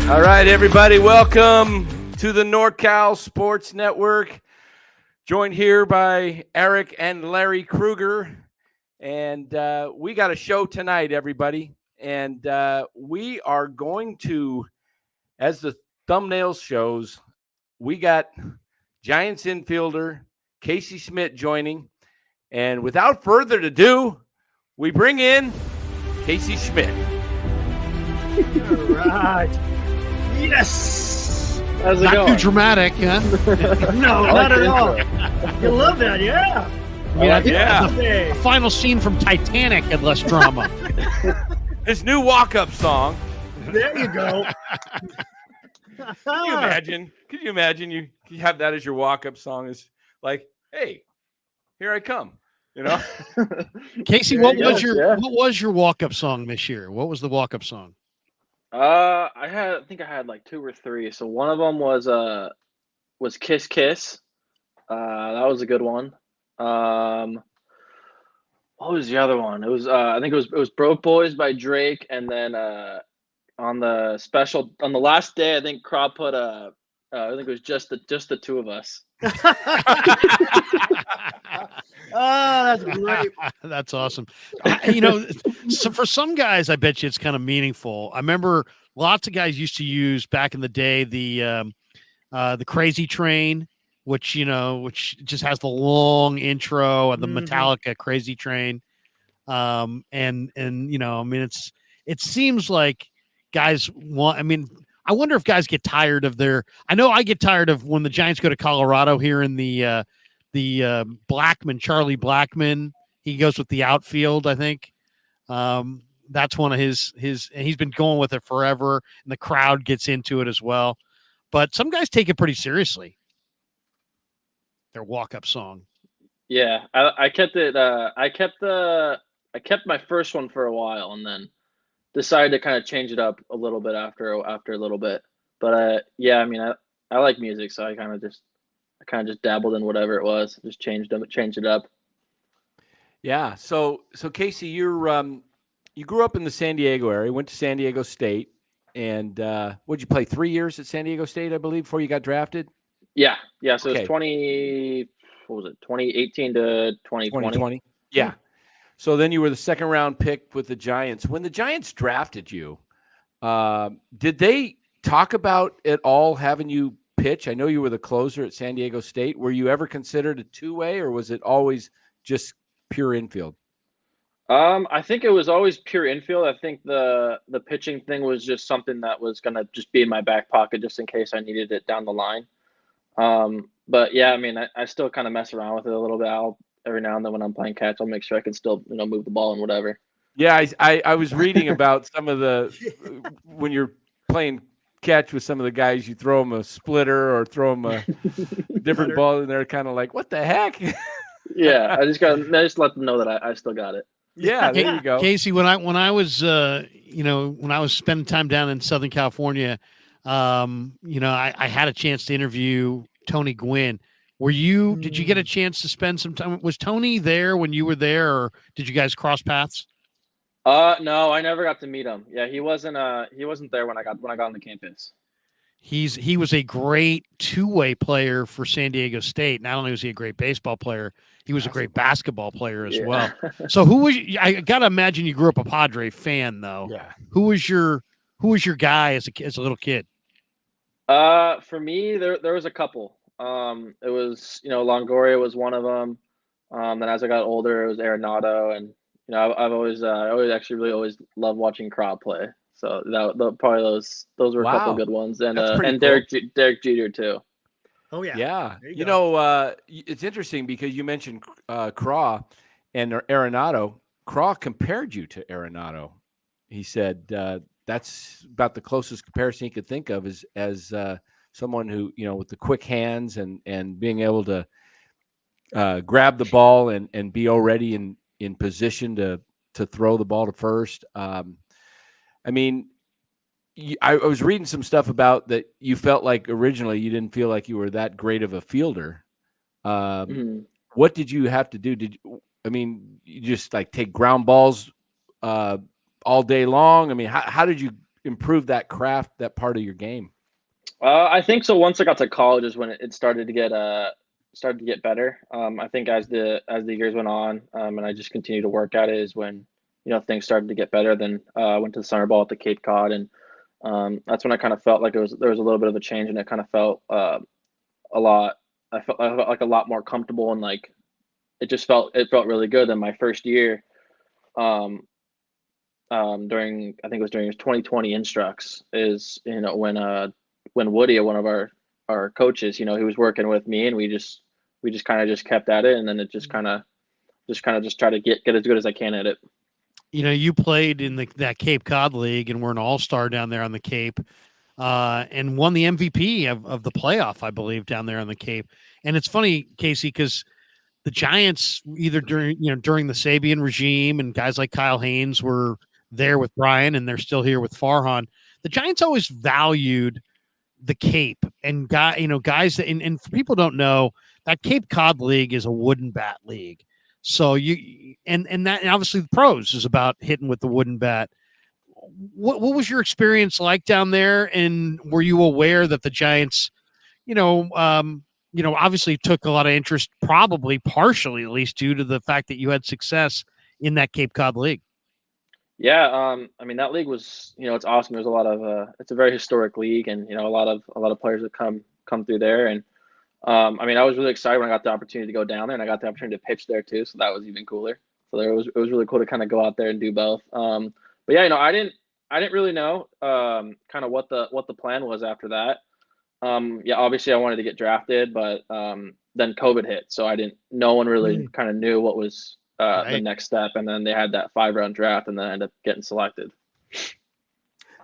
All right, everybody, welcome to the NorCal Sports Network. Joined here by Eric and Larry Kruger. And we got a show tonight, everybody. And we are going to, as the thumbnail shows, we got Giants infielder Casey Schmitt joining. And without further ado, we bring in Casey Schmitt. All right. Yes. How's it Not going? too dramatic, huh? No, not at all. You love that, yeah. Yeah. Okay. The final scene from Titanic had less drama. His new walk-up song. There you go. Can you imagine? Could you imagine you have that as your walk-up song? Is like, hey, here I come. You know, Casey, what There was you your what was your walk-up song this year? What was the walk-up song? I think I had like 2 or 3. So one of them was Kiss Kiss. That was a good one. What was the other one? It was I think it was Broke Boys by Drake, and then on the last day, I think Crow put I think it was just the two of us. Oh, that's great. That's awesome. So for some guys, I bet you it's kind of meaningful. I remember lots of guys used to use back in the day the Crazy Train, which just has the long intro and the Metallica Crazy Train. And I mean, it seems like guys want. I mean, I wonder if guys get tired of I know I get tired of when the Giants go to Colorado here in the Blackman, Charlie Blackman. He goes with the outfield, I think. That's one of his, and he's been going with it forever, and the crowd gets into it as well. But some guys take it pretty seriously. Their walk-up song. Yeah, I kept it. I kept my first one for a while, and then decided to kind of change it up a little bit after a little bit. But yeah, I mean, I like music, so I kind of just dabbled in whatever it was, just changed it up. yeah. So Casey, you grew up in the San Diego area, went to San Diego State, and what'd you play? 3 years at San Diego State, I believe, before you got drafted. Yeah. So Okay. it's 2018 to 2020. 2020. Yeah. So then you were the second round pick with the Giants. When the Giants drafted you, did they talk about at all having you pitch? I know you were the closer at San Diego State. Were you ever considered a two-way, or was it always just pure infield? I think it was always pure infield. I think the pitching thing was just something that was gonna just be in my back pocket just in case I needed it down the line. But yeah, I mean, I still kind of mess around with it a little bit. Every now and then when I'm playing catch, I'll make sure I can still move the ball and whatever. Yeah, I was reading about some of when you're playing catch with some of the guys, you throw them a splitter or throw them a different ball, and they're kind of like, "What the heck?" Yeah, I just let them know that I still got it. Yeah, there you go. Casey, when I was spending time down in Southern California, I had a chance to interview Tony Gwynn. Did you get a chance to spend some time? Was Tony there when you were there, or did you guys cross paths? No, I never got to meet him. Yeah, he wasn't there when I got on the campus. He was a great two-way player for San Diego State. Not only was he a great baseball player, he was a great basketball player as well. So I got to imagine you grew up a Padre fan, though. Yeah. Who was your guy as a little kid? For me, there was a couple. It was Longoria was one of them. Then as I got older, it was Arenado, and I've always always loved watching Crow play. So probably those were a couple good ones, and cool. Derek Jeter too. Oh yeah. Yeah. There you go. It's interesting because you mentioned Craw and Arenado. Craw compared you to Arenado. He said that's about the closest comparison he could think of as someone who, with the quick hands and being able to grab the ball and be already in position to throw the ball to first. I mean, I was reading some stuff about that. You felt like originally you didn't feel like you were that great of a fielder. What did you have to do? You just like take ground balls all day long? I mean, how did you improve that craft, that part of your game? I think so. Once I got to college is when it started to get better. I think as the years went on, and I just continued to work at it is when things started to get better. Then I went to the summer ball at the Cape Cod, and that's when I kind of felt like there was a little bit of a change, and it kind of felt a lot. I felt like a lot more comfortable, and like it felt really good. Than my first year, um, during I think it was during his 2020 instructs is when Woody, one of our coaches, he was working with me, and we just kind of just kept at it, and then it just try to get as good as I can at it. You played in that Cape Cod League and were an all-star down there on the Cape, and won the MVP of the playoff, I believe, down there on the Cape. And it's funny, Casey, because the Giants, either during the Sabian regime and guys like Kyle Haynes were there with Brian, and they're still here with Farhan. The Giants always valued the Cape and guys that, and for people who don't know, that Cape Cod League is a wooden bat league. So and obviously the pros is about hitting with the wooden bat. What was your experience like down there? And were you aware that the Giants, obviously took a lot of interest, probably partially at least due to the fact that you had success in that Cape Cod League? Yeah, I mean that league was, it's awesome. There's a lot of it's a very historic league, and a lot of players that come through there, and I mean I was really excited when I got the opportunity to go down there, and I got the opportunity to pitch there too, so that was even cooler. So it was really cool to kind of go out there and do both. But yeah, I didn't really know kind of what the plan was after that. Yeah, obviously I wanted to get drafted, but then COVID hit, so no one really kind of knew what was the next step, and then they had that 5-round draft, and then I ended up getting selected.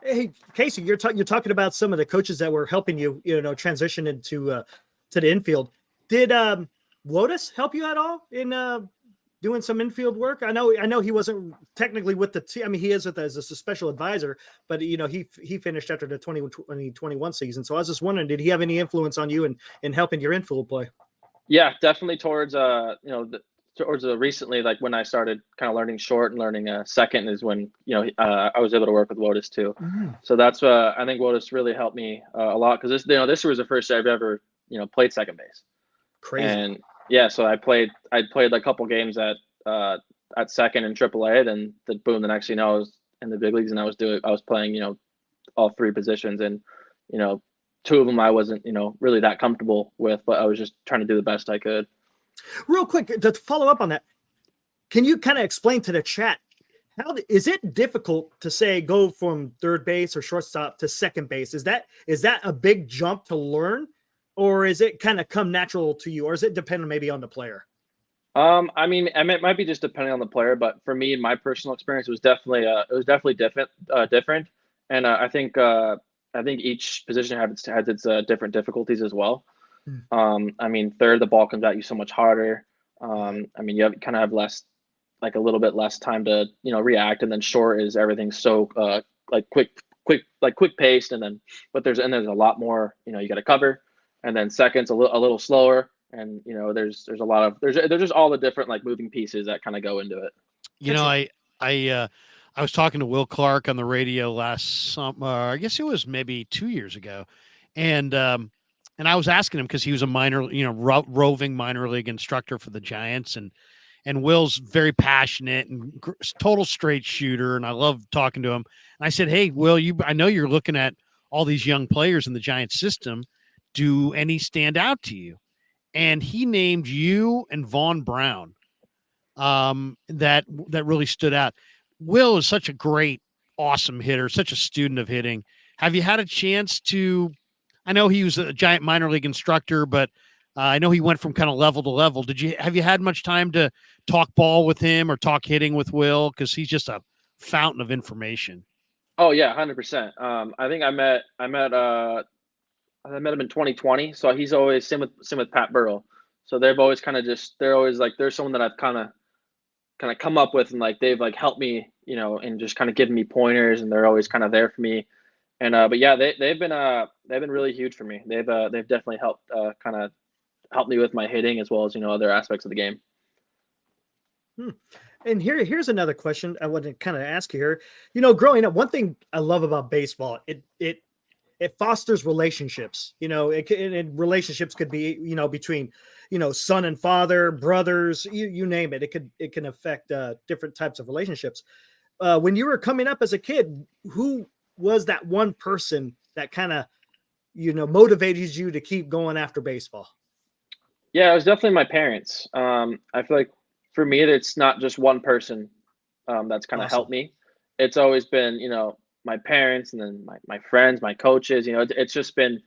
Hey, Casey, you're talking about some of the coaches that were helping you, transition into to the infield. Did Lotus help you at all in doing some infield work? I know he wasn't technically with the team. I mean, he is as a special advisor, but he finished after the 2021 season. So I was just wondering, did he have any influence on you in helping your infield play? Yeah, definitely towards recently, like when I started kind of learning short and learning second is when I was able to work with Wotus too. Mm-hmm. So that's I think Wotus really helped me a lot, because this was the first year I've ever played second base. Crazy. And yeah, so I played a couple games at second in AAA, then boom, the next thing I was in the big leagues, and I was playing all three positions, and two of them I wasn't really that comfortable with, but I was just trying to do the best I could. Real quick, to follow up on that, can you kind of explain to the chat, is it difficult to say go from third base or shortstop to second base? Is that a big jump to learn, or is it kind of come natural to you, or is it dependent maybe on the player? I mean, it might be just depending on the player, but for me, my personal experience was definitely different, and I think each position has its different difficulties as well. I mean, third, the ball comes at you so much harder. I mean, you kind of have a little bit less time to react, and then short is everything's so quick paced, but there's a lot more you got to cover, and then second's a little slower, and there's a lot of there's just all the different moving pieces that kind of go into it. I was talking to Will Clark on the radio last summer. I guess it was maybe 2 years ago, and I was asking him because he was a roving minor league instructor for the Giants, and Will's very passionate and total straight shooter, and I love talking to him. And I said, "Hey, Will, I know you're looking at all these young players in the Giants system. Do any stand out to you?" And he named you and Vaughn Brown. That really stood out. Will is such a great, awesome hitter, such a student of hitting. Have you had a chance to? I know he was a Giant minor league instructor, but I know he went from kind of level to level. Have you had much time to talk ball with him or talk hitting with Will? Because he's just a fountain of information. Oh yeah, 100%. I think I met him in 2020. So he's always same with Pat Burrell. So they're always there's someone that I've kind of come up with, and they've helped me, and just kind of given me pointers, and they're always kind of there for me. And but yeah, they've been really huge for me. They've definitely helped kind of help me with my hitting as well as other aspects of the game. And here's another question I want to kind of ask you here. You know, growing up, one thing I love about baseball, it fosters relationships. You know, and relationships could be, you know, between, you know, son and father, brothers, you name it. It can affect different types of relationships. When you were coming up as a kid, who was that one person that kind of, you know, motivated you to keep going after baseball? Yeah, it was definitely my parents. I feel like for me, it's not just one person that's kind of Awesome. helped me. It's always been, you know, my parents and then my friends, my coaches. You know, it's just been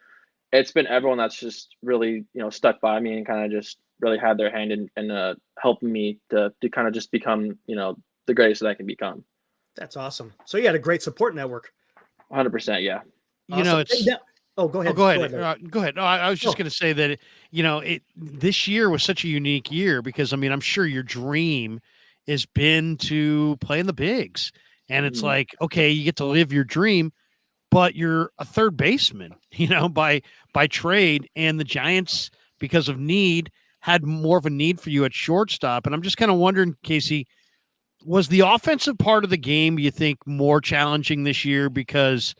everyone that's just really, you know, stuck by me and kind of just really had their hand in helping me to kind of just become, you know, the greatest that I can become. That's awesome. So you had a great support network. 100%, yeah. You know, Awesome. Hey, it's now, oh, go Oh, ahead. go ahead. Larry. Go ahead. No, I was just Oh. going to say that, you know, this year was such a unique year because, I mean, I'm sure your dream has been to play in the bigs. And it's Mhm. like, okay, you get to live your dream, but you're a third baseman, you know, by trade. And the Giants, because of need, had more of a need for you at shortstop. And I'm just kind of wondering, Casey, was the offensive part of the game, you think, more challenging this year because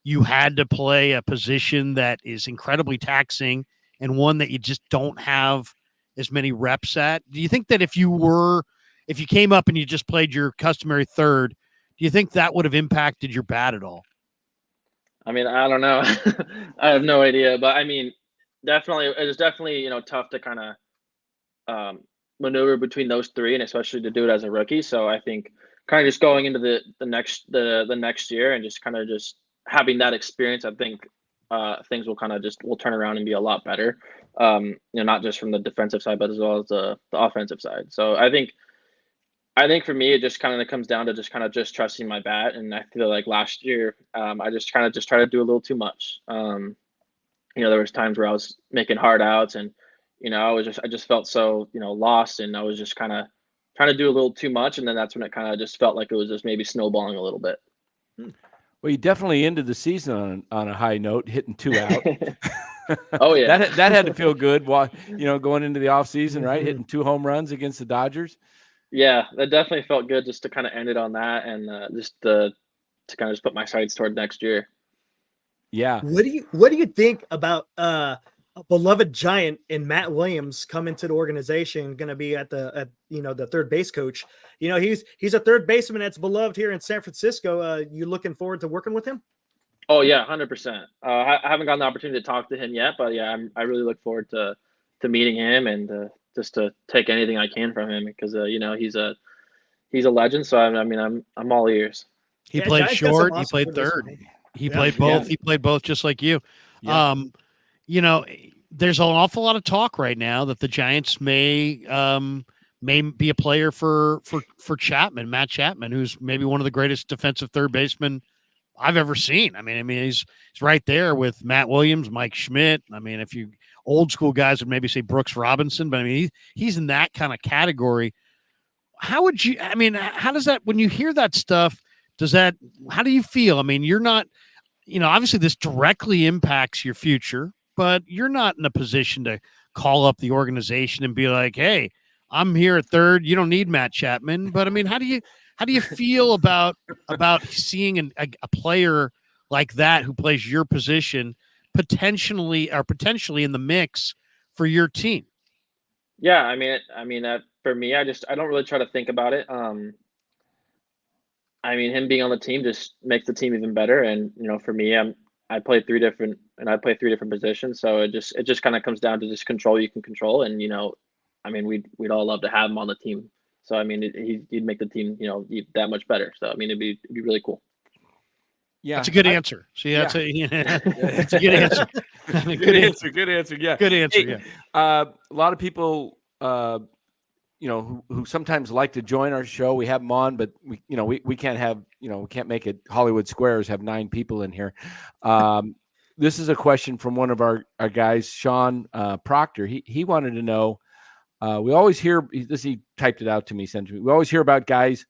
you had to play a position that is incredibly taxing and one that you just don't have as many reps at? Do you think that if you came up and you just played your customary third, do you think that would have impacted your bat at all? I mean, I don't know. I have no idea, but I mean, definitely, it was definitely, you know, tough to kind of um, maneuver between those three, and especially to do it as a rookie. So I think kind of just going into the next year and just kind of just having that experience, I think things will kind of just will turn around and be a lot better. You know, not just from the defensive side, but as well as the offensive side. So I think for me, it just kind of comes down to just kind of just trusting my bat, and I feel like last year I just kind of just tried to do a little too much. You know, there was times where I was making hard outs and, you know, I just felt so, you know, lost and I was just kind of trying to do a little too much. And then that's when it kind of just felt like it was just maybe snowballing a little bit. Well, you definitely ended the season on a high note, hitting 2 out. Oh, yeah. That had to feel good while, you know, going into the offseason, right? Mhm. Hitting 2 home runs against the Dodgers. Yeah, that definitely felt good just to kind of end it on that and just to kind of just put my sights toward next year. Yeah. What do you think about a beloved Giant in Matt Williams coming to the organization, going to be at you know, the third base coach? You know, he's a third baseman that's beloved here in San Francisco. You looking forward to working with him? Oh yeah, 100%. I haven't gotten the opportunity to talk to him yet, but yeah, I really look forward to meeting him and just to take anything I can from him because you know he's a legend. So I mean I'm all ears. He Yeah, played Giants got some short, he awesome played third third. basemen. He Yeah. played Yeah. both. He played both just like you. Yeah. You know, there's an awful lot of talk right now that the Giants may be a player for Chapman, Matt Chapman, who's maybe one of the greatest defensive third basemen I've ever seen. I mean, he's right there with Matt Williams, Mike Schmitt. I mean, if you old school guys would maybe say Brooks Robinson, but I mean, he's in that kind of category. How would you? I mean, how does that when you hear that stuff? How do you feel? I mean, you're not, you know, obviously this directly impacts your future, but you're not in a position to call up the organization and be like, "Hey, I'm here at third. You don't need Matt Chapman." But I mean, how do you feel about seeing a player like that who plays your position potentially in the mix for your team? Yeah, I mean for me, I don't really try to think about it. I mean, him being on the team just makes the team even better. And you know, for me, I play three different positions, so it just kind of comes down to just control you can control. And you know, I mean, we'd all love to have him on the team. So I mean, he'd make the team, you know, that much better. So I mean, it'd be really cool. Yeah. That's a good answer. See, that's Yeah. that's a good answer. Good answer. Good answer. Yeah. Good answer. Hey, Yeah. a lot of people, you know, who sometimes like to join our show. We have them on, but we can't have, we can't make it Hollywood Squares have 9 people in here. This is a question from one of our guys, Sean Proctor. He wanted to know. We always hear this. He typed it out to me. Sent to me. We always hear about guys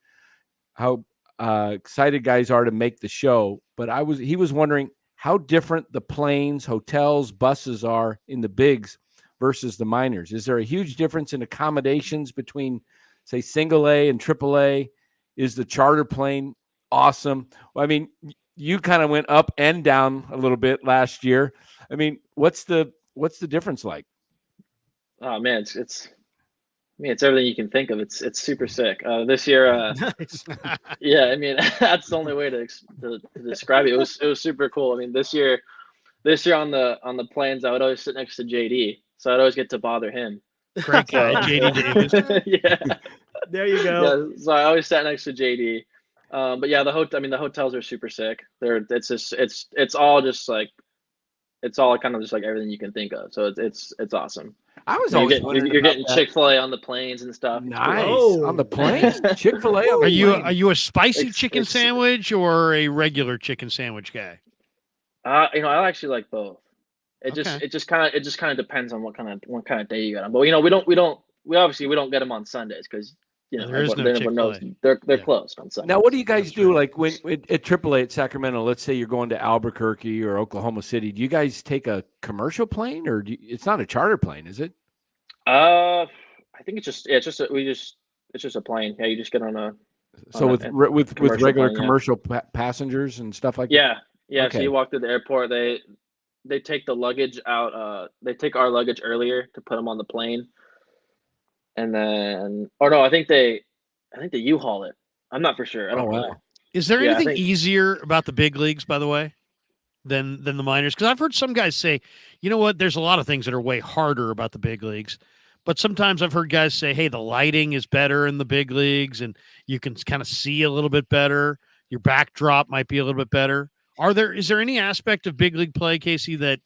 how excited guys are to make the show, but he was wondering how different the planes, hotels, buses are in the bigs versus the minors. Is there a huge difference in accommodations between, say single A and triple A? Is the charter plane awesome? Well, I mean, you kind of went up and down a little bit last year. I mean, what's the difference like? Oh man, it's everything you can think of. It's super sick. This year, Nice. yeah, I mean that's the only way to describe it. It was super cool. I mean, this year on the planes, I would always sit next to JD, so I'd always get to bother him. Great guy, So, JD Davis. yeah, There you go. yeah. So I always sat next to JD. But yeah, the hotels are super sick. It's all just like it's all kind of just like everything you can think of. So it's awesome. I was You're always getting, wondering you're about getting that. Chick-fil-A on the planes and stuff. It's Nice Oh. on the planes. Chick-fil-A on the plane. Are you a spicy chicken It's- sandwich or a regular chicken sandwich guy? I actually like both. It just kind of depends on what kind of day you got them. But we obviously don't get them on Sundays because There is no everyone knows Chick-fil-A. they're Yeah. closed on Sundays. Now, what do you guys That's do? right. Like when at AAA at Sacramento, let's say you're going to Albuquerque or Oklahoma City. Do you guys take a commercial plane, or it's not a charter plane, is it? I think it's just a plane. Yeah, you just get on a So a with commercial regular plane, yeah. commercial passengers and stuff like that. yeah. So Okay. you walk through the airport. They take the luggage out. They take our luggage earlier to put them on the plane, and then no, I think they U-Haul it. I'm not for sure. I don't wow. know. Is there Yeah, I anything think- easier about the big leagues, by the way, than the minors? Because I've heard some guys say, you know what, there's a lot of things that are way harder about the big leagues. But sometimes I've heard guys say, hey, the lighting is better in the big leagues and you can kind of see a little bit better. Your backdrop might be a little bit better. Is there any aspect of big league play, Casey, that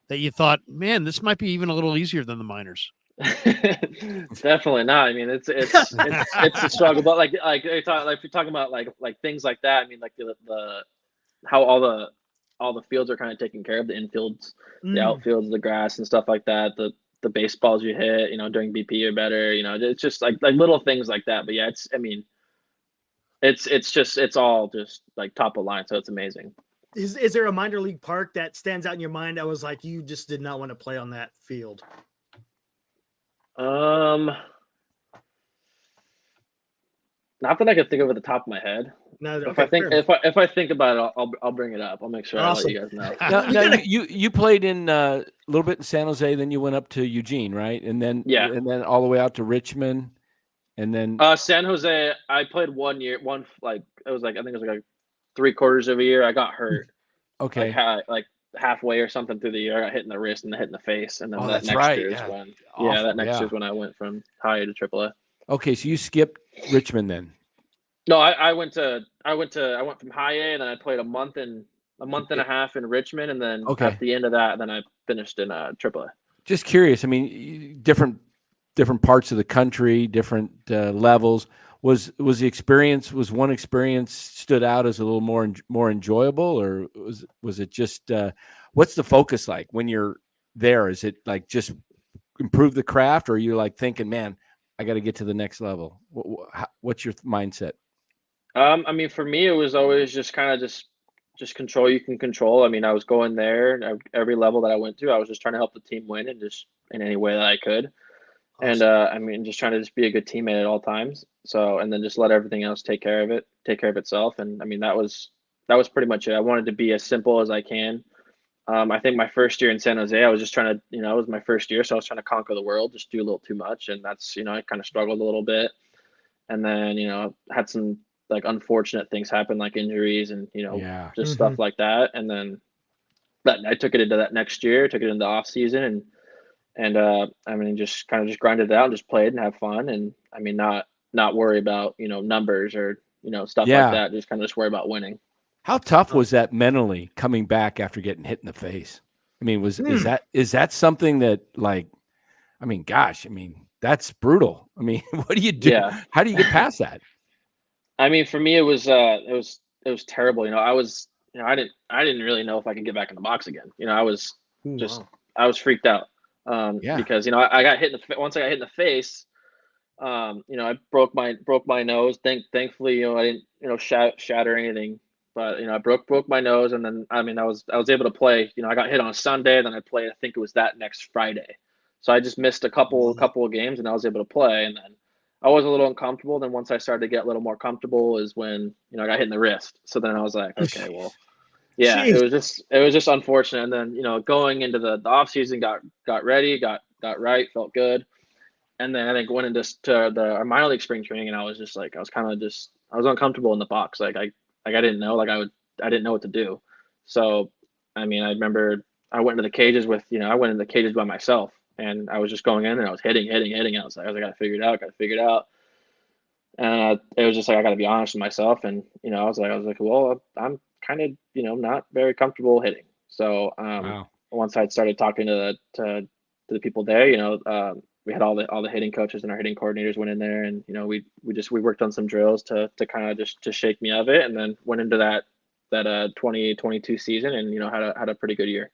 you thought, man, this might be even a little easier than the minors? Definitely not. I mean, it's a struggle, but like you're talking about like things like that. I mean, like the how all the fields are kind of taken care of, the infields, the outfields, the grass and stuff like that. The baseballs you hit, during BP are better. It's just like little things like that. But yeah, it's all just like top of line. So it's amazing. Is there a minor league park that stands out in your mind that was like you just did not want to play on that field? Not that I can think of at the top of my head. No, If I think about it, I'll bring it up. I'll make sure Awesome. I let you guys know. Now you played in a little bit in San Jose, then you went up to Eugene, right? And then all the way out to Richmond, and then San Jose. I played 1 year. I think it was like 3/4 of a year. I got hurt. okay. Like halfway or something through the year. I got hit in the wrist and hit in the face, and then that that's next right. year is Yeah. when Awful, that next yeah. year is when I went from high A to AAA. Okay, so you skipped Richmond then. No, I went from high A, and then I played a month and a half in Richmond, and then at the end of that, then I finished in AAA. Just curious. I mean, different parts of the country, different levels. Was the experience? Was one experience stood out as a little more enjoyable, or was it just? What's the focus like when you're there? Is it like just improve the craft, or are you like thinking, man, I got to get to the next level? What's your mindset? I mean, for me, it was always just kind of just control you can control. I mean, I was going there, and every level that I went to, I was just trying to help the team win, and just in any way that I could. Awesome. And I mean, just trying to just be a good teammate at all times. So, and then just let everything else take care of itself. And I mean, that was pretty much it. I wanted to be as simple as I can. I think my first year in San Jose, I was just trying to, it was my first year, so I was trying to conquer the world, just do a little too much, and that's, I kind of struggled a little bit. And then, had some like unfortunate things happen, like injuries and just stuff like that. And then I took it into that next year, took it into the off season, and I mean, just kind of just grinded it out and just played and have fun. And I mean, not worry about, numbers or, stuff like that. Just kind of just worry about winning. How tough was that mentally coming back after getting hit in the face? I mean, is that something that like, I mean, gosh, I mean, that's brutal. I mean, what do you do? Yeah. How do you get past that? I mean, for me, it was terrible. I was, I didn't really know if I could get back in the box again. I was I was freaked out. Because I got hit once I got hit in the face. I broke my nose. Thankfully, I didn't shatter anything, but I broke my nose, and then I mean I was able to play. I got hit on a Sunday, then I played. I think it was that next Friday, so I just missed a couple of games, and I was able to play. And then I was a little uncomfortable. Then once I started to get a little more comfortable is when, I got hit in the wrist. So then I was like, okay, well, yeah, Jeez. it was just unfortunate. And then, going into the off season, got ready, got right, felt good. And then I think went into our minor league spring training, and I was just like, I was uncomfortable in the box. Like I didn't know, I didn't know what to do. So, I mean, I remember I went into the cages I went into the cages by myself, and I was just going in and I was hitting. I was like, I got to figure it out. And it was just like, I got to be honest with myself. And, I was like, well, I'm kind of, not very comfortable hitting. So, Wow. once I started talking to the people there, we had all the hitting coaches and our hitting coordinators went in there, and, we worked on some drills to kind of just to shake me of it. And then went into that 2022 season and, had a pretty good year.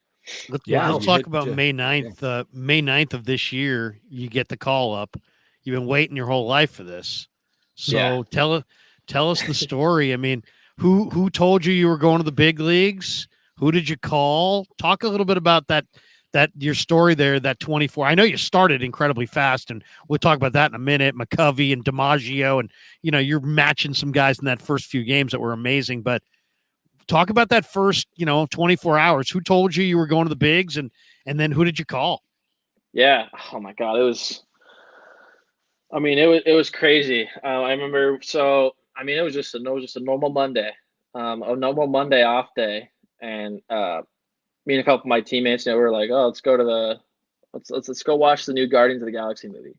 Yeah, Let's you talk hit, about May 9th. May 9th of this year, you get the call up. You've been waiting your whole life for this. So Yeah. tell us the story. I mean, who told you were going to the big leagues? Who did you call? Talk a little bit about that your story there, that 24. I know you started incredibly fast, and we'll talk about that in a minute. McCovey and DiMaggio, and you're matching some guys in that first few games that were amazing. But talk about that first, 24 hours. Who told you were going to the bigs, and then who did you call? Yeah. Oh my God. It was crazy. I remember. So, it was just a normal Monday, a normal Monday off day. And, me and a couple of my teammates, we were like, oh, let's go watch the new Guardians of the Galaxy movie.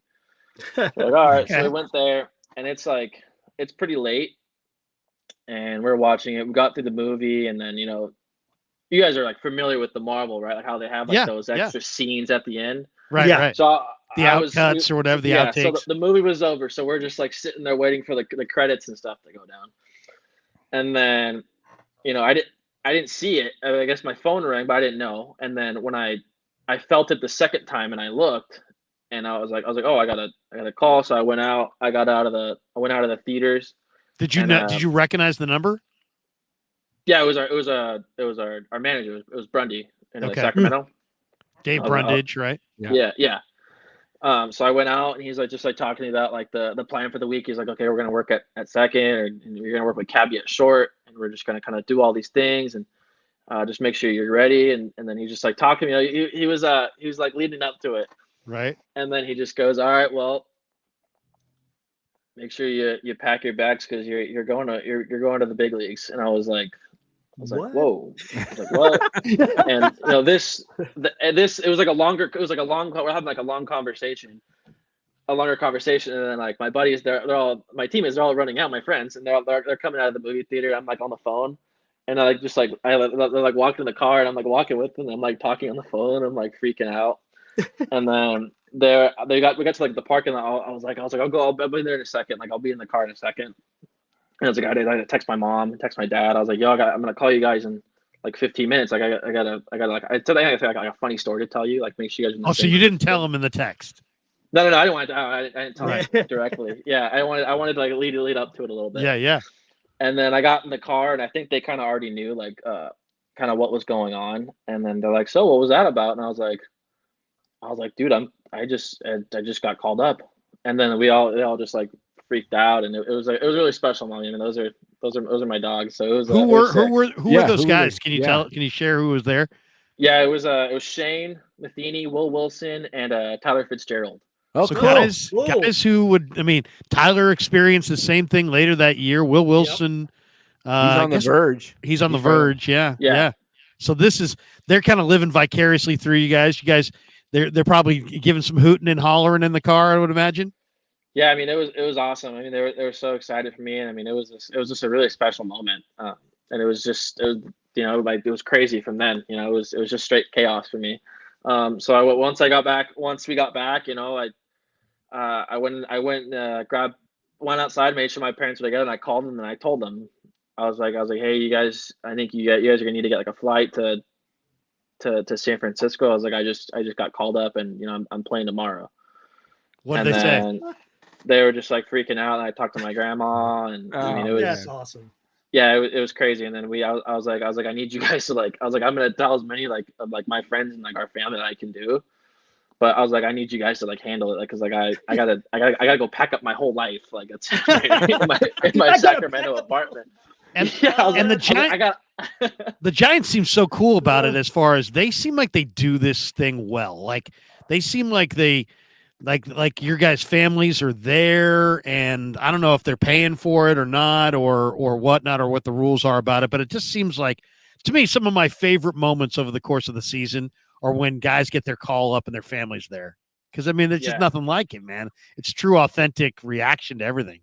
We're like, all right. So we went there, and it's pretty late, and we're watching it. We got through the movie, and then, you guys are familiar with the Marvel, right? Like how they have those extra scenes at the end. Right. Yeah. Right. So The outcuts or whatever, the outtakes. So the movie was over. So we're just sitting there waiting for the credits and stuff to go down. And then, I didn't see it. I guess my phone rang, but I didn't know. And then when I felt it the second time and I looked, and I was like, oh, I got a call. So I went out. I went out of the theaters. Did you did you recognize the number? Yeah, it was our manager. It was Brundy in Sacramento. Dave Brundage, right? Yeah. So I went out, and he's just talking to me about the plan for the week. He's like, okay, we're gonna work at second, and you're gonna work with Cabby at short, and we're just gonna kind of do all these things, and just make sure you're ready. And then he's just talking to me. He was leading up to it, right? And then he just goes, all right, well, make sure you pack your bags because you're going to the big leagues. And I was like, whoa. I was like, what? And it was we're having a long conversation, a longer conversation. And then my buddies, my teammates, they're all running out, my friends, and they're coming out of the movie theater. I'm on the phone, and I they're walking in the car, and I'm walking with them. And I'm talking on the phone. I'm freaking out. And then we got to the parking lot. I was like, I'll be there in a second. I'll be in the car in a second. And I was like, I had to text my mom, text my dad. I was like, yo, I'm gonna call you guys in 15 minutes. I got a funny story to tell you. Make sure you guys. Oh, so you didn't tell him in the text? No, I didn't want to. I didn't tell him directly. Yeah, I wanted to lead up to it a little bit. Yeah. And then I got in the car, and I think they kind of already knew kind of what was going on. And then they're like, so what was that about? And I was like, dude, I just got called up. And then they all just freaked out, and it was really special. I mean, those are my dogs. So it was. Who were those guys? Can you tell? Can you share who was there? Yeah, it was Shane Matheny, Will Wilson, and Tyler Fitzgerald. Oh, so cool. Guys who would, Tyler experienced the same thing later that year. Will Wilson, he's on the verge. He's on the verge. Yeah. So they're kind of living vicariously through you guys. You guys, they're probably giving some hooting and hollering in the car, I would imagine. Yeah, it was awesome. They were so excited for me, and it was just a really special moment. And it was crazy from then. It was just straight chaos for me. So once we got back, I went outside, made sure my parents were together, and I called them and I told them, I was like, hey, you guys, I think you guys are gonna need to get a flight to San Francisco. I was like, I just got called up, and I'm playing tomorrow. What did they say? They were just freaking out, and I talked to my grandma, and it was that's awesome. Yeah, it was crazy. And then I was like, I need you guys to I'm gonna tell as many of my friends and our family that I can do. But I was like, I need you guys to like handle it, like, cause like I gotta go pack up my whole life, like it's in my I gotta Sacramento pack up- apartment. And Yeah, I was and like, the Giants, I got the Giants seem so cool about it, as far as they seem like they do this thing well. Like they seem like they like your guys' families are there, and I don't know if they're paying for it or not, or whatnot, or what the rules are about it. But it just seems like, to me, some of my favorite moments over the course of the season are when guys get their call up and their families there. Because I mean, there's just Yeah. nothing like it, man. It's true, authentic reaction to everything.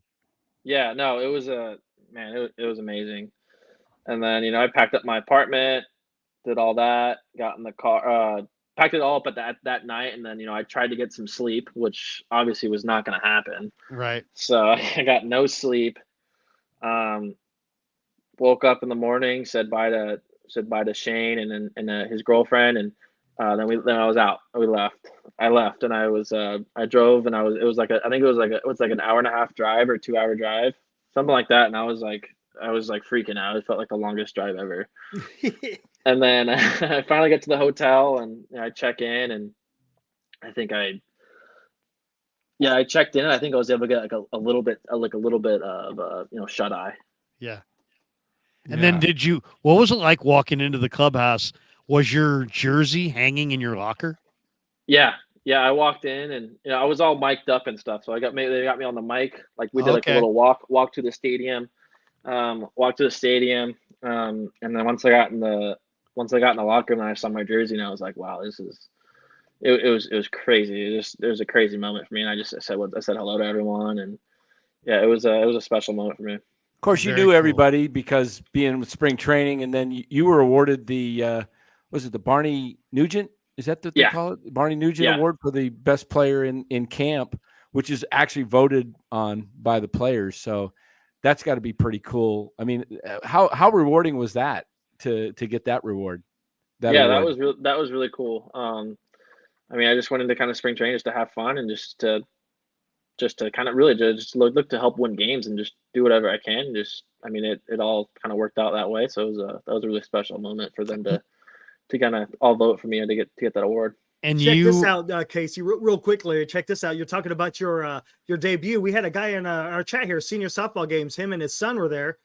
Yeah, no, it was it was amazing. And then, I packed up my apartment, did all that, got in the car, packed it all up at that night, and then, I tried to get some sleep, which obviously was not going to happen. Right. So I got no sleep. Um, Woke up in the morning, said bye to Shane and his girlfriend, and then I was out. We left. I left, and I drove, and it was like I think it was like an hour and a half drive or 2 hour drive, something like that. And I was like freaking out. It felt like the longest drive ever. And then I finally get to the hotel, and I check in, and I think I checked in, and I think I was able to get like a little bit of shut eye. Yeah. And then what was it like walking into the clubhouse? Was your jersey hanging in your locker? Yeah. Yeah, I walked in, and I was all mic'd up and stuff. So they got me on the mic. Like we did like a Okay. little walk to the stadium. And then once I got in the locker room and I saw my jersey, and I was like, wow, it was crazy. It was a crazy moment for me, and I said hello to everyone, and yeah, it was a special moment for me. Of course, you Very knew cool. everybody because being with spring training, and then you were awarded the was it the Barney Nugent? Is that what they Yeah. call it? Barney Nugent Yeah. Award for the best player in camp, which is actually voted on by the players. So that's got to be pretty cool. I mean, how rewarding was that to get that reward? Yeah, award? that was really cool. I mean, I just went into kind of spring training just to have fun and just to kind of really just look to help win games and just do whatever I can. I mean, it all kind of worked out that way. So that was a really special moment for them to kind of all vote for me and to get that award. And check this out, Casey, real quickly. Check this out. You're talking about your debut. We had a guy in our chat here, senior softball games. Him and his son were there,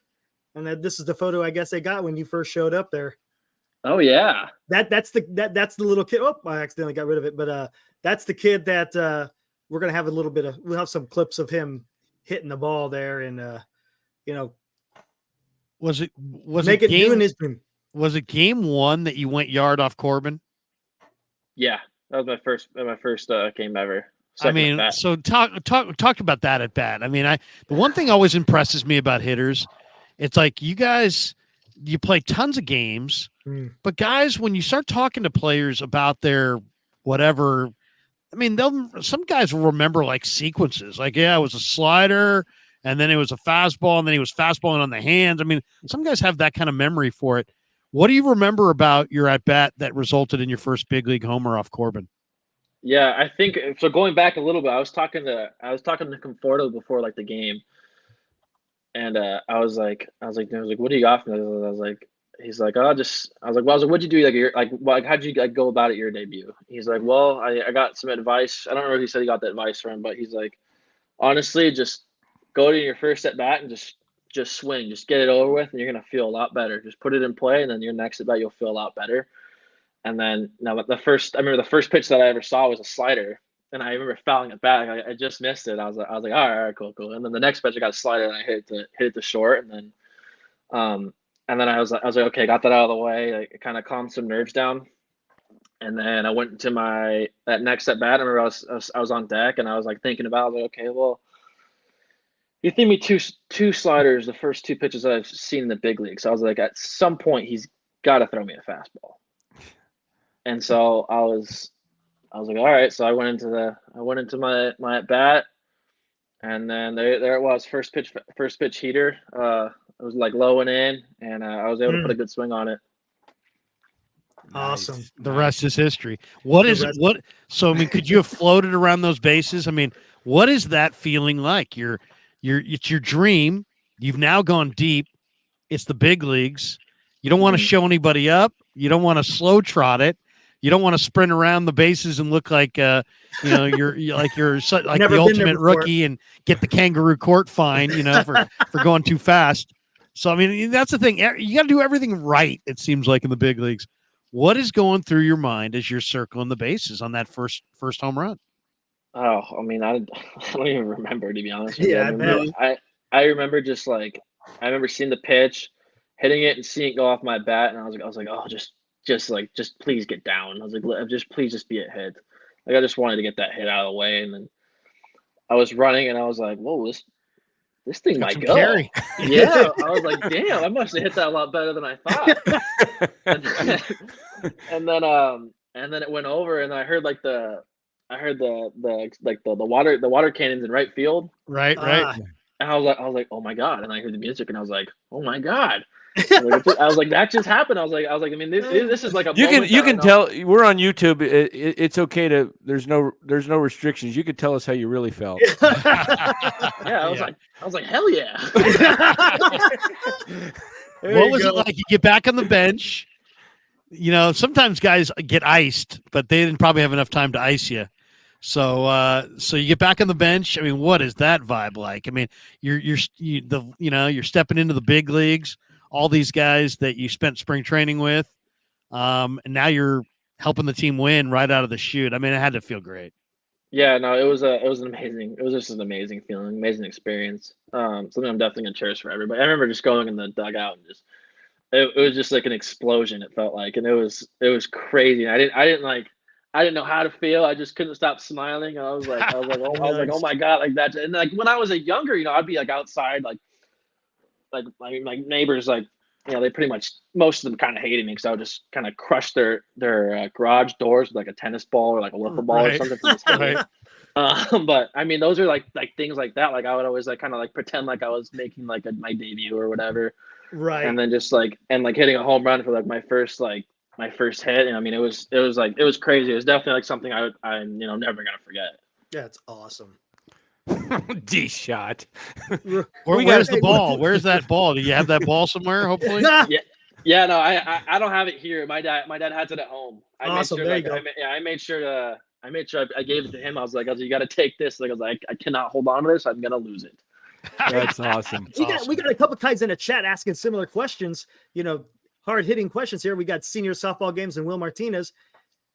and this is the photo I guess they got when you first showed up there. Oh yeah, that's the little kid. Oh, I accidentally got rid of it, but that's the kid that we're gonna have we'll have some clips of him hitting the ball there, and was it doing his dream. Was it game one that you went yard off Corbin? Yeah, that was my first game ever. I mean, so talk about that at bat. I mean, the one thing always impresses me about hitters, it's like you guys, you play tons of games, but guys, when you start talking to players about their whatever, I mean, some guys will remember like sequences, like, yeah, it was a slider, and then it was a fastball, and then he was fastballing on the hands. I mean, some guys have that kind of memory for it. What do you remember about your at bat that resulted in your first big league homer off Corbin? Yeah, I think so. Going back a little bit, I was talking to Conforto before like the game, and I was like, what do you got from this? I was like, he's like, what'd you do? Like how'd you like go about it your debut? He's like, well, I got some advice. I don't know if he said he got the advice from, but he's like, honestly, just go to your first at bat and just swing, just get it over with, and you're gonna feel a lot better. Just put it in play, and then your next at bat you'll feel a lot better. And then I remember the first pitch that I ever saw was a slider, and I remember fouling it back. I just missed it. I was like, all right, cool. And then the next pitch I got a slider, and I hit it to short, and then I was like, okay, got that out of the way. Like, it kind of calmed some nerves down. And then I went to that next at bat. I remember I was on deck, and I was like thinking about. I was like, okay, well, you threw me two sliders the first two pitches that I've seen in the big league. So I was like, at some point he's got to throw me a fastball. And so I was like, all right. So I went into my at bat, and then there it was, first pitch heater. It was like low and in, and I was able to put a good swing on it. Awesome. The rest is history. So I mean, could you have floated around those bases? I mean, what is that feeling like? It's your dream. You've now gone deep. It's the big leagues. You don't want to show anybody up. You don't want to slow trot it. You don't want to sprint around the bases and look like you're like Never the been there ultimate before. rookie and get the kangaroo court fine, for going too fast. So I mean, that's the thing. You got to do everything right. It seems like in the big leagues. What is going through your mind as you're circling the bases on that first home run? Oh, I mean, I don't even remember, to be honest with you. Yeah, I remember just like I remember seeing the pitch, hitting it, and seeing it go off my bat, and I was like, oh, just please get down. I was like, please just be a hit. Like I just wanted to get that hit out of the way, and then I was running, and I was like, whoa, this thing Got might some go. carry. Yeah, I was like, damn, I must have hit that a lot better than I thought. and then it went over, and I heard the water cannons in right field. Right. And I was like, oh my god! And I heard the music, and I was like, oh my god! I was like, that just happened. I was like, I mean, this is like a You can tell we're on YouTube. It's okay to. There's no restrictions. You could tell us how you really felt. Yeah, I was like, hell yeah! What was it like? You get back on the bench. Sometimes guys get iced, but they didn't probably have enough time to ice you. So you get back on the bench. I mean, what is that vibe like? I mean, you're stepping into the big leagues. All these guys that you spent spring training with, and now you're helping the team win right out of the chute. I mean, it had to feel great. Yeah, no, it was just an amazing feeling, amazing experience. Something I'm definitely gonna cherish for everybody. I remember just going in the dugout and it was just like an explosion. It felt like, and it was crazy. I didn't know how to feel. I just couldn't stop smiling. I was like, oh my god, like that. And like when I was younger, I'd be like outside, like my neighbors, like they pretty much, most of them kind of hated me because I would just kind of crush their garage doors with like a tennis ball or like a wiffle ball or something. Right. But I mean, those are like things like that. Like I would always like kind of like pretend like I was making like my debut or whatever. Right. And then just like hitting a home run for like my first hit. And I mean, it was crazy. It was definitely like something I'm never gonna forget. That's awesome. D shot. Where's the ball? Where's that ball? Do you have that ball somewhere? Hopefully. Yeah. No, I don't have it here. My dad has it at home. Awesome. There you go. I made sure I gave it to him. I was like, you got to take this. Like, I was like, I cannot hold on to this. I'm gonna lose it. That's awesome. We got a couple guys in the chat asking similar questions. Hard hitting questions here. We got senior softball games and Will Martinez.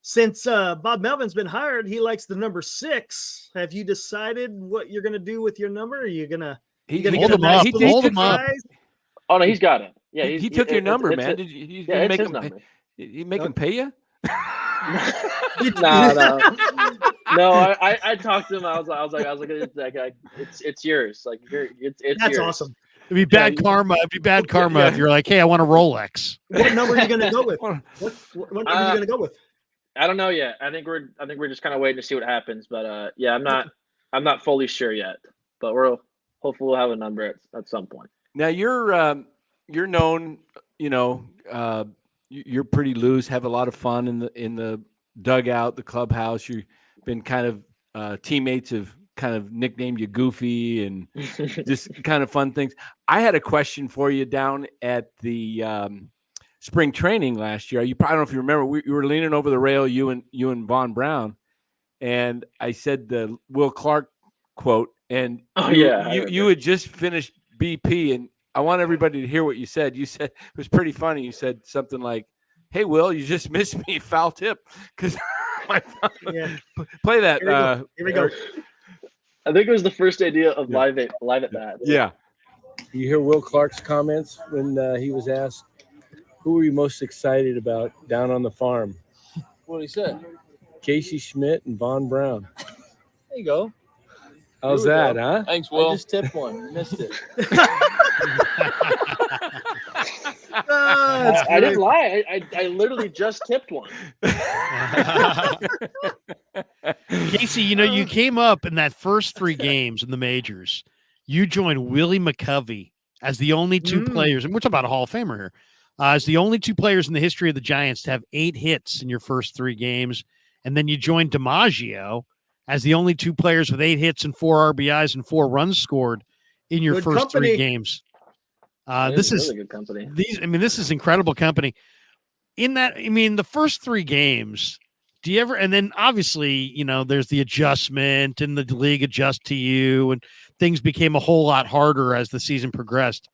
Since Bob Melvin's been hired, he likes the number 6. Have you decided what you're gonna do with your number? Are you gonna hold him up? Hold him up. Oh no, he's got it. Yeah, he took your number, man. Did you make him? Number. You make him pay you? No. I talked to him. I was like, it's yours. Like it's That's yours. awesome. It'd be bad karma. It'd be bad karma if you're like, hey, I want a Rolex. What number are you gonna go with? What number are you gonna go with? I don't know yet. I think we're just kind of waiting to see what happens. But yeah, I'm not fully sure yet. But hopefully we'll have a number at some point. Now you're known. You're pretty loose. Have a lot of fun in the dugout, the clubhouse. You've been kind of teammates have kind of nicknamed you Goofy and just kind of fun things. I had a question for you down at the spring training last year. I don't know if you remember. We were leaning over the rail, you and Von Brown, and I said the Will Clark quote, and you had just finished BP, and I want everybody to hear what you said. You said it was pretty funny. You said something like, "Hey, Will, you just missed me, foul tip." Because play that. Here we go. I think it was the first idea of live at that. Yeah. You hear Will Clark's comments when he was asked, "Who were you most excited about down on the farm?" What did he say? Casey Schmitt and Von Brown. There you go. How's that, huh? Thanks, Will. I just tipped one. Missed it. I didn't lie. I literally just tipped one. Casey, you came up in that first 3 games in the majors. You joined Willie McCovey as the only 2 players, and we're talking about a Hall of Famer here, as the only 2 players in the history of the Giants to have 8 hits in your first 3 games. And then you joined DiMaggio as the only 2 players with 8 hits and 4 RBIs and 4 runs scored in your first 3 games. This is really good company. This is incredible company. In that, the first 3 games, do you ever, and then obviously, there's the adjustment and the league adjusts to you and things became a whole lot harder as the season progressed.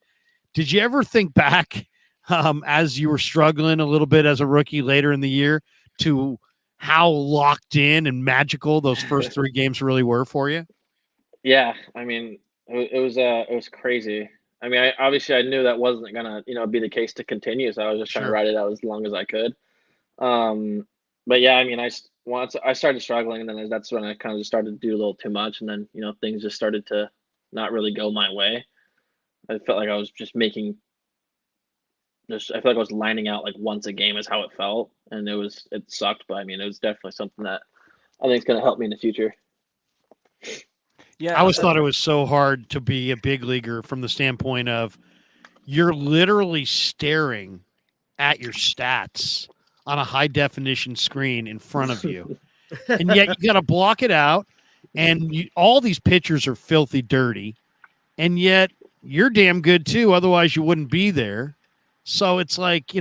Did you ever think back as you were struggling a little bit as a rookie later in the year to how locked in and magical those first 3 games really were for you? Yeah, I mean, it was crazy. I mean, obviously I knew that wasn't gonna, be the case to continue, so I was just trying to Sure. ride it out as long as I could. Um, but yeah, I mean, once I started struggling, and then that's when I kind of just started to do a little too much, and then things just started to not really go my way. I felt like I was just making just I felt like I was lining out like once a game is how it felt, and it sucked, but I mean, it was definitely something that I think is gonna help me in the future. I always thought it was so hard to be a big leaguer from the standpoint of you're literally staring at your stats on a high definition screen in front of you. And yet you got to block it out. And all these pitchers are filthy dirty. And yet you're damn good too. Otherwise you wouldn't be there. So it's like,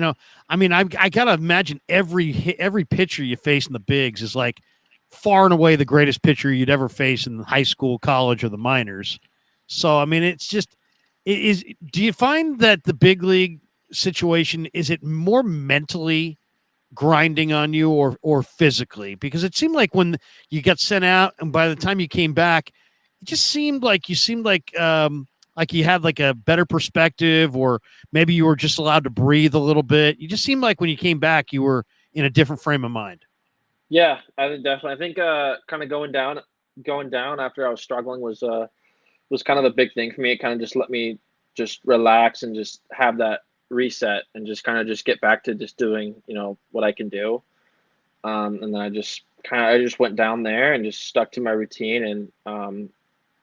I mean, I got to imagine every pitcher you face in the bigs is like far and away the greatest pitcher you'd ever face in high school, college, or the minors. So, I mean, it's just, do you find that the big league situation, is it more mentally grinding on you or physically? Because it seemed like when you got sent out and by the time you came back, it just seemed like you had like a better perspective, or maybe you were just allowed to breathe a little bit. You just seemed like when you came back, you were in a different frame of mind. Yeah, I think definitely. I think kind of going down after I was struggling was kind of a big thing for me. It kind of just let me just relax and just have that reset and just kind of just get back to just doing what I can do. And then I just went down there and just stuck to my routine. And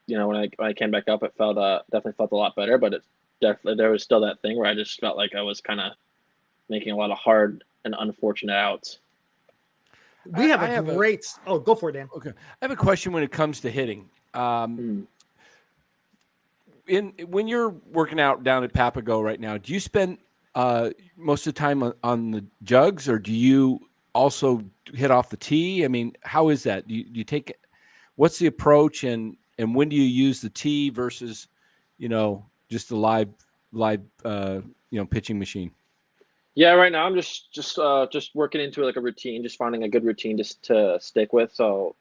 when I came back up, it felt definitely felt a lot better. But it definitely there was still that thing where I just felt like I was kind of making a lot of hard and unfortunate outs. We have a great. Oh, go for it, Dan. Okay, I have a question when it comes to hitting. When you're working out down at Papago right now, do you spend most of the time on the jugs, or do you also hit off the tee? I mean, how is that? Do you take? What's the approach, and when do you use the tee versus, just the live pitching machine? Yeah, right now I'm just working into like a routine, just finding a good routine just to stick with. So,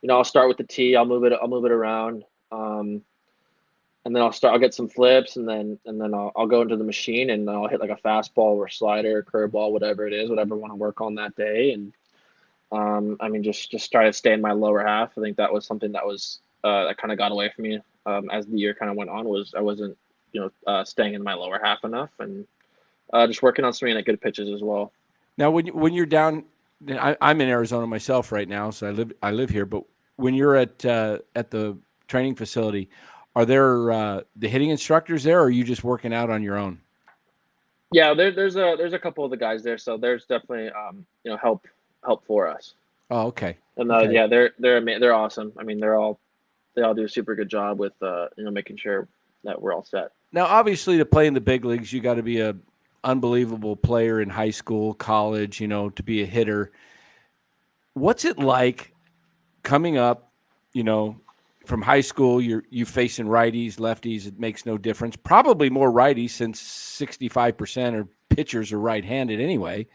I'll start with the tee. I'll move it around, and then I'll get some flips, and then I'll go into the machine and I'll hit like a fastball or slider, curveball, whatever it is, whatever I want to work on that day. And I mean, just try to stay in my lower half. I think that was something that was that kind of got away from me as the year kind of went on. Was I wasn't staying in my lower half enough, and just working on swinging at good pitches as well. Now, when you're down, I'm in Arizona myself right now, so I live here. But when you're at the training facility, are there the hitting instructors there, or are you just working out on your own? Yeah, there's a couple of the guys there, so there's definitely help for us. Oh, okay. And Okay. yeah, they're awesome. I mean, they all do a super good job with making sure that we're all set. Now, obviously, to play in the big leagues, you got to be a unbelievable player in high school, college, to be a hitter. What's it like coming up, from high school? You facing righties, lefties, it makes no difference. Probably more righties, since 65% of pitchers are right-handed anyway.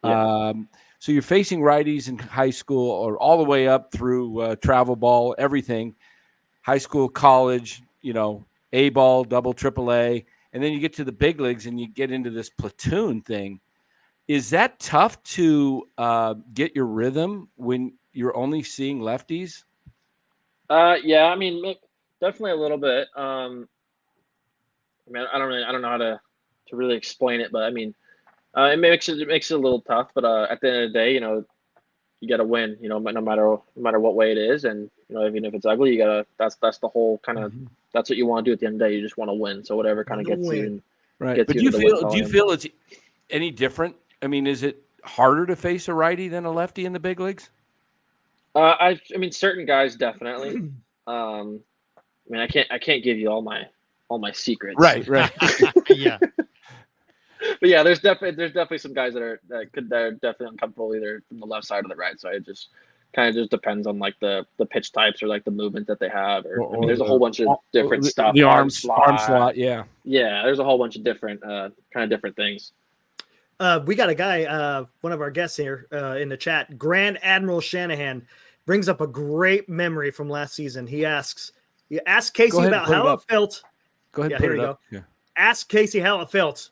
Yeah. So you're facing righties in high school, or all the way up through travel ball, everything, high school, college, A ball, double, triple A. And then you get to the big leagues and you get into this platoon thing. Is that tough to get your rhythm when you're only seeing lefties? Yeah, I mean, definitely a little bit. I mean, I don't know how to really explain it, but I mean, it makes it a little tough. But at the end of the day, you got to win. No matter what way it is, and even if it's ugly, you gotta. That's the whole kind of. Mm-hmm. That's what you want to do at the end of the day. You just want to win. So whatever kind of gets you. Right. Gets But you do you feel it's any different? I mean, is it harder to face a righty than a lefty in the big leagues? I mean, certain guys definitely. I mean, I can't give you all my secrets. Right. Yeah. But yeah, there's definitely some guys that are definitely uncomfortable either from the left side or the right side. It just kind of just depends on like the pitch types or like the movement that they have. Or I mean, or there's a whole bunch of different stuff. the Arm arm slot. slot. Yeah. Yeah, there's a whole bunch of different kind of different things. We got a guy, one of our guests here in the chat, Grand Admiral Shanahan, brings up a great memory from last season. He asked Casey ahead and about put it how it up. felt. Go ahead Yeah, and put here it we up. Yeah. Ask Casey how it felt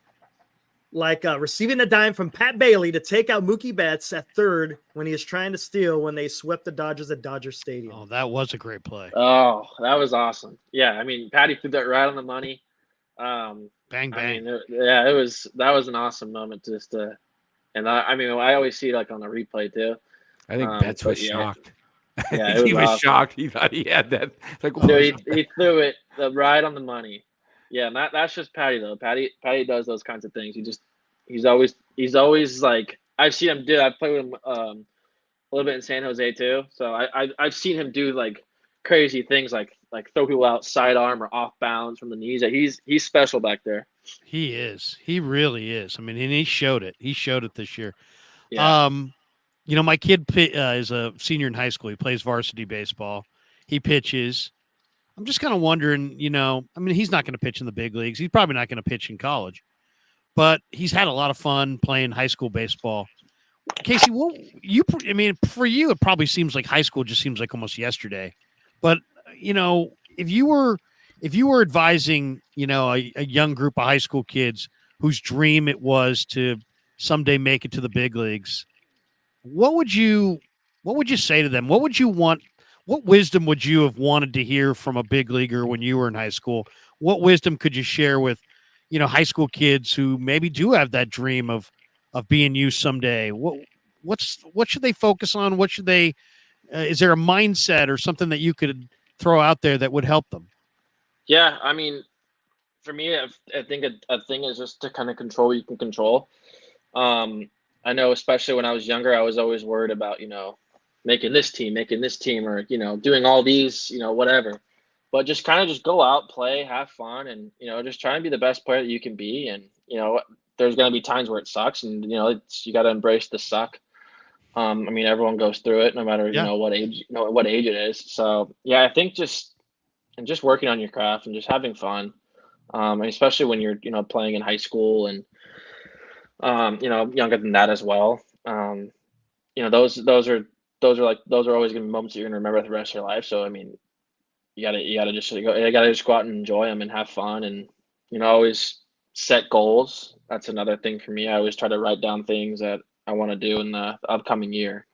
like receiving a dime from Pat Bailey to take out Mookie Betts at third when he was trying to steal when they swept the Dodgers at Dodger Stadium. Oh, that was a great play. Oh, that was awesome. Yeah, I mean, Patty threw that right on the money. Bang bang. I mean, that was an awesome moment just to, and I mean, I always see it like on the replay too. I think Betts was yeah. shocked. Yeah, it he was awesome. shocked. He thought he had that. Like, No, he threw it right on the money. Yeah, and that's just Patty though. Patty does those kinds of things. He's always like, I've seen him do. I've played with him a little bit in San Jose too. So I've seen him do like crazy things like throw people out sidearm or off bounds from the knees. He's special back there. He is. He really is. I mean, and he showed it. He showed it this year. Yeah. You know, my kid is a senior in high school. He plays varsity baseball. He pitches. I'm just kind of wondering, you know, I mean, he's not going to pitch in the big leagues. He's probably not going to pitch in college, but he's had a lot of fun playing high school baseball. Casey, I mean, for you, it probably seems like high school just seems like almost yesterday. But, you know, if you were advising, you know, a young group of high school kids whose dream it was to someday make it to the big leagues, what would you say to them? What would you want? What wisdom would you have wanted to hear from a big leaguer when you were in high school? What wisdom could you share with, you know, high school kids who maybe do have that dream of being you someday? What should they focus on? What should they? Is there a mindset or something that you could throw out there that would help them? Yeah, I mean, for me, I think a thing is just to kind of control what you can control. I know, especially when I was younger, I was always worried about, you know, making this team, or, you know, doing all these, you know, whatever. But just kind of just go out, play, have fun, and, you know, just try and be the best player that you can be. And, you know, there's going to be times where it sucks, and, you know, you got to embrace the suck. I mean, everyone goes through it, no matter you know what age it is. So yeah, I think just working on your craft and just having fun, and especially when you're, you know, playing in high school and you know, younger than that as well. You know, those are always gonna be moments that you're gonna remember the rest of your life. So I mean, you gotta just go out and enjoy them and have fun, and, you know, always set goals. That's another thing for me. I always try to write down things that I want to do in the upcoming year.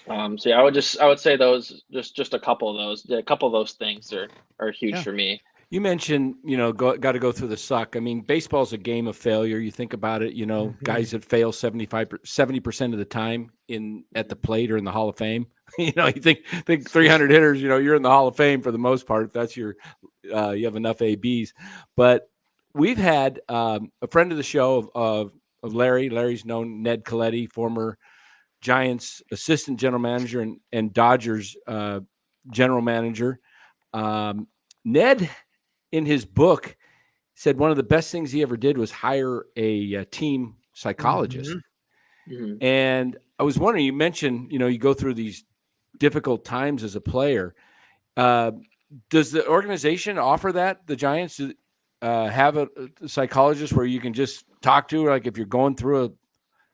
So yeah, I would say those, just a couple of those things are huge for me. You mentioned, you know, got to go through the suck. I mean, baseball's a game of failure. You think about it, you know, guys that fail 70% of the time at the plate or in the Hall of Fame. You know, you think 300 hitters, you know, you're in the Hall of Fame for the most part. If that's you have enough ABs. But we've had a friend of the show of Larry. Larry's known Ned Coletti, former Giants assistant general manager and Dodgers general manager. Ned, in his book, said one of the best things he ever did was hire a team psychologist. Mm-hmm. And I was wondering, you mentioned, you know, you go through these difficult times as a player. Does the organization offer that, the Giants, have a psychologist where you can just talk to, like if you're going through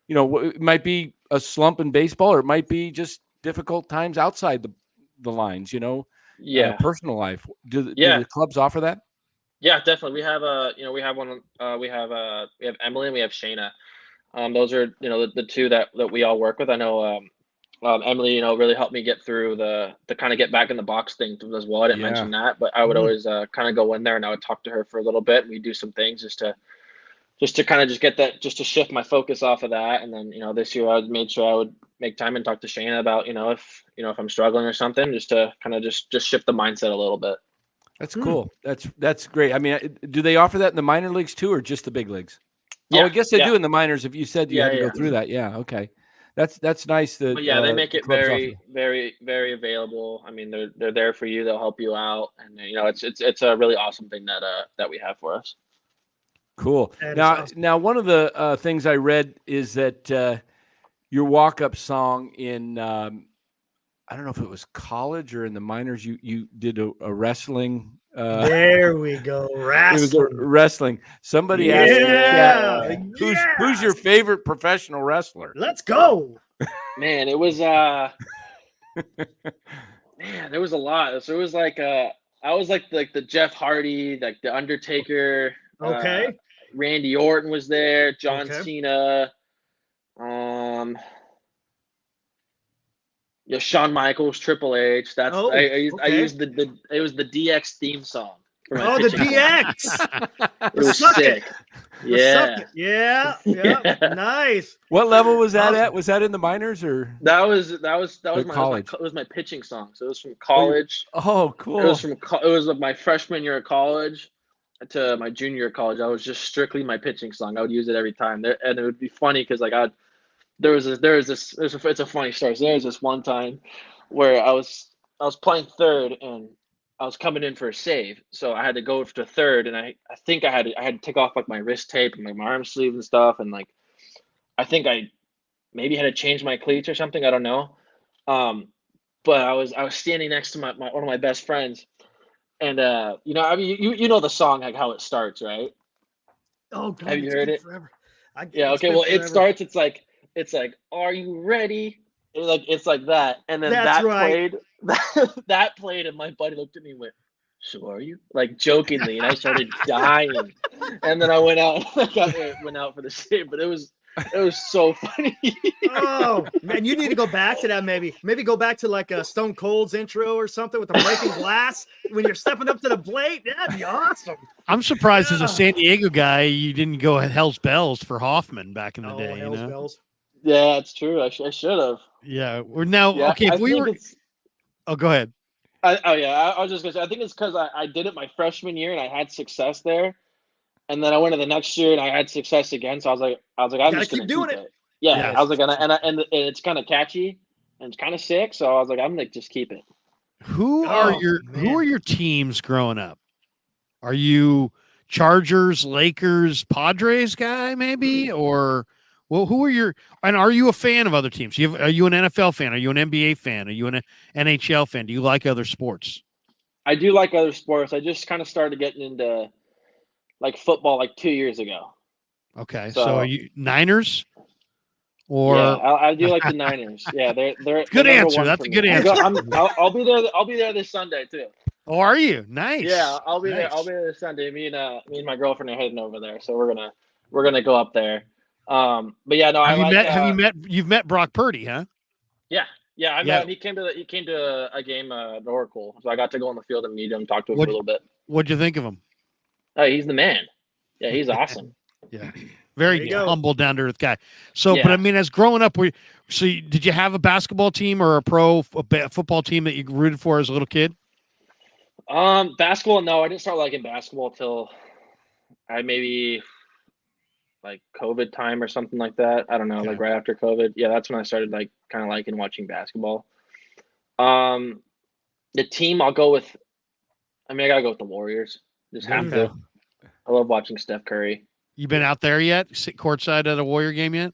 you know, it might be a slump in baseball, or it might be just difficult times outside the lines, you know, personal life. Do the clubs offer that? Yeah, definitely. We have we have one. We have Emily and we have Shayna. Those are, you know, the two that we all work with. I know Emily, you know, really helped me get through the kind of get back in the box thing as well. I didn't mention that, but I would always kind of go in there and I would talk to her for a little bit. We do some things just to kind of just get that, just to shift my focus off of that. And then, you know, this year I made sure I would make time and talk to Shayna about, if I'm struggling or something, just to kind of just shift the mindset a little bit. That's cool. That's great. I mean, do they offer that in the minor leagues too, or just the big leagues? Yeah, I guess they do in the minors. If you said you had to go through that. Yeah. Okay. That's nice. That, they make it very, very, very available. I mean, they're there for you. They'll help you out. And, you know, it's a really awesome thing that we have for us. Cool. That is Now, awesome. now one of the things I read is that your walk-up song in I don't know if it was college or in the minors. You did a wrestling. There we go. It was a Wrestling. wrestling. Somebody asked in the Yeah. chat, who's your favorite professional wrestler? Let's go. Man, it was man, there was a lot. So it was like I was like the Jeff Hardy, like the Undertaker, Okay. Randy Orton was there, John Okay. Cena, Shawn Michaels, Triple H. That's Oh, I okay. used the it was the DX theme song for my Oh, the pitching song. DX. It was Suck sick. The suck Yeah. it. Yeah. Yeah. Nice. What level was that Awesome. at? Was that in the minors or? That was college. it was my pitching song. So it was from Oh, college. Oh, It was cool. it was my freshman year of college to my junior year of college. I was just strictly my pitching song. I would use it every time. And it would be funny because like it's a funny story. So there was this one time where I was playing third and I was coming in for a save. So I had to go to third and I think I had to take off like my wrist tape and like my arm sleeve and stuff and like I think I maybe had to change my cleats or something. I don't know. But I was standing next to my one of my best friends and you know, I mean you know the song like how it starts, right? Oh, God. Have you It's heard been it? forever. Yeah, It's okay. been Well, it forever. starts. It's like, are you ready? It's like that, and then That's that right. played. That played, and my buddy looked at me and went, "So are you?" Like jokingly, and I started dying. And then I went out. Went out for the save, but it was so funny. Oh, man, you need to go back to that maybe. Maybe go back to like a Stone Cold's intro or something with the breaking glass when you're stepping up to the plate. That'd be awesome. I'm surprised as Yeah. a San Diego guy you didn't go at Hell's Bells for Hoffman back in the Oh, day. hell's You know? bells. Yeah, it's true. I should have. Yeah. We're now Yeah, okay. I If we think were, it's. oh, go ahead. I was just gonna say. I think it's because I did it my freshman year and I had success there. And then I went to the next year and I had success again. So I was like, I'm Gotta just keep gonna doing keep it. it. Yeah, Yes. I was like, and it's kind of catchy and it's kind of sick. So I was like, I'm gonna just keep it. Who Oh, man. are your teams growing up? Are you Chargers, Lakers, Padres guy maybe, or well, who are your and are you a fan of other teams? Are you an NFL fan? Are you an NBA fan? Are you an NHL fan? Do you like other sports? I do like other sports. I just kind of started getting into like football like 2 years ago. Okay, So, so are you Niners or Yeah, I do like the Niners. Yeah, they're good number answer. one That's for a me. good answer. I'll be there. I'll be there this Sunday too. Oh, are you? Nice. Yeah, I'll be there. Nice. I'll be there this Sunday. Me and my girlfriend are heading over there, so we're gonna go up there. But yeah, no, I like. You've met Brock Purdy, huh? Yeah, I Yeah. met him. He came to a game at Oracle, so I got to go on the field and meet him, talk to him What- for a little bit. What'd you think of him? Oh, he's the man. Yeah, he's awesome. Yeah. Very There you go. humble, down to earth guy. So, but Yeah. I mean, as growing up, did you have a basketball team or a football team that you rooted for as a little kid? Basketball. No, I didn't start liking basketball till I maybe like COVID time or something like that. I don't know, Okay. like right after COVID. Yeah, that's when I started like kind of liking watching basketball. The team I'll go with. I mean, I gotta go with the Warriors. Just have Okay. to. I love watching Steph Curry. You been out there yet? Sit courtside at a Warrior game yet?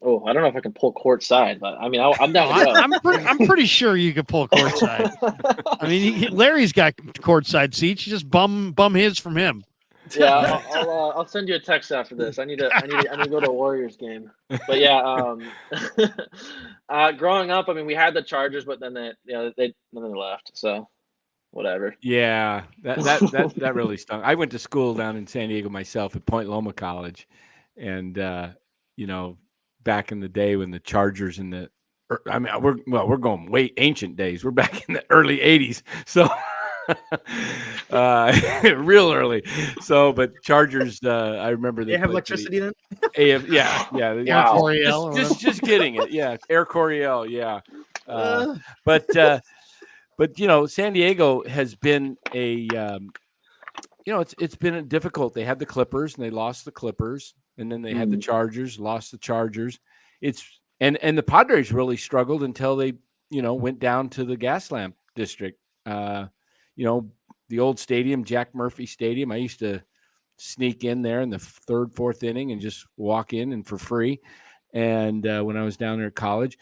Oh, I don't know if I can pull court side, but I mean, I'm down to go. I'm pretty sure you could pull courtside. I mean, Larry's got courtside seats. You just bum his from him. Yeah, I'll send you a text after this. I need to go to a Warriors game. But yeah, growing up, I mean, we had the Chargers, but then they left. So whatever. Yeah, that really stung. I went to school down in San Diego myself at Point Loma College, and you know, back in the day when the Chargers and I mean, we're going way ancient days. We're back in the early '80s, so real early. So, but Chargers, I remember They have electricity then? Yeah. Air Coryell or Just getting it. Yeah, Air Coryell. Yeah, but you know, San Diego has been it's been difficult. They had the Clippers and they lost the Clippers, and then they had the Chargers, lost the Chargers. And the Padres really struggled until they went down to the Gaslamp district. The old stadium, Jack Murphy Stadium. I used to sneak in there in the third, fourth inning and just walk in and for free. And when I was down there at college,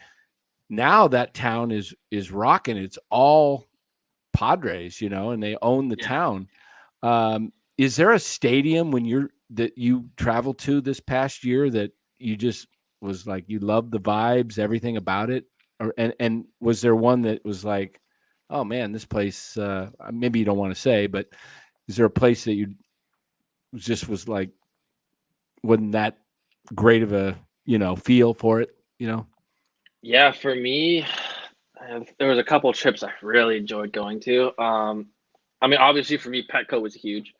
now that town is rocking. It's all Padres, and they own the town. Is there a stadium that you traveled to this past year that you just was like, you loved the vibes, everything about it? And was there one that was like, oh man, this place, maybe you don't want to say, but is there a place that you just was like, wasn't that great of a, feel for it, Yeah, for me, there was a couple of trips I really enjoyed going to. I mean, obviously for me, Petco was huge,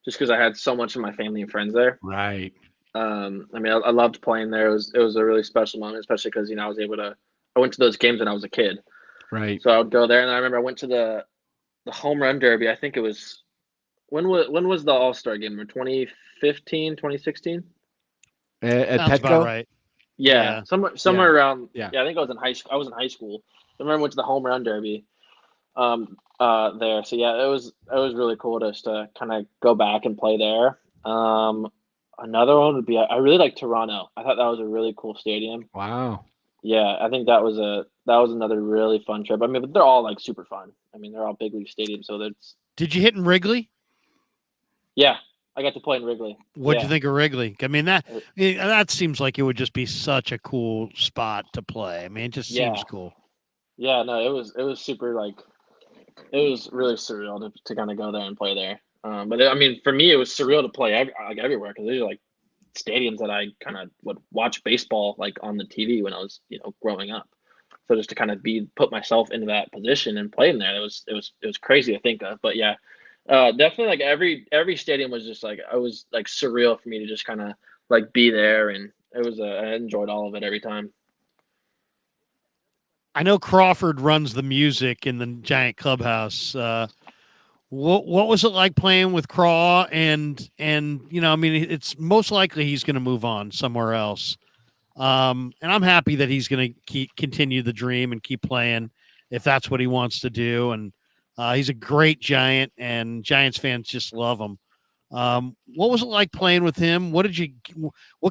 just because I had so much of my family and friends there. Right. I mean, I loved playing there. It was a really special moment, especially because I went to those games when I was a kid. Right. So I would go there, and I remember I went to the home run derby. I think it was when was the All-Star game? 2015, 2016? At Sounds about Petco? right. Yeah, somewhere around. Yeah. I think I was in high school. I was in high school. I remember I went to the home run derby. There. So yeah, it was really cool just to kind of go back and play there. Another one would be I really like Toronto. I thought that was a really cool stadium. Wow. Yeah, I think that was another really fun trip. I mean, but they're all like super fun. I mean, they're all big league stadiums, so that's Did you hit in Wrigley? yeah. I got to play in Wrigley. What'd Yeah. you think of Wrigley? I mean, that seems like it would just be such a cool spot to play. I mean, it just seems Yeah. cool. Yeah, no, it was super it was really surreal to kind of go there and play there. But I mean, for me, it was surreal to play everywhere because these are like stadiums that I kind of would watch baseball like on the TV when I was growing up. So just to kind of put myself into that position and play in there, it was crazy to think of. But yeah, definitely like every stadium was just like it was like surreal for me to just kind of like be there, and it was I enjoyed all of it every time. I know Crawford runs the music in the Giant clubhouse. What was it like playing with Craw? And I mean, it's most likely he's going to move on somewhere else. And I'm happy that he's going to continue the dream and keep playing if that's what he wants to do. And he's a great Giant, and Giants fans just love him. What was it like playing with him? What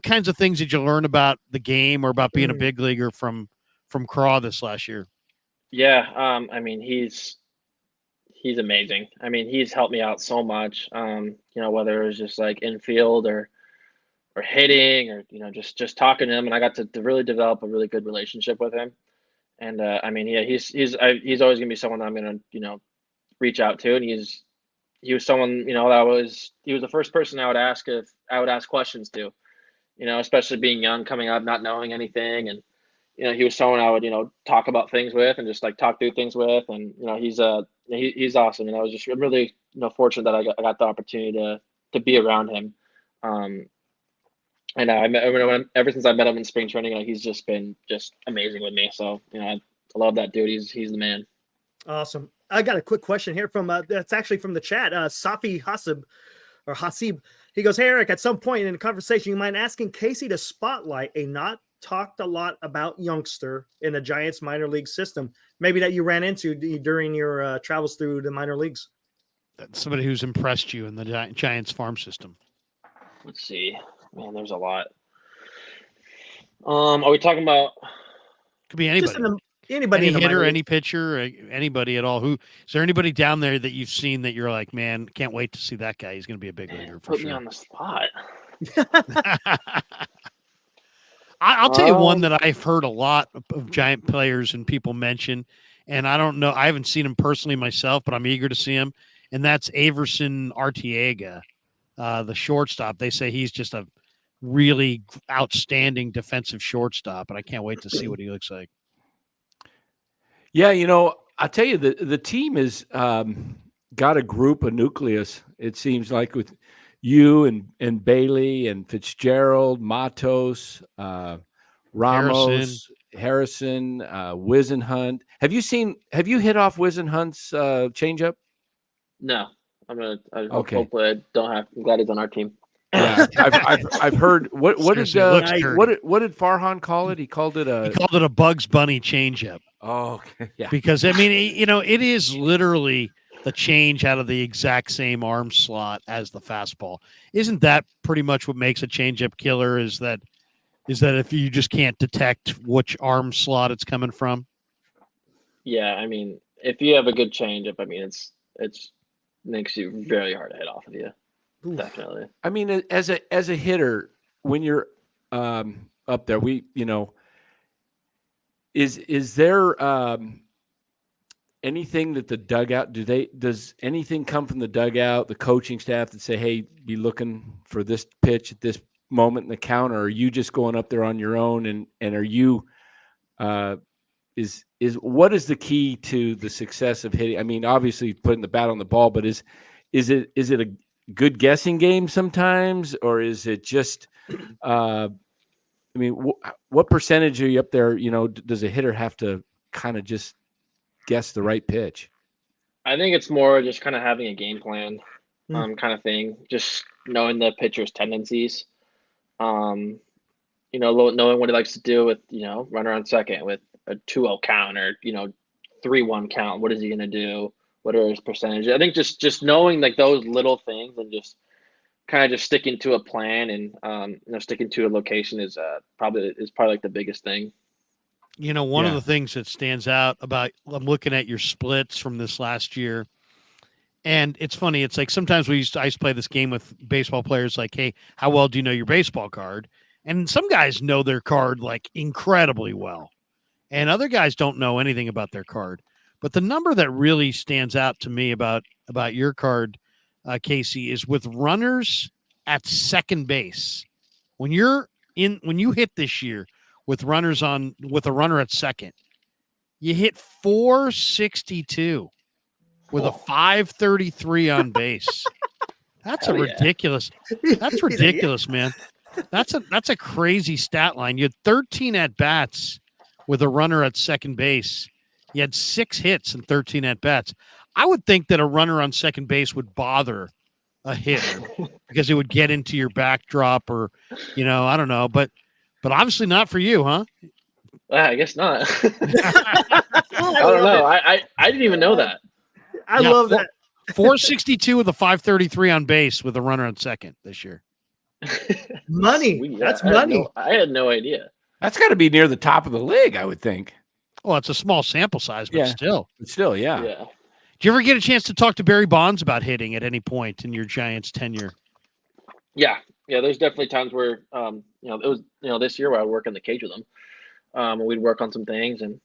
kinds of things did you learn about the game or about being a big leaguer from Craw this last year? Yeah, I mean, he's amazing. I mean, he's helped me out so much. Whether it was just like infield or hitting or just talking to him, and I got to really develop a really good relationship with him. And I mean, yeah, he's always gonna be someone that I'm gonna reach out to, and he was someone he was the first person I would ask if I would ask questions to, especially being young, coming up, not knowing anything, and he was someone I would talk about things with and just like talk through things with, and he's awesome, and I was just really fortunate that I got the opportunity to be around him. And ever since I met him in spring training, he's just been amazing with me. So I love that dude. He's the man. Awesome. I got a quick question here from that's actually from the chat. Safi Hasib. He goes, "Hey Eric, at some point in the conversation, you mind asking Casey to spotlight a not talked a lot about youngster in the Giants minor league system, maybe that you ran into during your travels through the minor leagues?" Somebody who's impressed you in the Giants farm system. Let's see. Man, there's a lot. Are we talking about? Could be anybody. Anybody, any hitter, any pitcher, anybody at all. Is there anybody down there that you've seen that you're like, man, can't wait to see that guy? He's going to be a big leaguer for Put sure. me on the spot. I'll tell you one that I've heard a lot of Giant players and people mention, and I don't know, I haven't seen him personally myself, but I'm eager to see him, and that's Averson Arteaga, the shortstop. They say he's just a really outstanding defensive shortstop, and I can't wait to see what he looks like. Yeah, I'll tell you, the team has got a group, a nucleus, it seems like, with you and Bailey and Fitzgerald, Matos, Ramos, Harrison, Wisenhunt. Have you hit off Wisenhunt's changeup? No. Hopefully I don't have. I'm glad he's on our team. Yeah, I've heard. What did Farhan call it? He called it a Bugs Bunny changeup. Oh, okay. Yeah. Because I mean, it is literally the change out of the exact same arm slot as the fastball. Isn't that pretty much what makes a changeup killer? Is that if you just can't detect which arm slot it's coming from? Yeah, I mean, if you have a good changeup, I mean, it's makes you very hard to hit off of you. Oof. Definitely. I mean, as a hitter, when you're up there, is there anything that the dugout does anything come from the dugout, the coaching staff that say, hey, be looking for this pitch at this moment in the count, or are you just going up there on your own, and are you is what is the key to the success of hitting? I mean, obviously putting the bat on the ball, but is it a good guessing game sometimes, or is it just I mean, what percentage are you up there? Does a hitter have to kind of just guess the right pitch? I think it's more just kind of having a game plan, Mm. kind of thing. Just knowing the pitcher's tendencies. Knowing what he likes to do with, runner on second with a 2-0 count or, 3-1 count. What is he going to do? What are his percentages? I think just knowing like those little things and just kind of just sticking to a plan and, sticking to a location is probably like the biggest thing. One of Yeah. the things that stands out about, I'm looking at your splits from this last year, and it's funny. It's like sometimes I used to play this game with baseball players like, hey, how well do you know your baseball card? And some guys know their card like incredibly well, and other guys don't know anything about their card. But the number that really stands out to me about your card, Casey, is with runners at second base. When you hit this year with a runner at second, you hit 462 with a 533 on base. That's Hell a yeah. ridiculous. That's ridiculous, man. That's a crazy stat line. You had 13 at bats with a runner at second base. You had 6 hits and 13 at bats. I would think that a runner on second base would bother a hitter because it would get into your backdrop, or I don't know, but obviously not for you, huh? I guess not. I don't know. I didn't even know that. I love that. 462 with a 533 on base with a runner on second this year. Money. Sweet. That's I money. I had no idea. That's got to be near the top of the league, I would think. Well, it's a small sample size, but Yeah. still. But still, yeah. Yeah. Did you ever get a chance to talk to Barry Bonds about hitting at any point in your Giants tenure? Yeah. There's definitely times where, it was, this year where I would work in the cage with him. And we'd work on some things, and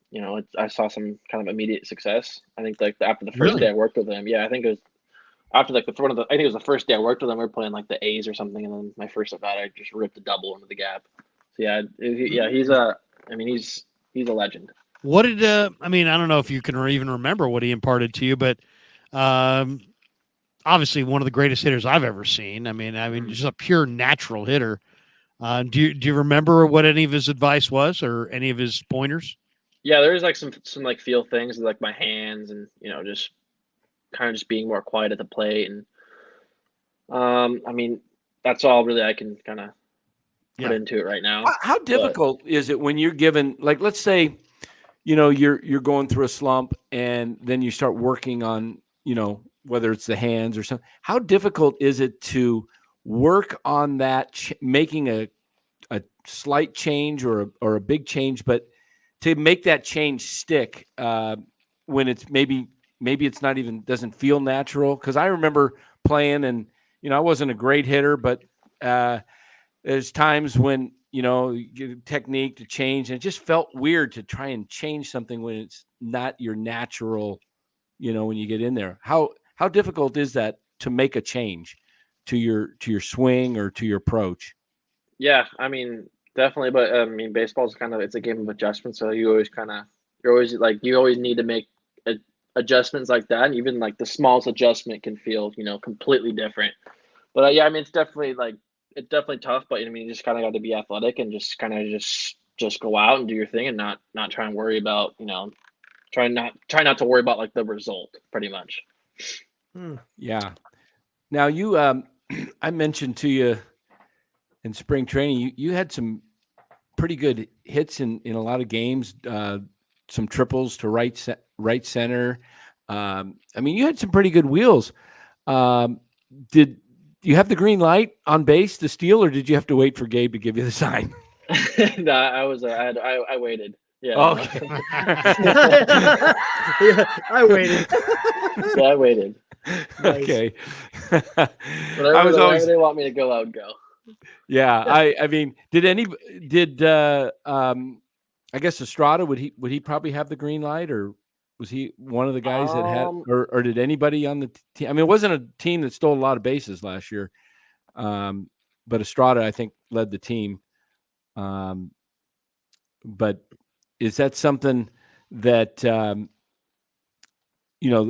I saw some kind of immediate success. I think like after the first Really? day I worked with him, I think it was after like I think it was the first day I worked with him. We were playing like the A's or something, and then my first at bat, I just ripped a double into the gap. So he's he's a legend. What did I don't know if you can even remember what he imparted to you, but obviously one of the greatest hitters I've ever seen. I mean, just a pure natural hitter. Do you remember what any of his advice was or any of his pointers? Yeah, there's like some like feel things like my hands and just kind of just being more quiet at the plate, and that's all really I can kind of put into it right now. How difficult is it when you're given, like, let's say, you're going through a slump, and then you start working on, whether it's the hands or something. How difficult is it to work on that, making a slight change or a big change, but to make that change stick when it's maybe it's not even, doesn't feel natural? Because I remember playing, and I wasn't a great hitter, but there's times when you get a technique to change, and it just felt weird to try and change something when it's not your natural. When you get in there, how difficult is that to make a change to your swing or to your approach? Yeah, definitely, but baseball's it's a game of adjustments. So you always need to make adjustments like that, and even like the smallest adjustment can feel completely different. But it's definitely tough. But you just kind of got to be athletic and just kind of just go out and do your thing and not try and worry about try not to worry about like the result, pretty much. Yeah. Now you I mentioned to you in spring training, you had some pretty good hits in a lot of games, some triples to right center. I mean, you had some pretty good wheels. Did you have the green light on base to steal, or did you have to wait for Gabe to give you the sign? No, I waited. Yeah, no. Okay. Yeah, I waited. Yeah, I waited. Nice. Okay. Whenever they want me to go, I would go. Yeah. I mean, I guess Estrada, would he probably have the green light, or was he one of the guys that had, or did anybody on the team? I mean, it wasn't a team that stole a lot of bases last year. But Estrada, I think, led the team. But is that something that,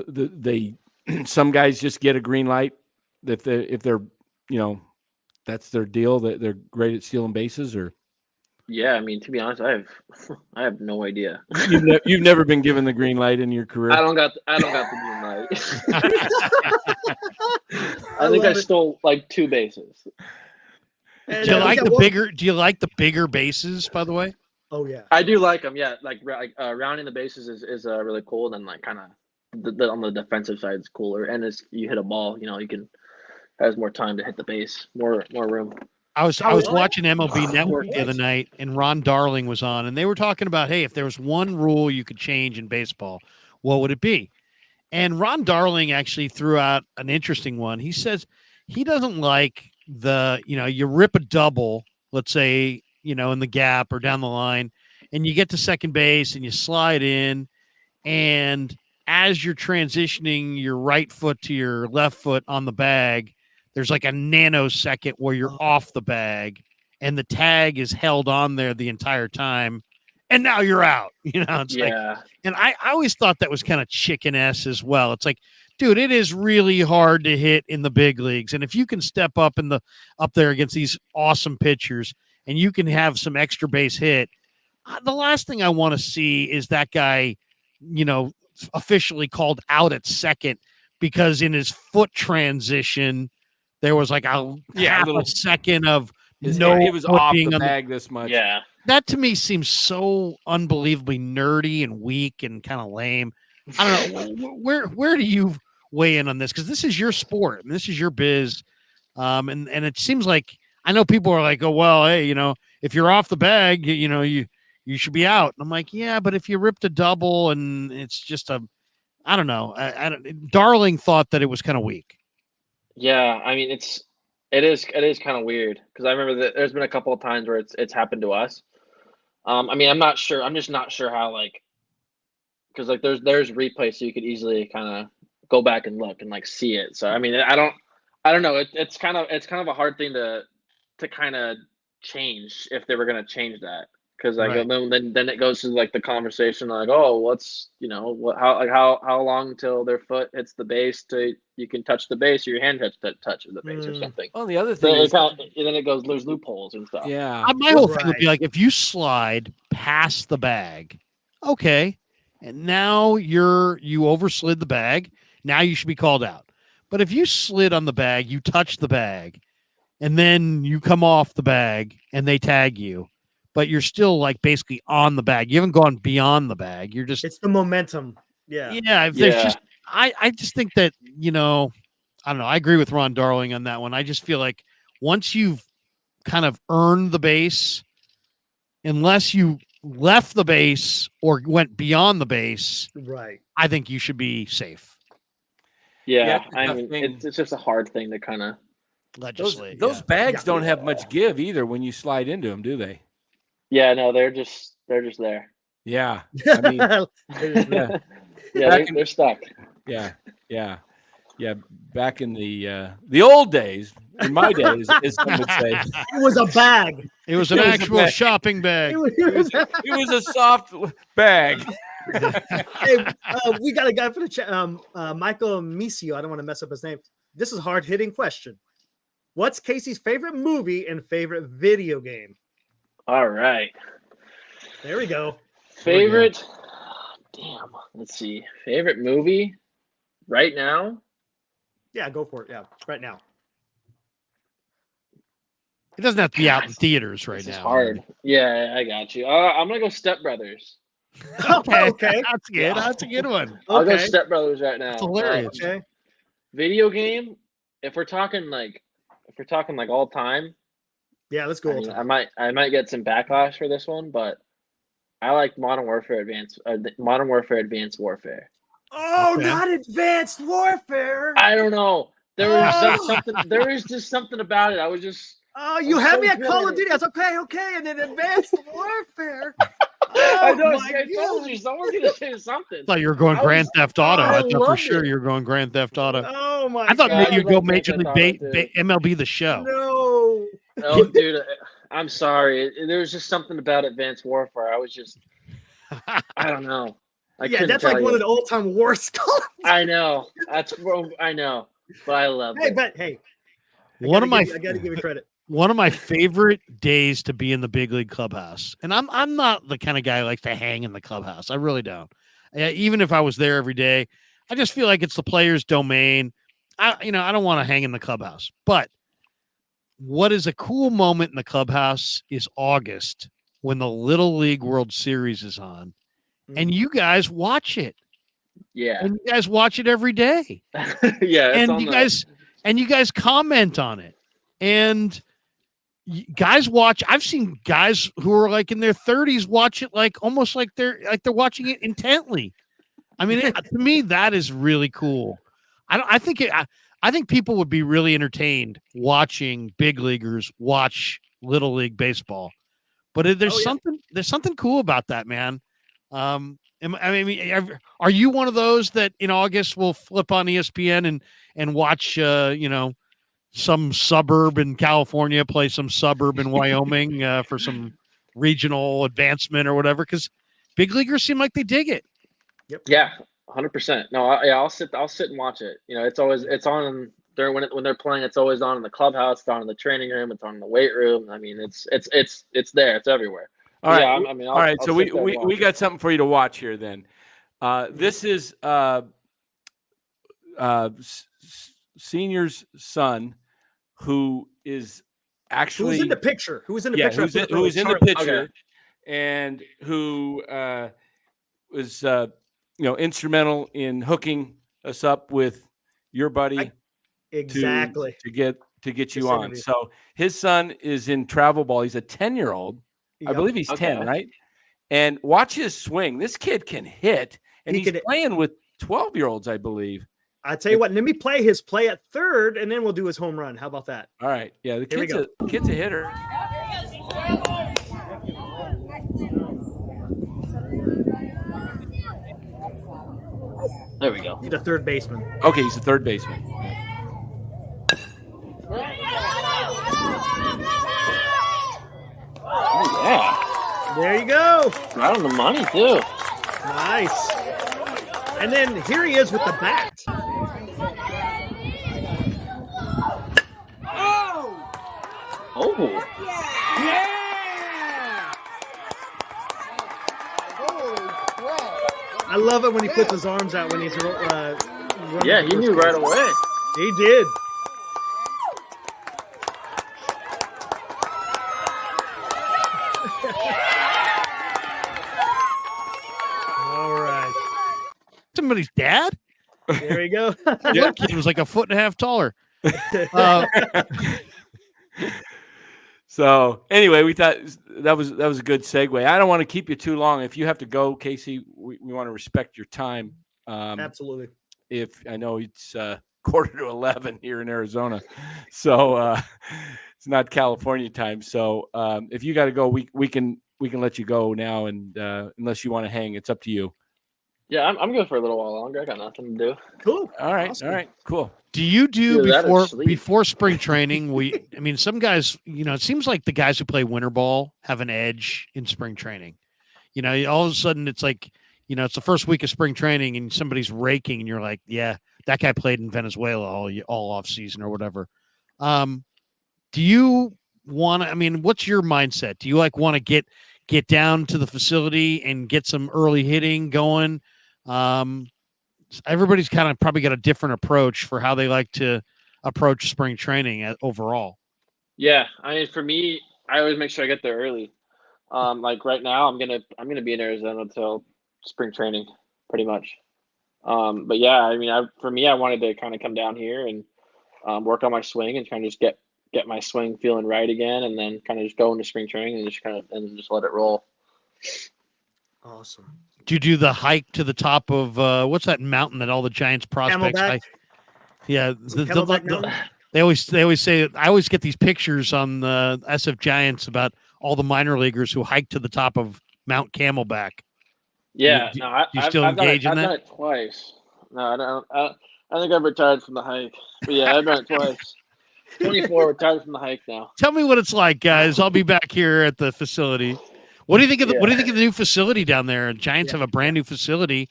they some guys just get a green light if they're, that's their deal, that they're great at stealing bases, or Yeah, I mean, to be honest, I have no idea. you've never been given the green light in your career? I don't got the green light. I think I stole like 2 bases. And, Do you like yeah, the well- bigger? Do you like the bigger bases? By the way, Oh yeah. I do like them. Yeah, like rounding the bases is really cool. And then like kind of on the defensive side is cooler. And as you hit a ball, you can has more time to hit the base, more room. I was watching MLB Network the other Nice. night, and Ron Darling was on, and they were talking about, hey, if there was one rule you could change in baseball, what would it be? And Ron Darling actually threw out an interesting one. He says he doesn't like you rip a double, let's say, in the gap or down the line, and you get to second base and you slide in, and as you're transitioning your right foot to your left foot on the bag, there's like a nanosecond where you're off the bag and the tag is held on there the entire time. And now you're out. It's like, and I always thought that was kind of chicken-esque as well. It's like, dude, it is really hard to hit in the big leagues. And if you can step up up there against these awesome pitchers and you can have some extra base hit, the last thing I want to see is that guy, officially called out at second because in his foot transition, there was like a second of it was foot off being the on bag this much. Yeah. That to me seems so unbelievably nerdy and weak and kind of lame. I don't know. Where do you weigh in on this? Because this is your sport and this is your biz. And it seems like, I know people are like, oh, well, hey, if you're off the bag, you should be out. And I'm like, yeah, but if you ripped a double and it's just I don't know. Darling thought that it was kind of weak. Yeah, I mean it is kind of weird because I remember that there's been a couple of times where it's happened to us. I mean, I'm not sure. I'm just not sure how, because like there's replays, so you could easily kind of go back and look and like see it. So I mean, I don't know. It's kind of a hard thing to kind of change if they were gonna change that. Because like Right. then it goes to like the conversation like, oh, what's how long until their foot hits the base to you can touch the base or your hand touches the base or something. Well, the other So thing is, then it goes, there's loopholes and stuff. yeah, My whole thing would be Right. like, if you slide past the bag, okay, and now you overslid the bag, now you should be called out. But if you slid on the bag, you touch the bag, and then you come off the bag and they tag you, but you're still like basically on the bag. You haven't gone beyond the bag. You're just It's the momentum. Yeah. If there's just I just think that, I don't know. I agree with Ron Darling on that one. I just feel like once you've kind of earned the base, unless you left the base or went beyond the base, Right. I think you should be safe. Yeah, it's a I tough mean, thing. it's just a hard thing to kind of. Legislate. those bags Yeah. don't have much give either when you slide into them, do they? Yeah, no, they're just there. Yeah, I mean, yeah, Yeah, they're stuck. yeah. Back in the old days, in my days, as some would say, It was a bag. It was an It was a actual bag. shopping bag. it was a soft bag. Hey, we got a guy for the chat. Michael Misio. I don't want to mess up his name. This is a hard hitting question. What's Casey's favorite movie and favorite video game? All right. There we go. Favorite. Damn. Let's see. Favorite movie right now. Yeah, go for it. Yeah, right now. It doesn't have to be out in theaters right This is now. hard. Yeah, I got you. I'm gonna go Step Brothers. Okay, Okay. that's good. That's a good one. I'll go Okay. Step Brothers right now. That's hilarious. Okay. Video game. If we're talking like all time, Yeah, let's go. I all mean, time. I might get some backlash for this one, but I like Modern Warfare Advanced Warfare. Oh, Okay. not Advanced Warfare. I don't know. There Oh. is just something about it. I was just Oh, you I'm had so me at good Call at of Duty. it. I was okay, and then Advanced Warfare. I Oh know. my I told God. you someone's gonna say something. I thought you were going I Grand was- Theft Auto. I I thought for loved sure it. you were going Grand Theft Auto. Oh my I thought God. maybe you'd go love Major Grand League Theft Auto, too. MLB The Show. No. Oh, dude, I'm sorry. There was just something about Advanced Warfare. I was just, I don't know. I Yeah, couldn't that's tell like one you. of the all-time worst. I know. I know. But I loved Hey, it. but hey, One of my I gotta give you credit. one of my favorite days to be in the big league clubhouse. And I'm not the kind of guy who likes to hang in the clubhouse. I really don't. Even if I was there every day, I just feel like it's the player's domain. I don't want to hang in the clubhouse. But what is a cool moment in the clubhouse is August when the Little League World Series is on. And you guys watch it. Yeah. And you guys watch it every day. Yeah. It's And on you guys comment on it. And guys watch. I've seen guys who are like in their 30s watch it like almost like they're watching it intently. I mean, to me, that is really cool. I think people would be really entertained watching big leaguers watch Little League baseball. But there's something cool about that, man. Are you one of those that in August will flip on ESPN and watch some suburb in California play some suburb in Wyoming for some regional advancement or whatever? Because big leaguers seem like they dig it. Yeah. 100%. No, I'll sit and watch it. It's on during when they're playing. It's always on in the clubhouse. It's on in the training room. It's on in the weight room. I mean, it's there. It's everywhere. All right. Yeah, All right. I'll So sit there and watch we it. got something for you to watch here then. This is Senior's son, who is actually Who's in the picture? Who's in the picture? who's in the Charlie. picture, Okay. and who was instrumental in hooking us up with your buddy Exactly. to get you This on. interview. So his son is in travel ball. He's a 10-year-old. I Yep. believe he's 10, Okay. right? And watch his swing. This kid can hit, and He he's can- playing with 12-year-olds, I believe. I tell you what, let me play his play at third, and then we'll do his home run. How about that? All right. Yeah, the Here we kid's a hitter. There we go. He's a third baseman. Okay, he's a third baseman. Oh, yeah. There you go. Right on the money too. Nice. And then here he is with the bat. Oh. I love it when he puts his arms out when he's running. Yeah, to he first knew base. right away. He did. All right. Somebody's dad? There you go. Yeah. Look, he was like a foot and a half taller. Uh, So anyway, we thought that was a good segue. I don't want to keep you too long. If you have to go, Casey, we want to respect your time. Absolutely. If I know it's 10:45 here in Arizona, so it's not California time. So if you got to go, we can let you go now, and unless you want to hang, it's up to you. Yeah, I'm good for a little while longer. I got nothing to do. Cool. All right, Awesome. all right, cool. do you do Either that or sleep. before spring training? Some guys, it seems like the guys who play winter ball have an edge in spring training. All of a sudden it's like, it's the first week of spring training and somebody's raking and you're like, yeah, that guy played in Venezuela all off season or whatever. Do you want to, what's your mindset? Do you want to get down to the facility and get some early hitting going? Everybody's kind of probably got a different approach for how they like to approach spring training overall. Yeah, for me, I always make sure I get there early. Like right now, I'm gonna be in Arizona until spring training, pretty much. But yeah, I mean, for me, I wanted to kind of come down here and work on my swing and kind of just get my swing feeling right again, and then kind of just go into spring training and just let it roll. Awesome. Do you do the hike to the top of what's that mountain that all the Giants prospects Camelback. hike? Yeah, Camelback Mountain. they always say. I always get these pictures on the SF Giants about all the minor leaguers who hike to the top of Mount Camelback. Yeah, do no, you still I've done engage it. in I've that? done it twice. No, I don't. I think I've retired from the hike. But yeah, I've done it twice. 24, retired from the hike now. Tell me what it's like, guys. I'll be back here at the facility. What do you think of what do you think of the new facility down there? Giants have a brand new facility.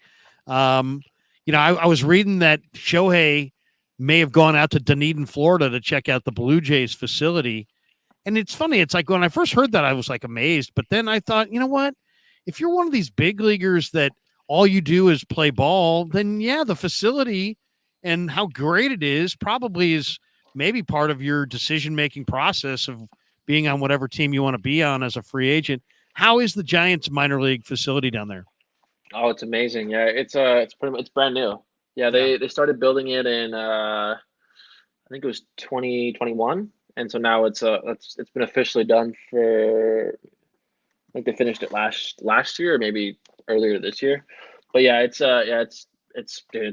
I was reading that Shohei may have gone out to Dunedin, Florida to check out the Blue Jays facility. And it's funny. It's like when I first heard that, I was like amazed. But then I thought, you know what? If you're one of these big leaguers that all you do is play ball, then yeah, the facility and how great it is probably is maybe part of your decision-making process of being on whatever team you want to be on as a free agent. How is the Giants minor league facility down there? Oh, it's amazing. Yeah, it's it's brand new. Yeah, they started building it in I think it was 2021, and so now it's been officially done for. I think they finished it last year or maybe earlier this year. But yeah, it's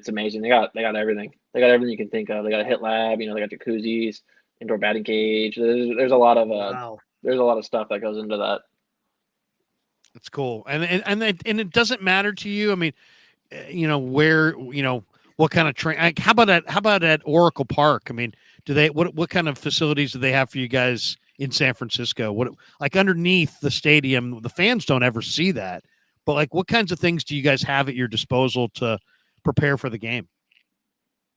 amazing. They got everything. They got everything you can think of. They got a hit lab. They got jacuzzis, indoor batting cage. There's a lot of Wow. there's a lot of stuff that goes into that. It's cool, and it doesn't matter to you. I mean, where what kind of train? How about at Oracle Park? I mean, do they what kind of facilities do they have for you guys in San Francisco? What like underneath the stadium? The fans don't ever see that, but like, what kinds of things do you guys have at your disposal to prepare for the game?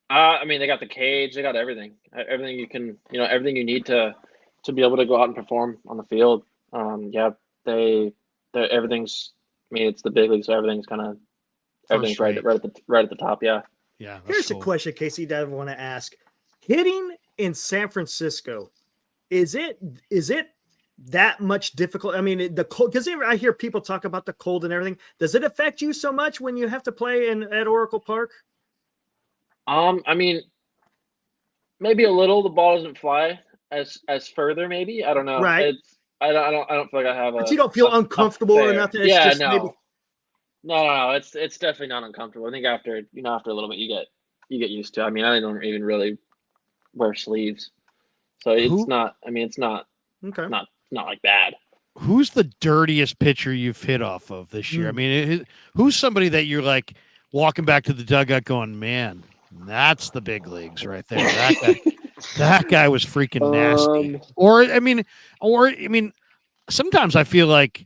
I mean, they got the cage. They got everything. Everything you can, everything you need to be able to go out and perform on the field. Yeah, they everything's. I mean, it's the big league, so everything's right at the top. Yeah. Yeah. Here's a question, Casey, that I want to ask: hitting in San Francisco, is it that much difficult? I mean, the cold, because I hear people talk about the cold and everything. Does it affect you so much when you have to play at Oracle Park? I mean, maybe a little. The ball doesn't fly as further. Maybe I don't know. Right. I don't feel like I have But you don't feel uncomfortable or nothing. It's yeah, just no. maybe... No. It's definitely not uncomfortable. I think after a little bit, you get used to it. I mean, I don't even really wear sleeves, so it's not. I mean, it's not. Okay. Not like bad. Who's the dirtiest pitcher you've hit off of this year? I mean, who's somebody that you're like walking back to the dugout going, man, that's the big leagues right there. That guy was freaking nasty. Or I mean, sometimes I feel like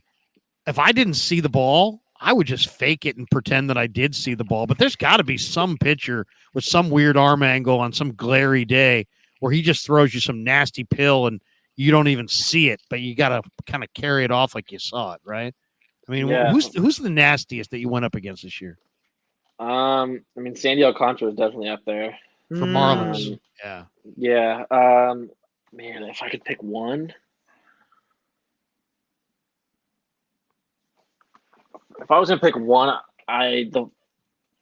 if I didn't see the ball, I would just fake it and pretend that I did see the ball. But there's got to be some pitcher with some weird arm angle on some glary day where he just throws you some nasty pill and you don't even see it, but you got to kind of carry it off like you saw it, right? I mean, who's the nastiest that you went up against this year? I mean, Sandy Alcantara is definitely up there for Marlins. Yeah. Yeah. Man, if I could pick one, if I was gonna pick one,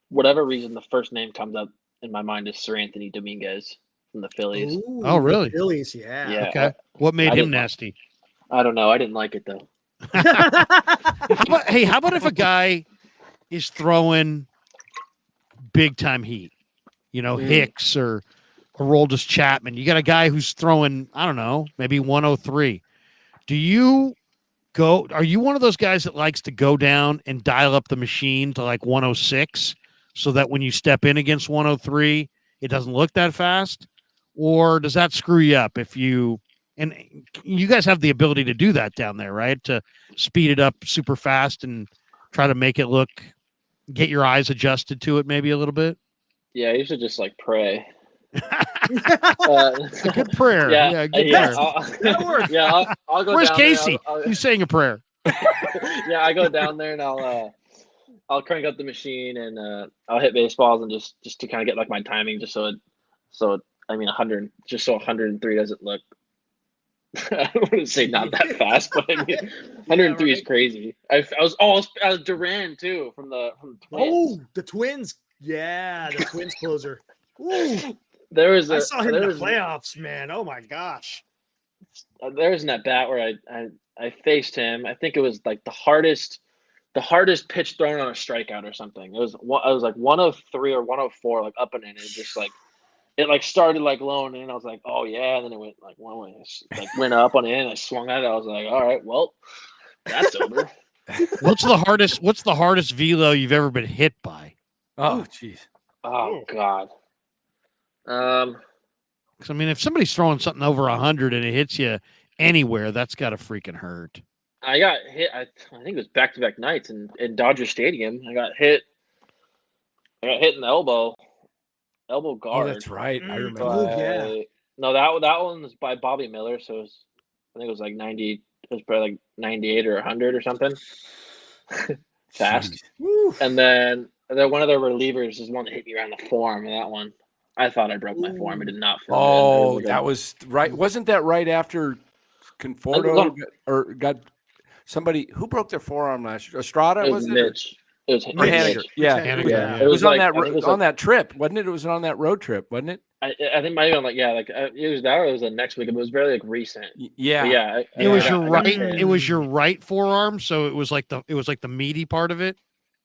whatever reason the first name comes up in my mind is Sir Anthony Dominguez from the Phillies. Ooh, oh, really? The Phillies, yeah. Okay. What made him nasty? I don't know. I didn't like it though. How about if a guy is throwing big time heat? Hicks or Aroldis Chapman. You got a guy who's throwing, I don't know, maybe 103. Are you one of those guys that likes to go down and dial up the machine to like 106 so that when you step in against 103, it doesn't look that fast? Or does that screw you up if you guys have the ability to do that down there, right? To speed it up super fast and try to make it get your eyes adjusted to it maybe a little bit? Yeah, you should just like pray. It's a good prayer. Yeah, good prayer. I'll go. Where's down Casey? There, He's saying a prayer. Yeah, I go down there and I'll crank up the machine and I'll hit baseballs and just to kind of get like my timing, just so I mean 100, just so 103 doesn't look I wouldn't say not that fast, but I mean, 103 is right. crazy. I was Duran too from the Twins. Oh, the Twins. Yeah, the Twins closer. Ooh, There was I a saw him there in the was playoffs, man. Oh my gosh. there was an at bat where I faced him. I think it was like the hardest pitch thrown on a strikeout or something. It was I was like 103 or 104, like up and in. It just like it like started like low and in. I was like, oh yeah, and then it went like one way, like went up on in. I swung at it. I was like, all right, well, that's over. What's the hardest velo you've ever been hit by? Oh, jeez. Oh Ooh. God. 'Cause, I mean, if somebody's throwing something over 100 and it hits you anywhere, that's got to freaking hurt. I got hit. I think it was back-to-back nights in Dodger Stadium. I got hit. I got hit in the elbow Oh, guard. that's right. I remember. Oh, that. yeah. No, that one was by Bobby Miller. So I think it was like 90. It was probably like 98 or 100 or something. Fast. Jeez. Woo. And then one of their relievers is one that hit me around the forearm. And that one, I thought I broke my forearm. It did not feel good. Oh, Like that was right. Wasn't that right after Conforto got somebody who broke their forearm last year? Estrada, it was was it? Or- Mitch. It was Or Mitch. Haniger. Yeah, Haniger, it was, yeah. it was on like, that I think it was on like, that trip, wasn't it? It was on that road trip, wasn't it? I think it might have been like, yeah, like it was that or it was the next week. It was very like recent. Yeah. But yeah, It was I your got right. hit. It was your right forearm, so it was like the meaty part of it.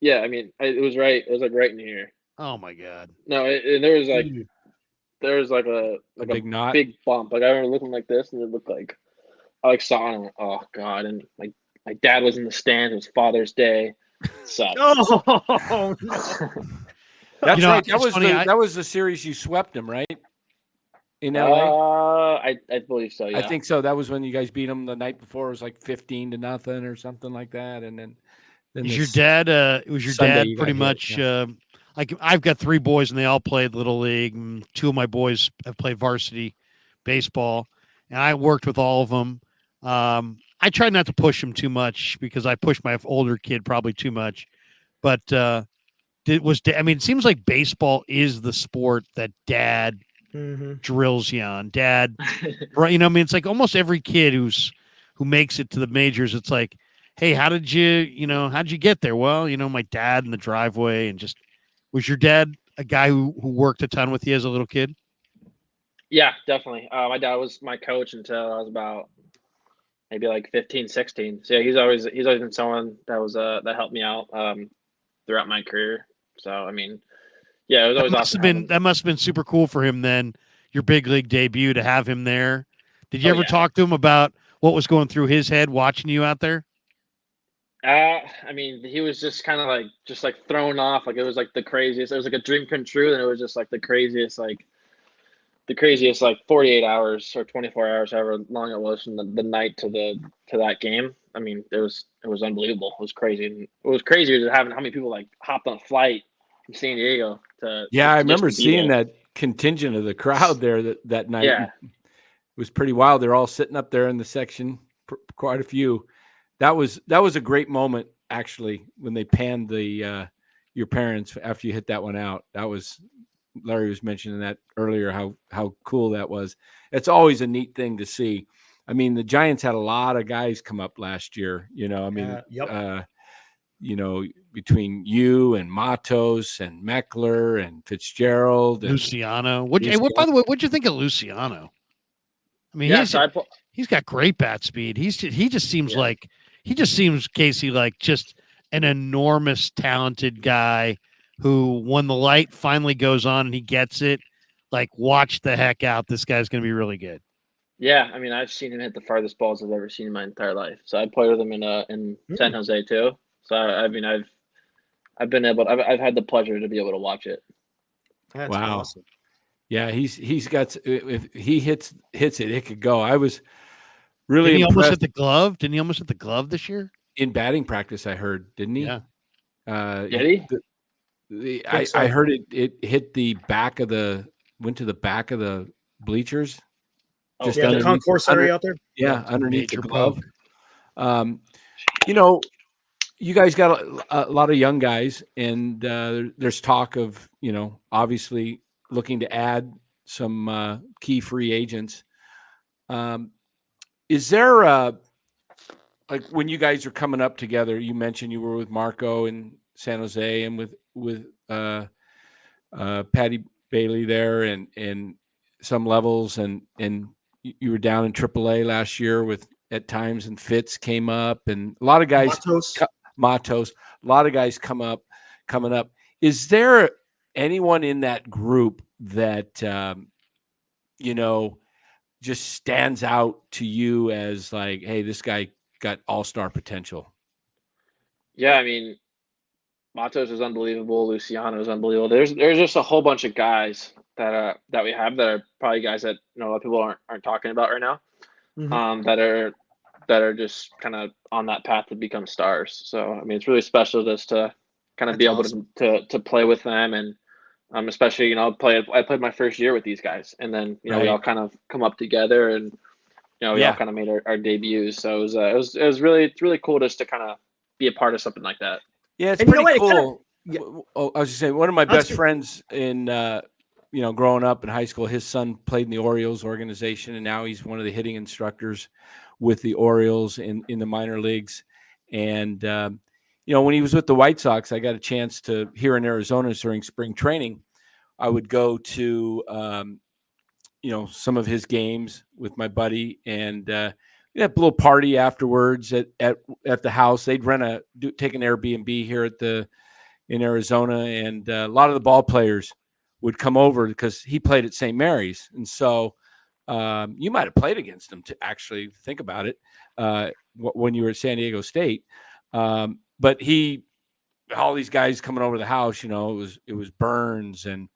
Yeah, I mean, it was right. It was like right in here. Oh my god! No, and there was like Mm. a big knot. big bump. Like I remember looking like this, and it looked like I like saw it. And I went, oh god! And my dad was in the stands. It was Father's Day. Sucked. Oh, no. That's You know, right. That it's was funny, that was the series you swept them, right? In LA. I believe so. Yeah. I think so. That was when you guys beat them the night before. It was like 15-0 or something like that. And then Is your this dad? It was your Sunday dad you pretty got hit, much. Like I've got 3 boys and they all played little league. And 2 of my boys have played varsity baseball, and I worked with all of them. I tried not to push them too much because I pushed my older kid probably too much. But I mean, it seems like baseball is the sport that dad Mhm. drills you on. Dad, right? You know, I mean, it's like almost every kid who makes it to the majors. It's like, hey, how'd you get there? Well, my dad in the driveway, and just was your dad a guy who worked a ton with you as a little kid? Yeah, definitely. My dad was my coach until I was about maybe like 15, 16. So yeah, he's always been someone that helped me out throughout my career. So I mean, yeah, it was always awesome. That must have been super cool for him then, your big league debut, to have him there. Did you Oh, ever yeah. talk to him about what was going through his head watching you out there? I mean, he was just kind of like thrown off. Like it was like the craziest. It was like a dream come true, and it was just like the craziest like 48 hours or 24 hours, however long it was from the night to that game. I mean, it was unbelievable. It was crazy. And what was crazy was having how many people like hopped on a flight from San Diego to Yeah, I just remember to be seeing there. that contingent of the crowd there that night. Yeah. It was pretty wild. They're all sitting up there in the section, quite a few. That was a great moment, actually, when they panned the your parents after you hit that one out. That was Larry was mentioning that earlier, how cool that was. It's always a neat thing to see. I mean, the Giants had a lot of guys come up last year. I mean, Yep. between you and Matos and Meckler and Fitzgerald and Luciano. By the way, what'd you think of Luciano? I mean, Yeah, he's got great bat speed. He just seems Yeah. Casey, like just an enormous talented guy who, when the light finally goes on and he gets it, like, watch the heck out. This guy's going to be really good. Yeah, I mean, I've seen him hit the farthest balls I've ever seen in my entire life. So I played with him in San Jose too. So I mean, I've had the pleasure to be able to watch it. That's Wow. awesome. Yeah, he's got, if he hits it could go. I was really Didn't he almost impressed hit the glove? Didn't he almost hit the glove this year? in batting practice. I heard, didn't he? Yeah. Did he? I heard it hit went to the back of the bleachers. Oh, Just Yeah, the underneath- concourse area out there. Yeah, underneath the Major glove. poke. You guys got a lot of young guys, and there's talk of, obviously looking to add some key free agents. is there like when you guys are coming up together? You mentioned you were with Marco in San Jose and with Patty Bailey there, and some levels, and you were down in AAA last year with at times, and Fitz came up, and a lot of guys. Matos, a lot of guys coming up. Is there anyone in that group that just stands out to you as like, hey, this guy got all-star potential? Yeah, I mean, Matos is unbelievable. Luciano is unbelievable. There's just a whole bunch of guys that we have that are probably guys that a lot of people aren't talking about right now. Mhm. That are just kind of on that path to become stars. So I mean, it's really special just to kind of That's be able awesome. to play with them, and especially I played my first year with these guys, and then we all Right. kind of come up together, and we all Yeah. kind of made our debuts. So it was really cool just to kind of be a part of something like that. Yeah, it's And you know pretty what? It kinda cool. yeah. I was just saying, one of my I was best gonna friends in growing up in high school, his son played in the Orioles organization, and now he's one of the hitting instructors with the Orioles in the minor leagues. And when he was with the White Sox, I got a chance to here in Arizona during spring training. I would go to some of his games with my buddy, and we had a little party afterwards at the house. They'd take an Airbnb here in Arizona, and a lot of the ball players would come over because he played at St. Mary's, and so you might have played against him to actually think about it when you were at San Diego State. But all these guys coming over to the house, it was Burns and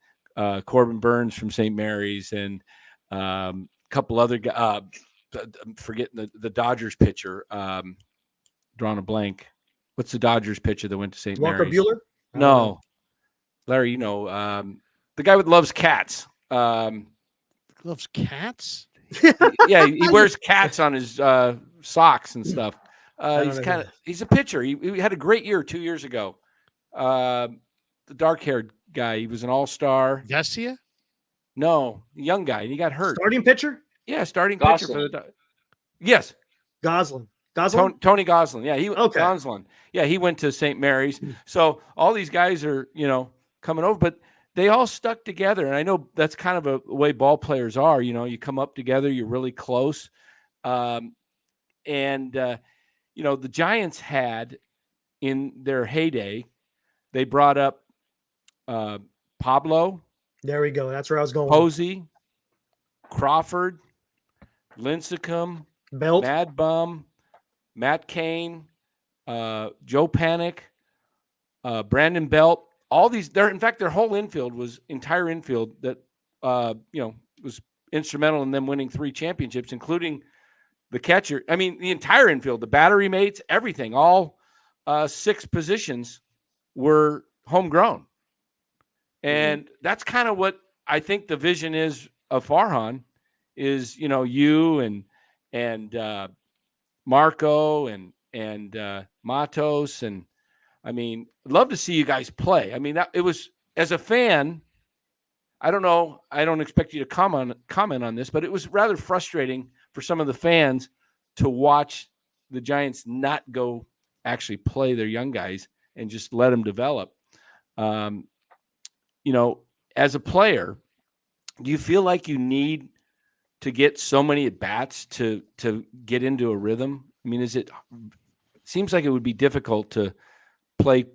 Corbin Burns from St. Mary's, and a couple other guys. I'm forgetting the Dodgers pitcher. Drawing a blank. What's the Dodgers pitcher that went to St. Walker Mary's? Buehler? I don't know. No, Larry. The guy that loves cats. Loves cats. Yeah, he wears cats on his socks and stuff. don't know. He's a pitcher. He had a great year 2 years ago. The dark-haired guy. He was an all-star. Vesia? No, young guy, and he got hurt. Starting pitcher? Yeah, starting pitcher for Gosselin. Yes, Goslin. Tony Goslin. Yeah, Okay. Goslin. Yeah, he went to St. Mary's. So all these guys are coming over, but they all stuck together, and I know that's kind of a way ball players are. You come up together, you're really close, and the Giants had in their heyday, they brought up Pablo, There we go. That's where I was going. Posey, Crawford, Lincecum, Belt. Mad Bum, Matt Cain, Joe Panic, Brandon Belt. All these, in fact, their whole entire infield that was instrumental in them winning 3 championships, including the catcher. I mean, the entire infield, the battery mates, everything, all 6 positions were homegrown. And that's kind of what I think the vision is of Farhan is, you and Marco and Matos. And I mean, I'd love to see you guys play. I mean, it was, as a fan, I don't know, I don't expect you to comment on this, but it was rather frustrating for some of the fans to watch the Giants not go actually play their young guys and just let them develop. As a player, do you feel like you need to get so many at bats to get into a rhythm? I mean, it seems like it would be difficult to play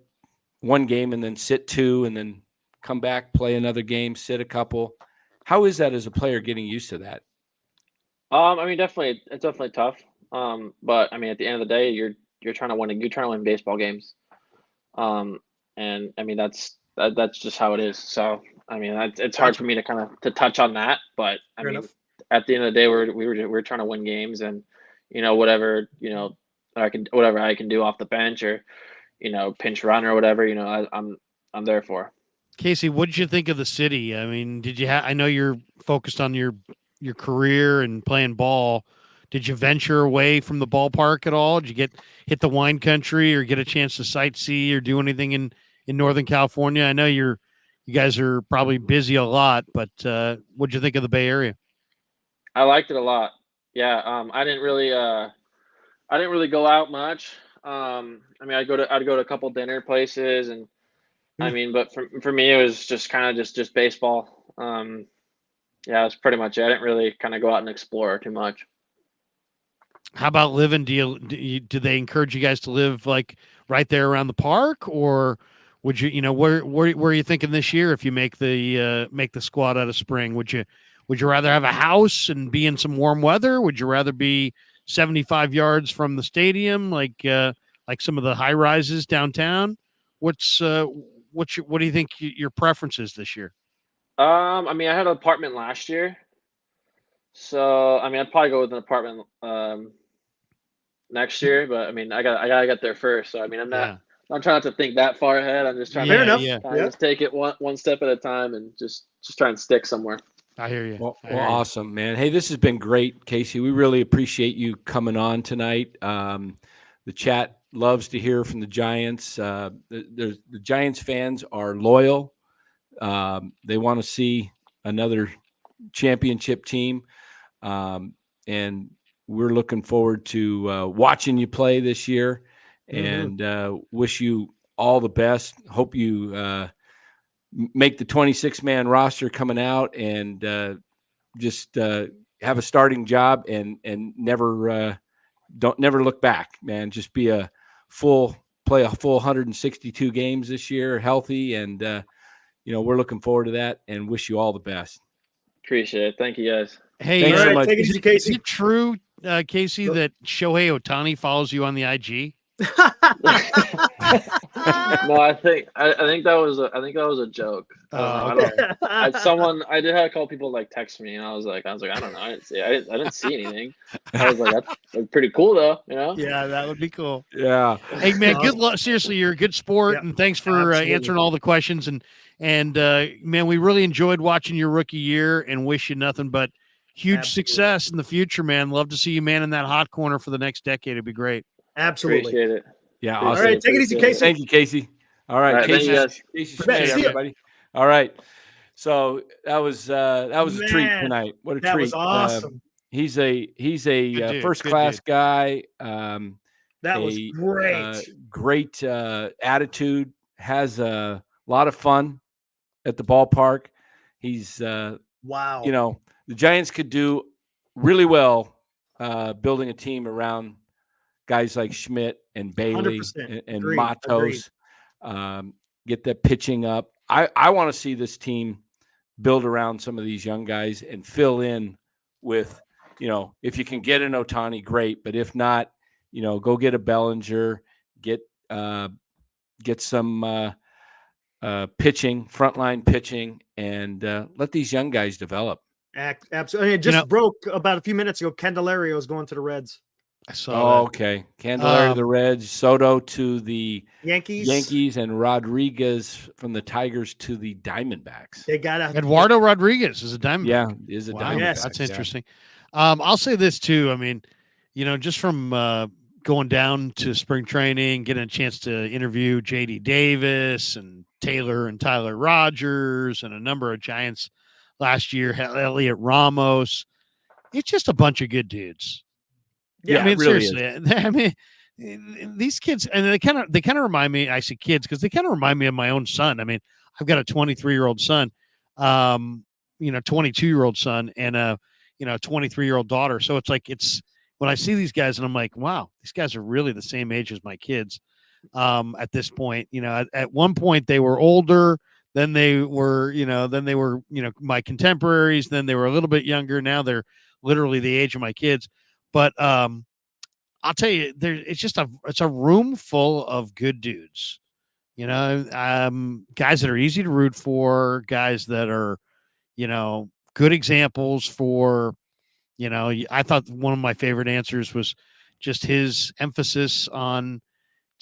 one game and then sit 2 and then come back, play another game, sit a couple. How is that as a player getting used to that? I mean, definitely, it's definitely tough. But I mean, at the end of the day, you're trying to win baseball games. And I mean, that's just how it is. So I mean, it's hard for me to kind of to touch on that. But I Fair mean, enough. at the end of the day, we're trying to win games, and whatever I can do off the bench, or pinch run or whatever, I'm there for. Casey, what did you think of the city? I mean, did you I know you're focused on your career and playing ball. Did you venture away from the ballpark at all? Did you hit the wine country or get a chance to sightsee or do anything in Northern California? I know you guys are probably busy a lot, but what'd you think of the Bay Area? I liked it a lot. Yeah, I didn't really go out much. I mean, I'd go to a couple dinner places, and I Mm. mean, but for me, it was just kind of just baseball. Yeah, that's pretty much it. I didn't really kind of go out and explore too much. How about living? Do they encourage you guys to live like right there around the park, or would you, where are you thinking this year if you make the squad out of spring? Would you rather have a house and be in some warm weather? Would you rather be 75 yards from the stadium, like some of the high rises downtown? What do you think your preference is this year? I mean, I had an apartment last year, so I mean, I'd probably go with an apartment next year. But I mean, I gotta get there first. So I mean, Yeah. I'm trying not to think that far ahead. I'm just trying Fair to enough. Yeah. kind of just take it one step at a time and just try and stick somewhere. I hear you. Well, I hear you. awesome, man. Hey, this has been great, Casey. We really appreciate you coming on tonight. The chat loves to hear from the Giants. The Giants fans are loyal. They want to see another championship team, and we're looking forward to watching you play this year. And wish you all the best. Hope you make the 26-man roster coming out, and just have a starting job, and never never look back, man. Just play a full 162 games this year, healthy, and we're looking forward to that, and wish you all the best. Appreciate it. Thank you, guys. Hey, Thanks so All right, much. take it is easy, is Casey. it true, Casey, that Shohei Ohtani follows you on the IG? No, I think that was a joke. I don't know. I did have a couple people like text me, and I was like, I don't know. I didn't see anything. I was like, that's pretty cool though, you know? Yeah, that would be cool. Yeah. Hey, man, good Awesome. luck. Seriously, you're a good sport, Yeah, and thanks for absolutely. answering all the questions. And man, we really enjoyed watching your rookie year, and wish you nothing but huge Absolutely. success in the future, man. Love to see you, man, in that hot corner for the next decade. It'd be great. Absolutely. Appreciate it. Yeah. Appreciate Awesome. All right, take it easy, appreciate Casey. Thank you, Casey. All right, All right, thank Casey. you, guys. Casey Bet. Schmitt, See ya. everybody. All right. So that was a treat Man, tonight. What a That treat. was awesome. He's a Good dude, first good class dude. guy. That was a, great. great attitude. Has a lot of fun at the ballpark. He's Wow. the Giants could do really well building a team around guys like Schmitt and Bailey 100%. and Agreed. Matos. Get that pitching up. I want to see this team build around some of these young guys and fill in with, if you can get an Ohtani, great. But if not, go get a Bellinger, get some pitching, frontline pitching, and let these young guys develop. Absolutely. It just broke about a few minutes ago. Candelario is going to the Reds. I saw that. Okay. Candelario to the Reds, Soto to the Yankees. and Rodriguez from the Tigers to the Diamondbacks. They got Eduardo Rodriguez is a Diamondback. Yeah, is a Wow, Diamondback. Yes. that's yeah. interesting. I'll say this too. I mean, just from going down to spring training, getting a chance to interview JD Davis and Taylor and Tyler Rogers and a number of Giants last year, Elliot Ramos. It's just a bunch of good dudes. Yeah, I mean, it really seriously. I mean, these kids, and they kind of remind me. I say kids because they kind of remind me of my own son. I mean, I've got a 23-year-old son, 22-year-old son, and a 23-year-old daughter. So it's when I see these guys, and I'm like, wow, these guys are really the same age as my kids. At this point, at one point they were older. Then they were, my contemporaries. Then they were a little bit younger. Now they're literally the age of my kids. But I'll tell you, it's a room full of good dudes, guys that are easy to root for, guys that are, good examples for, I thought one of my favorite answers was just his emphasis on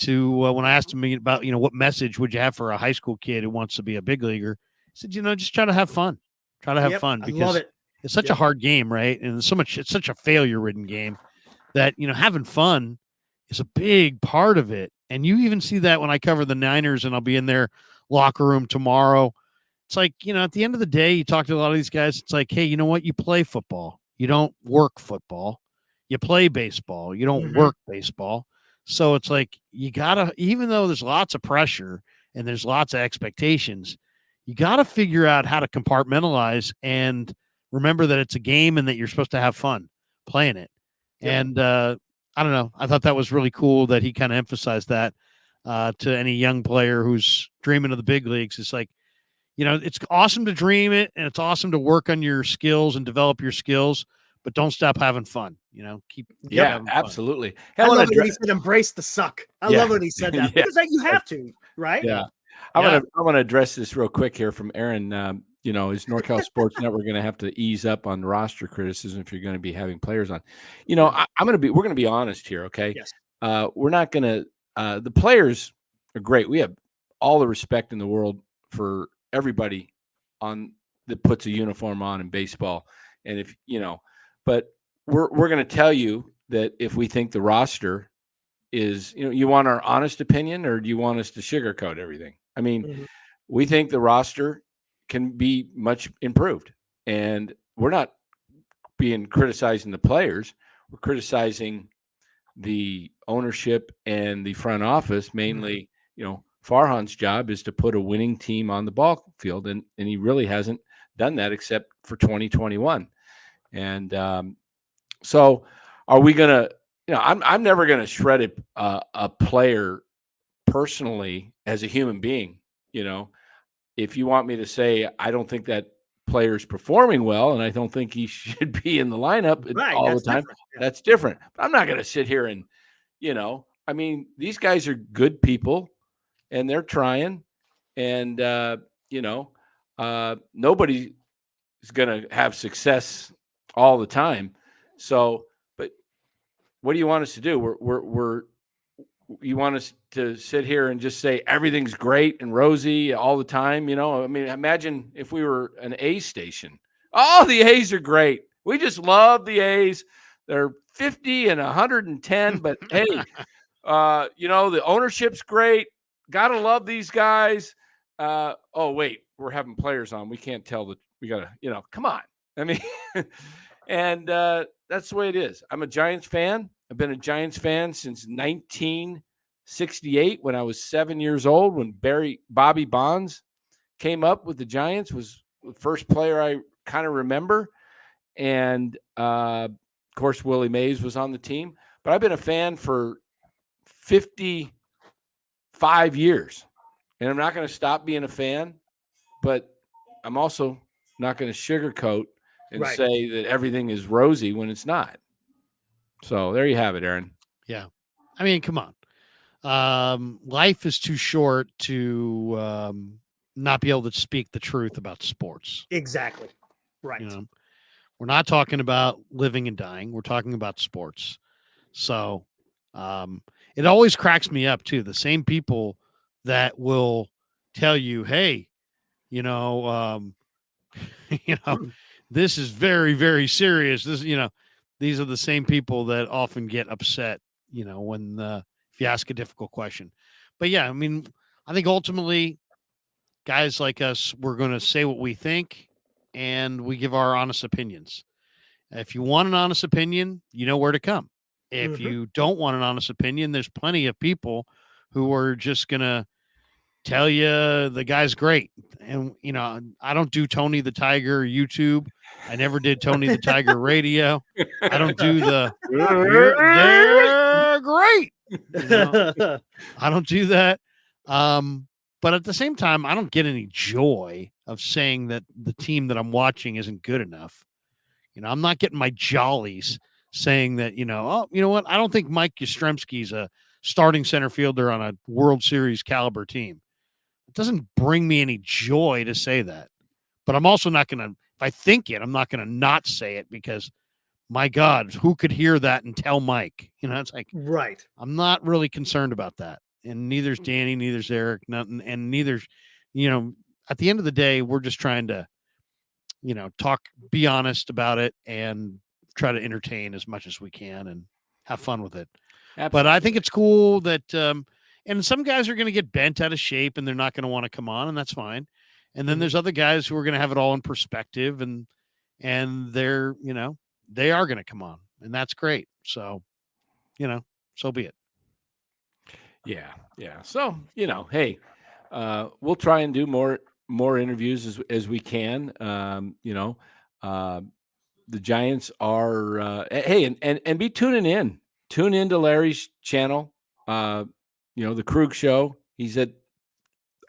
when I asked him about, what message would you have for a high school kid who wants to be a big leaguer? He said, just try to have fun. Try to have fun I because love it. it's such a hard game, right? And it's such a failure-ridden game that, having fun is a big part of it. And you even see that when I cover the Niners and I'll be in their locker room tomorrow. It's like, at the end of the day, you talk to a lot of these guys. It's like, hey, you know what? You play football. You don't work football. You play baseball. You don't Mhm. work baseball. So it's like you gotta, even though there's lots of pressure and there's lots of expectations, you gotta figure out how to compartmentalize and remember that it's a game and that you're supposed to have fun playing it. Yep. And I don't know. I thought that was really cool that he kind of emphasized that to any young player who's dreaming of the big leagues. It's like, it's awesome to dream it and it's awesome to work on your skills and develop your skills, but don't stop having fun. Keep Yeah, having fun. absolutely. I I wanna love it when he address- said embrace the suck. I Yeah. love when he said that Yeah. because you have to, right? Yeah. Yeah. I want to address this real quick here from Aaron. Is NorCal Sports Network going to have to ease up on roster criticism if you're going to be having players on? We're going to be honest here. Okay. Yes. We're not going to, the players are great. We have all the respect in the world for everybody that puts a uniform on in baseball. And but we're going to tell you that if we think the roster is, you want our honest opinion or do you want us to sugarcoat everything? I mean, Mhm. we think the roster can be much improved, and we're not criticizing the players. We're criticizing the ownership and the front office. Mainly, Farhan's job is to put a winning team on the ball field, and he really hasn't done that except for 2021. And so, are we gonna? I'm never gonna shred a player personally as a human being. If you want me to say I don't think that player's performing well and I don't think he should be in the lineup Right. all the That's time, different. Yeah. that's different. But I'm not going to sit here and, I mean, these guys are good people and they're trying, and nobody is going to have success all the time. So, but what do you want us to do? You want us to sit here and just say everything's great and rosy all the time? I mean, imagine if we were an A station. Oh, the A's are great. We just love the A's. They're 50 and 110, but hey, the ownership's great. Gotta love these guys. Oh, wait, we're having players on. We can't tell that we gotta, come on. I mean, and that's the way it is. I'm a Giants fan. I've been a Giants fan since 1968 when I was 7 years old, when Bobby Bonds came up with the Giants, was the first player I kind of remember. And of course, Willie Mays was on the team. But I've been a fan for 55 years. And I'm not going to stop being a fan, but I'm also not going to sugarcoat and Right. say that everything is rosy when it's not. So there you have it, Aaron. Yeah. I mean, come on. Life is too short to not be able to speak the truth about sports. Exactly. Right. We're not talking about living and dying. We're talking about sports. So it always cracks me up too. The same people that will tell you, hey, this is very, very serious. These are the same people that often get upset, when if you ask a difficult question. But yeah, I mean, I think ultimately guys like us, we're going to say what we think and we give our honest opinions. If you want an honest opinion, you know where to come. If Mhm. you don't want an honest opinion, there's plenty of people who are just going to tell you the guy's great. And, I don't do Tony the Tiger YouTube. I never did Tony the Tiger radio. I don't do they're great. I don't do that. But at the same time, I don't get any joy of saying that the team that I'm watching isn't good enough. I'm not getting my jollies saying that, oh, you know what? I don't think Mike Yastrzemski's a starting center fielder on a World Series caliber team. It doesn't bring me any joy to say that. But I'm also not going to, if I think it, I'm not going to not say it because, my God, who could hear that and tell Mike? It's like, Right. I'm not really concerned about that. And neither's Danny, neither's Eric, nothing, and neither's, at the end of the day, we're just trying to, talk, be honest about it and try to entertain as much as we can and have fun with it. Absolutely. But I think it's cool that, and some guys are going to get bent out of shape and they're not going to want to come on, and that's fine. And then there's other guys who are going to have it all in perspective and they're, they are going to come on, and that's great. So, so be it. Yeah. So, hey, we'll try and do more interviews as we can. The Giants are hey, and be tuning in. Tune into Larry's channel. The Krug Show. He's at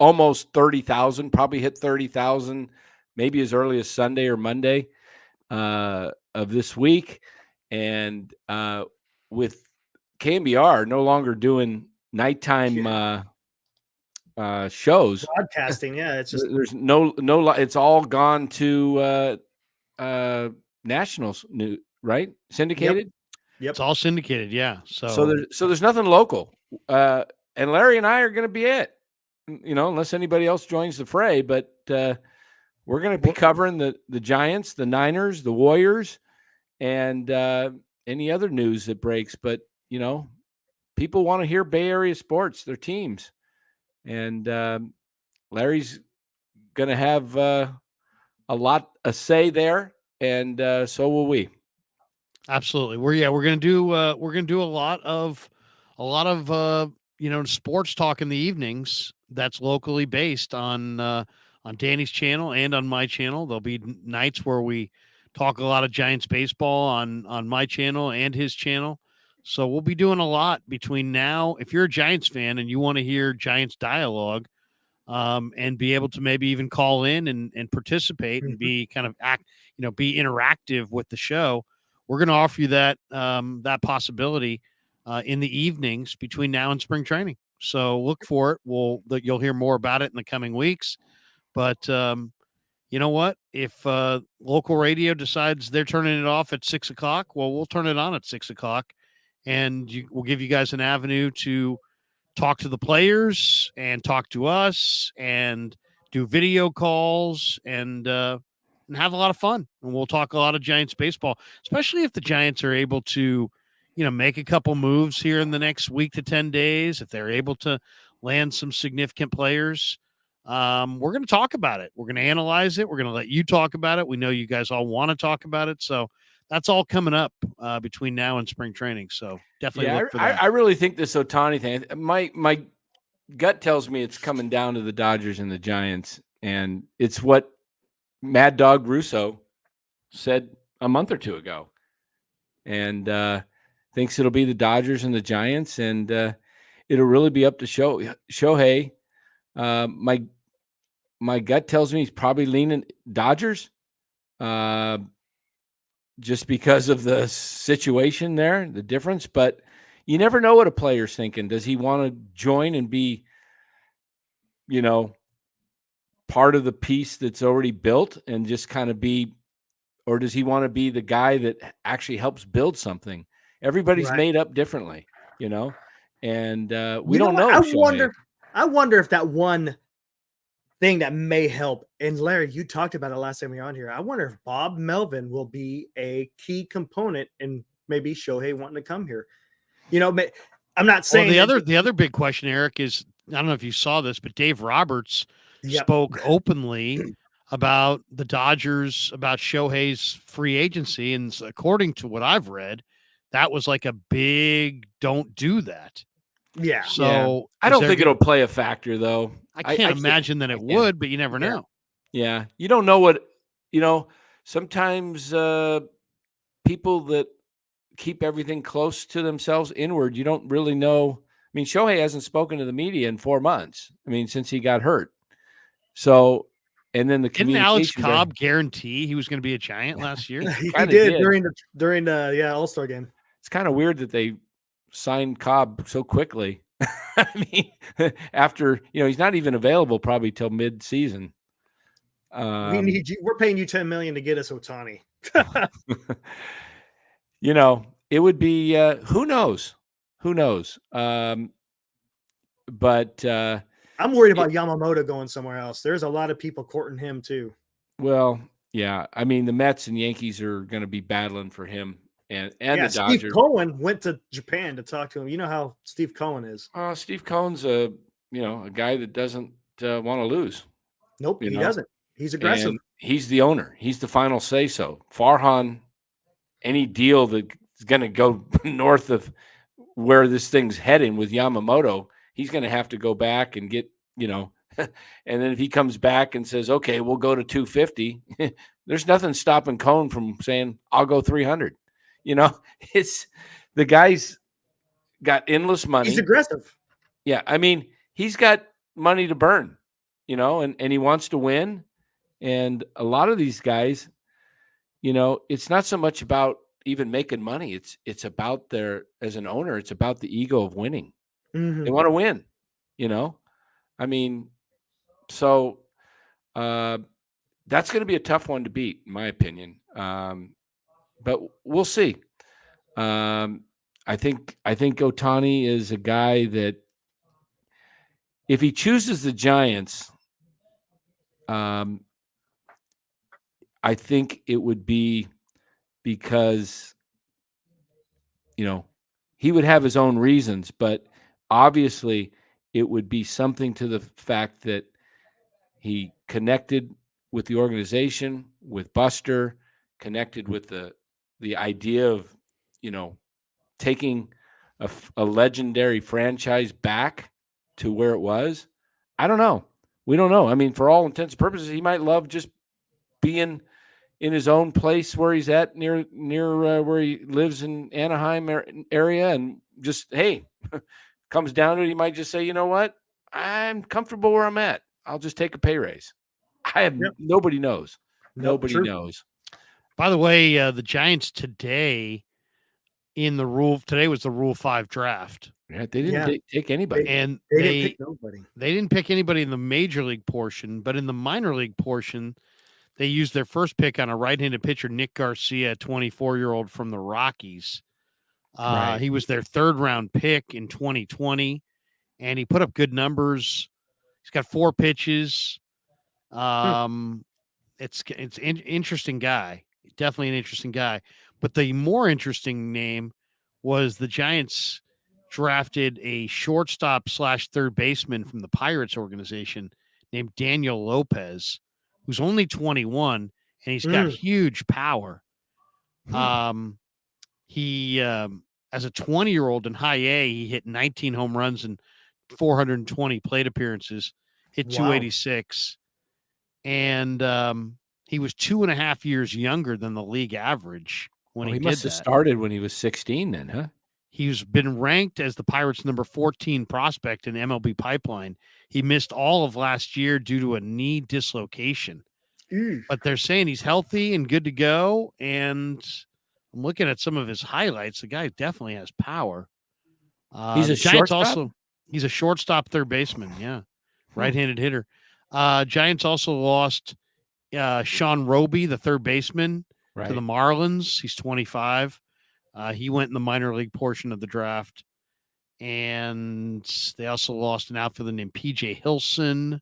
almost 30,000. Probably hit 30,000, maybe as early as Sunday or Monday of this week. And with KMBR no longer doing nighttime shows, Broadcasting, yeah, it's just there's no. It's all gone to nationals new, right? Syndicated. Yep. It's all syndicated, yeah. So there's nothing local. And Larry and I are going to be it. Unless anybody else joins the fray, but we're going to be covering the Giants, the Niners, the Warriors, and any other news that breaks. But people want to hear Bay Area sports, their teams, and Larry's going to have a say there, and so will we. Absolutely. We're gonna do a lot of sports talk in the evenings that's locally based on Danny's channel and on my channel. There'll be nights where we talk a lot of Giants baseball on my channel and his channel. So we'll be doing a lot between now. If you're a Giants fan and you want to hear Giants dialogue, and be able to maybe even call in and participate and be kind of be interactive with the show, we're going to offer you that possibility in the evenings between now and spring training. So look for it. You'll hear more about it in the coming weeks. But you know what? If local radio decides they're turning it off at 6:00, well, we'll turn it on at 6:00, and we'll give you guys an avenue to talk to the players and talk to us and do video calls and have a lot of fun. And we'll talk a lot of Giants baseball, especially if the Giants are able to, make a couple moves here in the next week to 10 days. If they're able to land some significant players, we're going to talk about it. We're going to analyze it. We're going to let you talk about it. We know you guys all want to talk about it. So that's all coming up between now and spring training. So definitely look for that. I really think this Ohtani thing, my gut tells me it's coming down to the Dodgers and the Giants. And it's what Mad Dog Russo said a month or two ago. And thinks it'll be the Dodgers and the Giants. And it'll really be up to Shohei. My gut tells me he's probably leaning Dodgers. Just because of the situation there, the difference. But you never know what a player's thinking. Does he want to join and be, part of the piece that's already built and just kind of be, or does he want to be the guy that actually helps build something? Everybody's made up differently, and we don't know. I wonder if that one thing that may help, and Larry, you talked about it last time we were on here. I wonder if Bob Melvin will be a key component in maybe Shohei wanting to come here. I'm not saying the other big question, Eric, is I don't know if you saw this, but Dave Roberts spoke openly about the Dodgers, about Shohei's free agency, and according to what I've read, that was like a big don't do that. Yeah. So I don't think it'll play a factor, though. I can't imagine that it would, but you never know. Yeah. You don't know what, sometimes people that keep everything close to themselves inward, you don't really know. I mean, Shohei hasn't spoken to the media in 4 months. I mean, since he got hurt. So, and then didn't Alex Cobb guarantee he was going to be a Giant last year? he did during the All-Star game. It's kind of weird that they signed Cobb so quickly. I mean, after he's not even available probably till mid-season. We need you. We're paying you $10 million to get us Ohtani. It would be who knows. But I'm worried about Yamamoto going somewhere else. There's a lot of people courting him too. Well, yeah. I mean, the Mets and Yankees are going to be battling for him. And the Dodgers. Steve Cohen went to Japan to talk to him. You know how Steve Cohen is. Steve Cohen's a guy that doesn't want to lose. Nope, he doesn't. He's aggressive. And he's the owner. He's the final say so. Farhan any deal that's going to go north of where this thing's heading with Yamamoto, he's going to have to go back and get, and then if he comes back and says, okay, we'll go to 250, there's nothing stopping Cone from saying, I'll go 300. It's the guy's got endless money. He's aggressive. Yeah. I mean, he's got money to burn, and he wants to win. And a lot of these guys, it's not so much about even making money. It's about as an owner, it's about the ego of winning. Mhm. They want to win, I mean, so that's going to be a tough one to beat, in my opinion. But we'll see. I think Ohtani is a guy that if he chooses the Giants, I think it would be because, he would have his own reasons, but obviously it would be something to the fact that he connected with the organization, with Buster, connected with the idea of, taking a legendary franchise back to where it was. I don't know. We don't know. I mean, for all intents and purposes, he might love just being in his own place where he's at near where he lives in Anaheim area, and just, hey, comes down to it, he might just say, you know what, I'm comfortable where I'm at. I'll just take a pay raise. Nobody knows. Nobody True. knows. By the way, the Giants today was the Rule 5 draft. Yeah, they didn't take anybody. And They didn't pick nobody. They didn't pick anybody in the major league portion, but in the minor league portion, they used their first pick on a right-handed pitcher, Nick Garcia, a 24-year-old from the Rockies. Right. He was their third-round pick in 2020, and he put up good numbers. He's got 4 pitches. It's interesting guy. Definitely an interesting guy. But the more interesting name was the Giants drafted a shortstop / third baseman from the Pirates organization named Daniel Lopez, who's only 21, and he's got huge power. He as a 20-year-old in high A, he hit 19 home runs and 420 plate appearances, hit 286. And he was 2.5 years younger than the league average when he must did have that. started when he was 16 then, huh? He's been ranked as the Pirates' number 14 prospect in MLB pipeline. He missed all of last year due to a knee dislocation. But they're saying he's healthy and good to go. And I'm looking at some of his highlights. The guy definitely has power. He's a Giants shortstop? He's a shortstop third baseman. Yeah. Right-handed hitter. Giants also lost Sean Roby, the third baseman, to the Marlins. He's 25. He went in the minor league portion of the draft. And they also lost an outfielder named P.J. Hilson.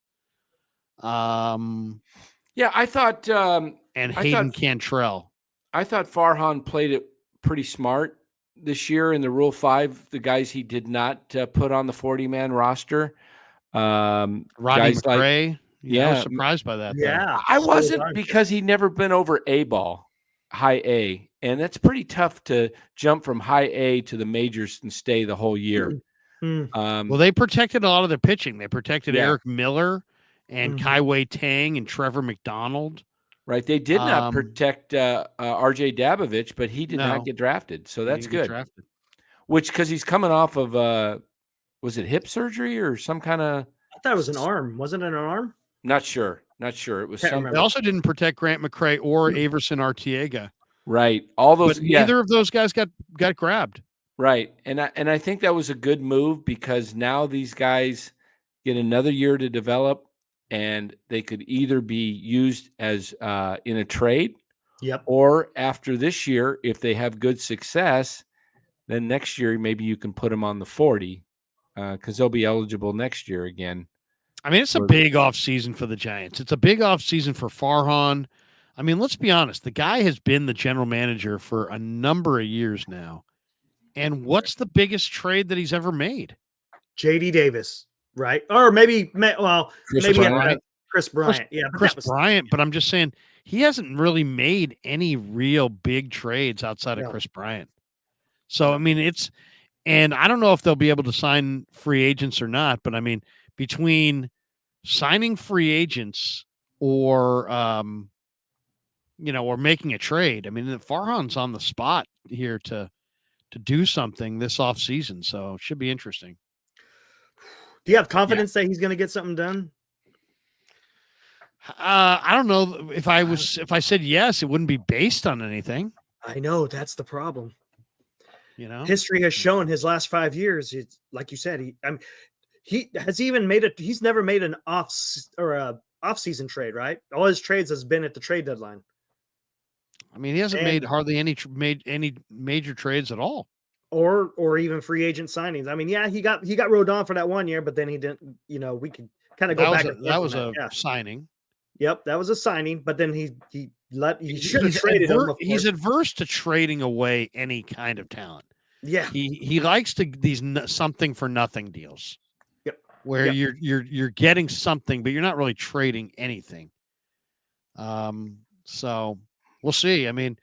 Yeah, I thought and Hayden Cantrell. I thought Farhan played it pretty smart this year in the Rule 5. The guys he did not put on the 40-man roster. Rodney McRae. I was surprised by that. Yeah, I wasn't, because he'd never been over A ball, high A. And that's pretty tough to jump from high A to the majors and stay the whole year. Well, they protected a lot of their pitching. They protected Eric Miller and Kaiwei Tang and Trevor McDonald. Right. They did not protect R.J. Dabovich, but he did not get drafted. So that's good. Because he's coming off of, was it hip surgery or some kind of? I thought it was an arm. Wasn't it an arm? Not sure. It was something. They also didn't protect Grant McRae or Averson Arteaga. Right. All those. But neither of those guys got grabbed. Right. And I think that was a good move, because now these guys get another year to develop, and they could either be used as in a trade. Yep. Or after this year, if they have good success, then next year maybe you can put them on the 40, because they'll be eligible next year again. I mean, it's a big off season for the Giants. It's a big off season for Farhan. I mean, let's be honest. The guy has been the general manager for a number of years now. And what's the biggest trade that he's ever made? J.D. Davis, right? Or maybe Chris maybe Bryant. Chris Bryant. Yeah, but Chris that was Bryant, but I'm just saying he hasn't really made any real big trades outside of No. Chris Bryant. So No. I mean, and I don't know if they'll be able to sign free agents or not, but I mean, between signing free agents or or making a trade, I mean, Farhan's on the spot here to do something this offseason, so it should be interesting. Do you have confidence that he's going to get something done? I don't know if I said yes, it wouldn't be based on anything. I know that's the problem. Hmm. History has shown his last 5 years. It's, like you said, he has even made it. He's never made an off-season trade, right? All his trades has been at the trade deadline. I mean, he hasn't made hardly made any major trades at all, or even free agent signings. I mean, yeah, he got Rodon for that 1 year, but then he didn't. We could kind of go back. That was a signing. Yep, that was a signing, but then he should have traded him. He's adverse to trading away any kind of talent. Yeah, he likes these something for nothing deals. Yep, where you're getting something, but you're not really trading anything. So we'll see. I mean,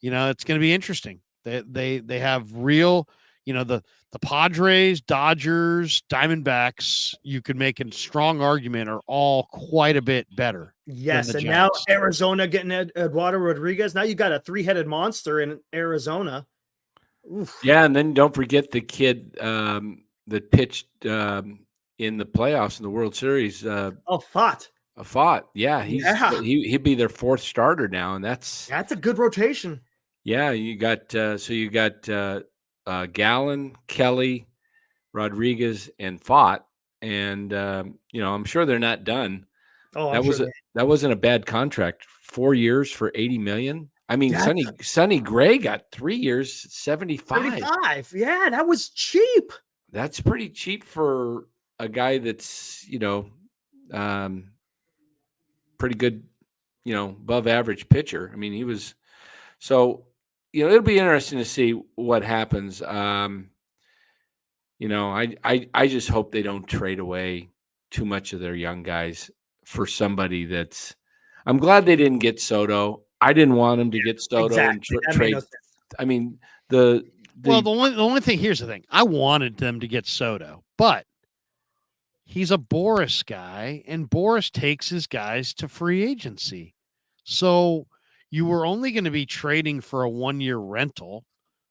it's going to be interesting. They have real, the Padres, Dodgers, Diamondbacks, you could make a strong argument, are all quite a bit better. Yes, and now Arizona getting Eduardo Rodriguez. Now you got a 3-headed monster in Arizona. Oof. Yeah, and then don't forget the kid that pitched in the playoffs in the World Series. Fott. Yeah, he'd be their 4th starter now, and that's a good rotation. Yeah, you got Gallen, Kelly, Rodriguez, and Fott, and I'm sure they're not done. Oh, that wasn't a bad contract. 4 years for $80 million. I mean, Sonny Gray got 3 years, 75. Yeah, that was cheap. That's pretty cheap for a guy that's pretty good, above average pitcher. I mean, he was so. It'll be interesting to see what happens. I just hope they don't trade away too much of their young guys for somebody that's. I'm glad they didn't get Soto. I didn't want them to get Soto exactly. and trade. I mean, the only thing, here's the thing. I wanted them to get Soto, but he's a Boris guy, and Boris takes his guys to free agency. So you were only going to be trading for a 1-year rental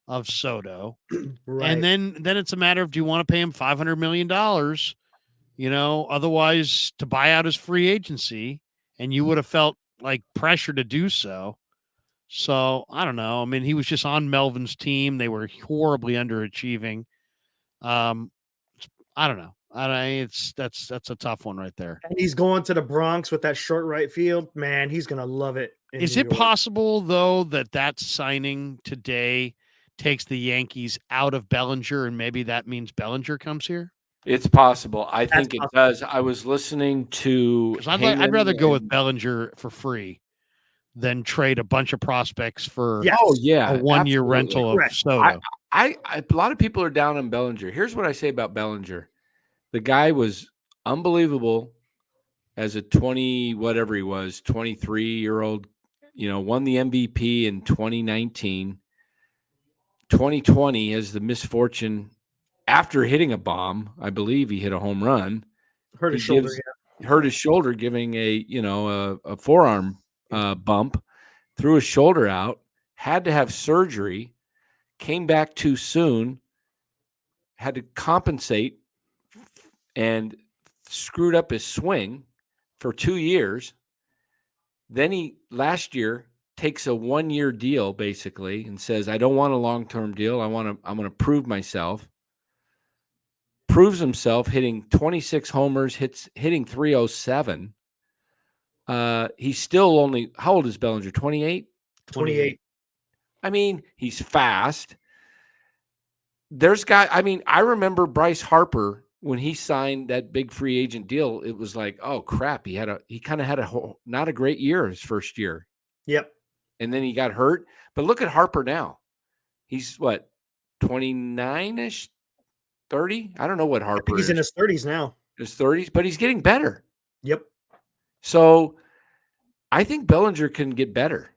of Soto. Right. And then it's a matter of, do you want to pay him $500 million, otherwise to buy out his free agency, and you would have felt like pressure to do so. So I don't know. I mean, he was just on Melvin's team. They were horribly underachieving. I don't know. That's a tough one right there. And he's going to the Bronx with that short right field. Man, he's going to love it. Is it possible, though, that signing today takes the Yankees out of Bellinger, and maybe that means Bellinger comes here? It's possible. I think it does. I was listening to. I'd rather go with Bellinger for free than trade a bunch of prospects for a 1-year rental of Soto. A lot of people are down on Bellinger. Here's what I say about Bellinger. The guy was unbelievable as a 23-year-old, won the MVP in 2019. 2020 has the misfortune, after hitting a bomb, I believe he hit a home run. Hurt his shoulder, hurt his shoulder, giving a forearm bump, threw his shoulder out, had to have surgery, came back too soon, had to compensate, and screwed up his swing for 2 years. Then he last year takes a 1-year deal basically and says, I don't want a long-term deal. I'm going to prove myself. Proves himself, hitting 26 homers, hitting 307. He's still only, how old is Bellinger? 28? 28. I mean, he's fast. I remember Bryce Harper when he signed that big free agent deal. It was like, oh crap, he kind of had not a great year his first year. Yep. And then he got hurt. But look at Harper now. He's what, 29-ish, 30? I don't know what Harper is. He's in his 30s now. His 30s, but he's getting better. Yep. So I think Bellinger can get better.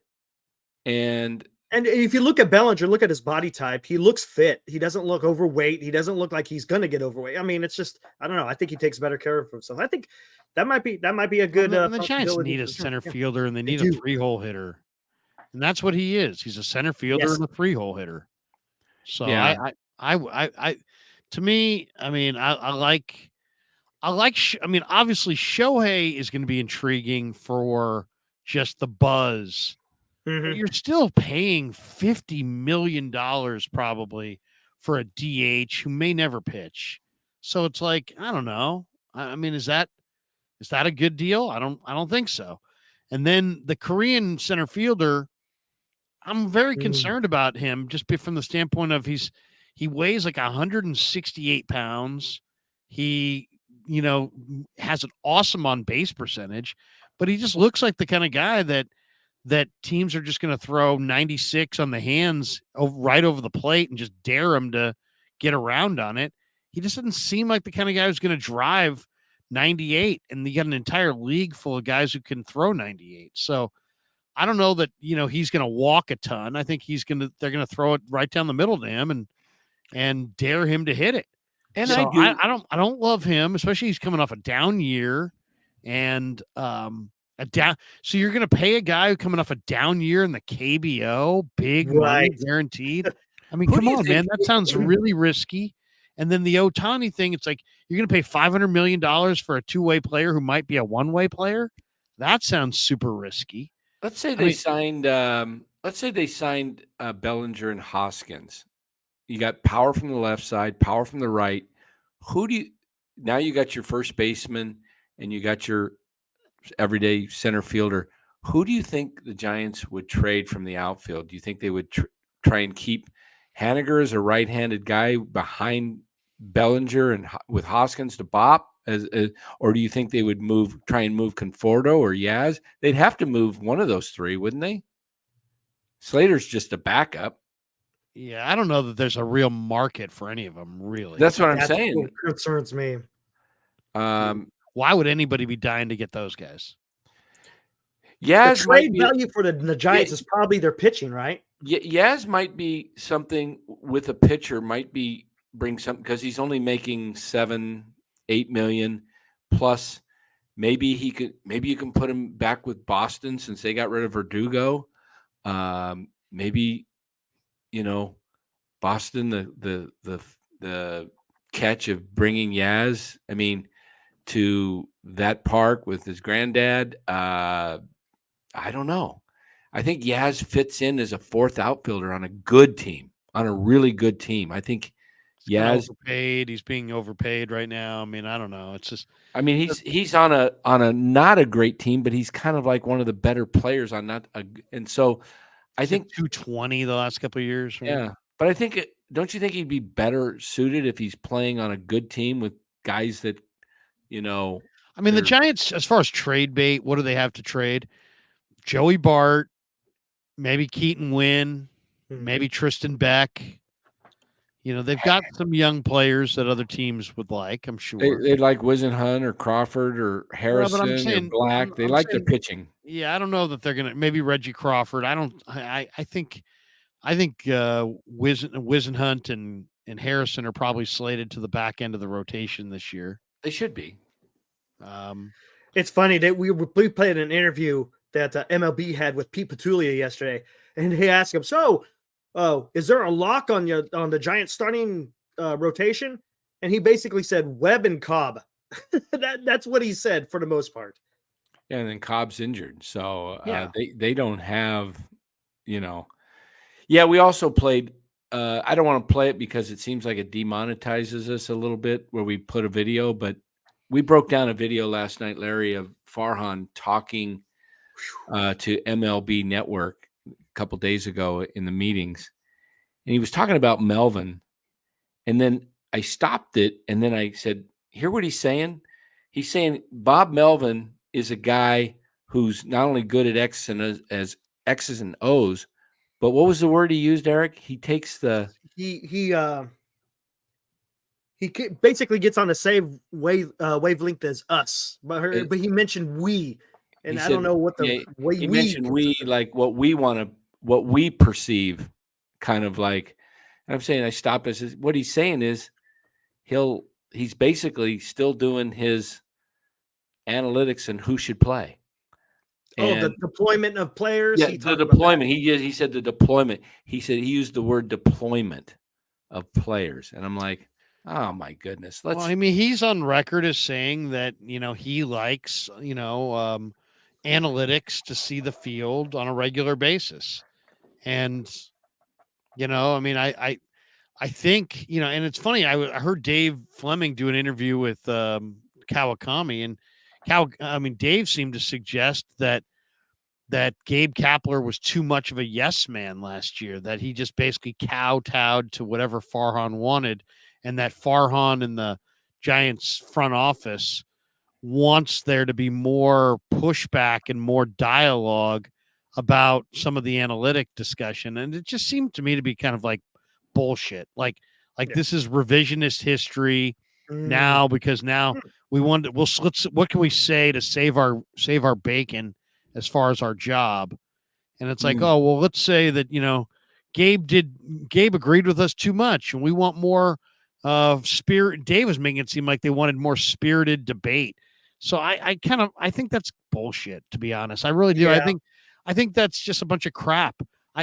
And if you look at Bellinger, look at his body type. He looks fit. He doesn't look overweight. He doesn't look like he's going to get overweight. I mean, it's just I don't know. I think he takes better care of himself. I think that might be a good. And the Giants possibility need for a sure. center Yeah. fielder, and they They need a do. 3-hole hitter, and that's what he is. He's a center fielder Yes. and a 3-hole hitter. So Yeah. to me, I mean, I like. I mean, obviously, Shohei is going to be intriguing for just the buzz. But Mhm. you're still paying $50 million probably for a DH who may never pitch. So it's like, I don't know. I mean, is that a good deal? I don't think so. And then the Korean center fielder, I'm very Mm. concerned about him just from the standpoint of he weighs like 168 pounds. He, has an awesome on base percentage, but he just looks like the kind of guy that teams are just going to throw 96 on the hands right over the plate and just dare him to get around on it. He just doesn't seem like the kind of guy who's going to drive 98, and you got an entire league full of guys who can throw 98. So I don't know that, he's going to walk a ton. I think they're going to throw it right down the middle to him and dare him to hit it. And So I do. I don't love him, especially he's coming off a down year and a down. So you're going to pay a guy who coming off a down year in the KBO, big money Right. guaranteed. I mean, Who come do you on, think- man, that sounds really risky. And then the Ohtani thing, it's like you're going to pay $500 million for a two-way player who might be a one-way player. That sounds super risky. Let's say I they mean- signed. Let's say they signed Bellinger and Hoskins. You got power from the left side, power from the right. Who do you now? You got your first baseman and you got your everyday center fielder. Who do you think the Giants would trade from the outfield? Do you think they would try and keep Haniger as a right-handed guy behind Bellinger and with Hoskins to bop? Or do you think they would try and move Conforto or Yaz? They'd have to move one of those three, wouldn't they? Slater's just a backup. Yeah, I don't know that there's a real market for any of them, really. That's what I'm That's saying. what concerns me. Why would anybody be dying to get those guys? The Yaz might trade be, value for the Giants is probably their pitching, right? Yaz might be something with a pitcher, might be bring something because he's only making 7-8 million plus. Maybe you can put him back with Boston since they got rid of Verdugo. Maybe, Boston, the catch of bringing Yaz, I mean, to that park with his granddad. I don't know. I think Yaz fits in as a fourth outfielder on a good team, on a really good team. I think Yaz overpaid. He's being overpaid right now. I mean, I don't know. It's just. I mean, he's on a not a great team, but he's kind of like one of the better players on that. And so, I think 220 the last couple of years. Right? Yeah, but I think don't you think he'd be better suited if he's playing on a good team with guys that, I mean, the Giants, as far as trade bait, what do they have to trade? Joey Bart, maybe Keaton Wynn, maybe Tristan Beck. They've got some young players that other teams would like, I'm sure. They'd like Wisenhunt or Crawford or Harrison or Black. They like their pitching. Yeah, I don't know that they're gonna. Maybe Reggie Crawford. I think Wisenhunt and Harrison are probably slated to the back end of the rotation this year. They should be. It's funny that we played an interview that MLB had with Pete Petulia yesterday, and he asked him, "So, is there a lock on the Giants starting rotation?" And he basically said Webb and Cobb. That's what he said for the most part. Yeah, and then Cobb's injured, so Yeah. they don't have, Yeah, we also played. I don't want to play it because it seems like it demonetizes us a little bit where we put a video, but we broke down a video last night, Larry, of Farhan talking to MLB Network a couple days ago in the meetings, and he was talking about Melvin, and then I stopped it, and then I said, "Hear what he's saying? He's saying Bob Melvin is a guy who's not only good at X's and O's, but what was the word he used, Eric? He takes the he basically gets on the same wavelength as us, but he mentioned we And He I don't said, know what yeah, the way he we mentioned we like what we want to, what we perceive, kind of like. And I'm saying, I stopped. I said, what he's saying is he's basically still doing his analytics and who should play. the And deployment of players. yeah, He the talked about that. deployment. He said the deployment. He said he used the word deployment of players, and I'm like, oh my goodness. Well, I mean, he's on record as saying that, he likes, analytics to see the field on a regular basis. And, I mean, I think, and it's funny. I heard Dave Fleming do an interview with Kawakami, and Dave seemed to suggest that Gabe Kapler was too much of a yes man last year, that he just basically kowtowed to whatever Farhan wanted, and that Farhan in the Giants front office wants there to be more pushback and more dialogue about some of the analytic discussion. And it just seemed to me to be kind of like bullshit. Like Yeah. this is revisionist history Mm. now, because now we want to, what can we say to save our bacon as far as our job? And it's like, oh, well, let's say that, Gabe agreed with us too much and we want more spirit. Dave was making it seem like they wanted more spirited debate. So I think that's bullshit, to be honest. I really do. Yeah. I think that's just a bunch of crap.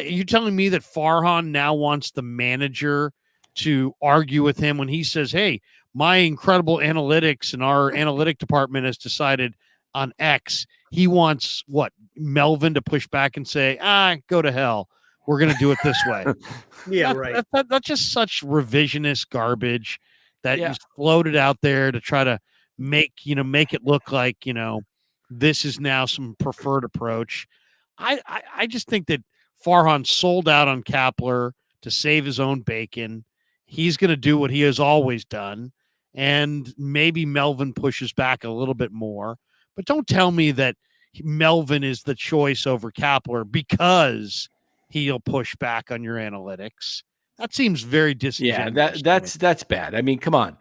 You're telling me that Farhan now wants the manager to argue with him when he says, hey, my incredible analytics and our analytic department has decided on X. He wants Melvin to push back and say, go to hell. We're going to do it this way. Yeah, right. That's just such revisionist garbage that Yeah. you floated out there to try to make it look like, this is now some preferred approach. I just think that Farhan sold out on Kapler to save his own bacon. He's going to do what he has always done. And maybe Melvin pushes back a little bit more. But don't tell me that Melvin is the choice over Kapler because he'll push back on your analytics. That seems very disingenuous. Yeah, that's bad. I mean, come on.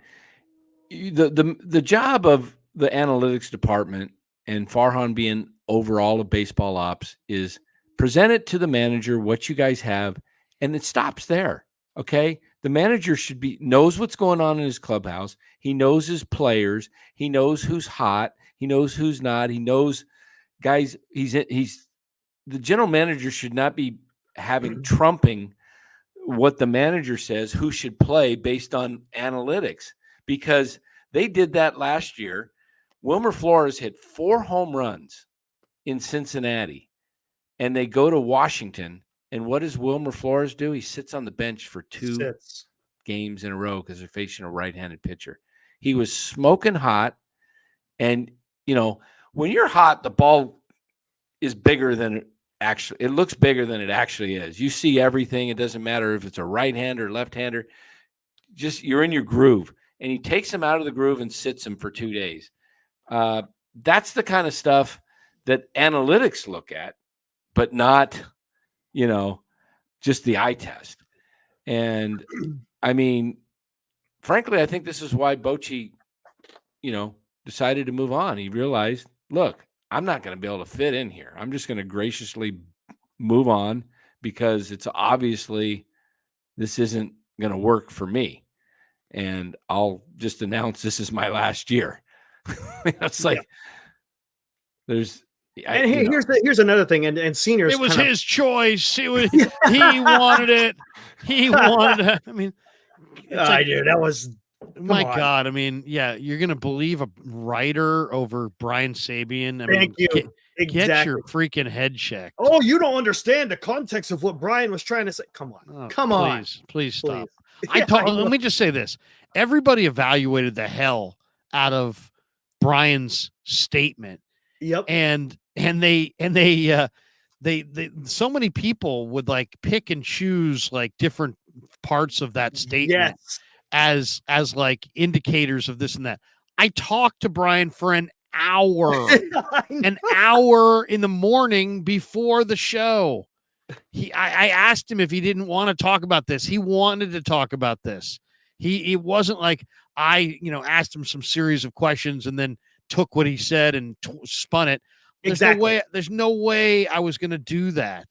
The job of the analytics department and Farhan being overall of baseball ops is present it to the manager what you guys have, and it stops there. Okay, the manager knows what's going on in his clubhouse. He knows his players. He knows who's hot. He knows who's not. He knows guys. He's the general manager should not be having trumping what the manager says who should play based on analytics, because they did that last year. Wilmer Flores hit 4 home runs in Cincinnati, and they go to Washington. And what does Wilmer Flores do? He sits on the bench for 2 games in a row because they're facing a right-handed pitcher. He was smoking hot. And, when you're hot, the ball is bigger than it looks bigger than it actually is. You see everything. It doesn't matter if it's a right-hander or left-hander. Just you're in your groove. And he takes him out of the groove and sits him for 2 days. That's the kind of stuff that analytics look at, but not, just the eye test. And I mean, frankly, I think this is why Bochy, decided to move on. He realized, look, I'm not going to be able to fit in here. I'm just going to graciously move on because it's obviously this isn't going to work for me. And I'll just announce this is my last year. It's like there's And here's another thing, and seniors. It was his choice. He wanted it. He wanted it. I mean, dude, that was my God. I mean, yeah, you're gonna believe a writer over Brian Sabian. Thank you. Get your freaking head checked. Oh, you don't understand the context of what Brian was trying to say. Come on, please stop. Yeah, let me just say this: everybody evaluated the hell out of Brian's statement. Yep. And they so many people would like pick and choose like different parts of that statement as like indicators of this and that. I talked to Brian for an hour in the morning before the show. I asked him if he didn't want to talk about this. He wanted to talk about this. It wasn't like I, asked him some series of questions and then took what he said and spun it. Exactly. There's no way I was going to do that.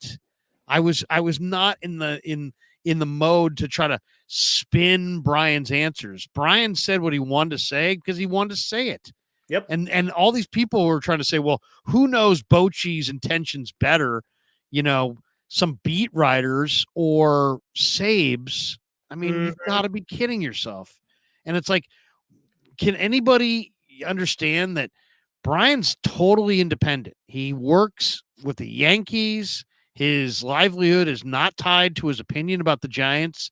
I was not in the mode to try to spin Brian's answers. Brian said what he wanted to say because he wanted to say it. Yep. And all these people were trying to say, well, who knows Bochy's intentions better? Some beat writers or Sabes. I mean, you've got to be kidding yourself. And it's like, can anybody understand that Brian's totally independent? He works with the Yankees. His livelihood is not tied to his opinion about the Giants.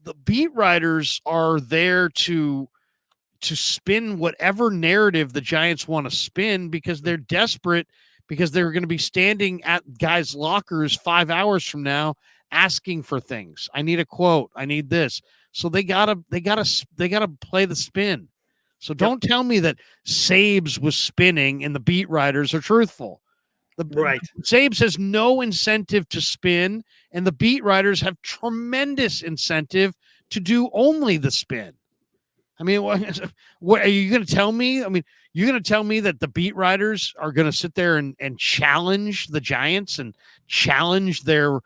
The beat writers are there to spin whatever narrative the Giants want to spin because they're desperate, because they're going to be standing at guys' lockers 5 hours from now asking for things. I need a quote. I need this. So they gotta play the spin. So don't tell me that Sabes was spinning and the beat writers are truthful. Right. Sabes has no incentive to spin, and the beat writers have tremendous incentive to do only the spin. I mean, what are you going to tell me? I mean, you're going to tell me that the beat writers are going to sit there and challenge the Giants and challenge their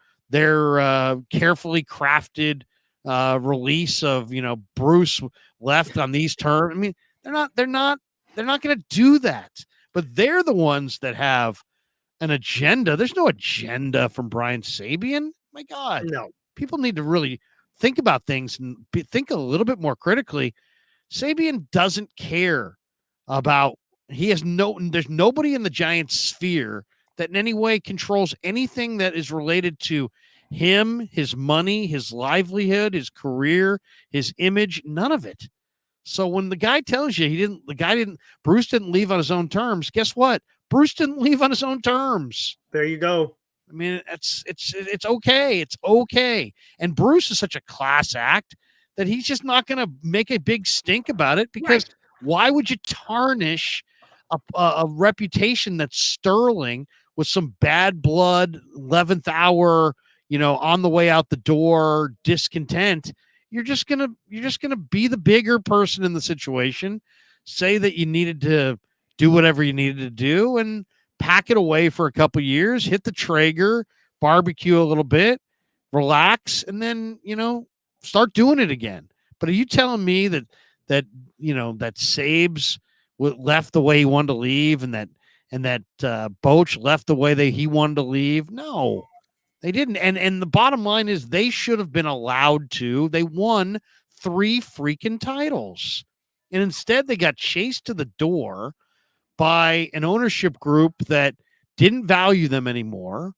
carefully crafted release of, Bruce left on these terms. I mean, they're not going to do that. But they're the ones that have an agenda. There's no agenda from Brian Sabian. My God, No. people need to really think about things and think a little bit more critically. Sabian doesn't care about, there's nobody in the Giants sphere that in any way controls anything that is related to him, his money, his livelihood, his career, his image, none of it. So when the guy tells you Bruce didn't leave on his own terms, guess what? Bruce didn't leave on his own terms. There you go. I mean, it's okay. It's okay. And Bruce is such a class act that he's just not going to make a big stink about it, because why would you tarnish a reputation that's sterling with some bad blood, 11th hour, on the way out the door discontent? You're just going to be the bigger person in the situation, say that you needed to do whatever you needed to do and pack it away for a couple years, hit the Traeger, barbecue a little bit, relax, and then, start doing it again. But are you telling me that Sabes left the way he wanted to leave, and that Boch left the way he wanted to leave? No, they didn't. And the bottom line is they should have been allowed to. They won 3 freaking titles, and instead they got chased to the door by an ownership group that didn't value them anymore,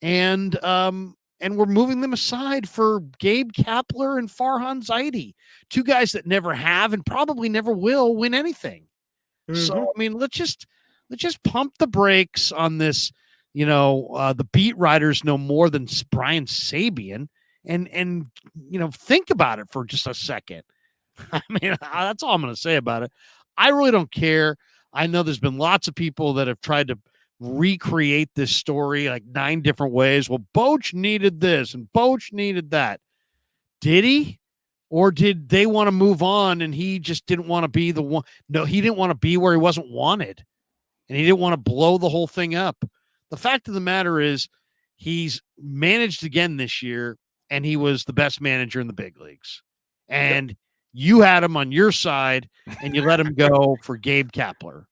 and we're moving them aside for Gabe Kapler and Farhan Zaidi, 2 guys that never have and probably never will win anything. So, I mean, let's just pump the brakes on this. The beat writers know more than Brian Sabian, and think about it for just a second. I mean, that's all I'm going to say about it. I really don't care. I know there's been lots of people that have tried to recreate this story like 9 different ways. Well, Boch needed this and Boch needed that. Did he? Or did they want to move on and he just didn't want to be the one? No, he didn't want to be where he wasn't wanted, and he didn't want to blow the whole thing up. The fact of the matter is he's managed again this year, and he was the best manager in the big leagues. And you had him on your side, and you let him go for Gabe Kapler,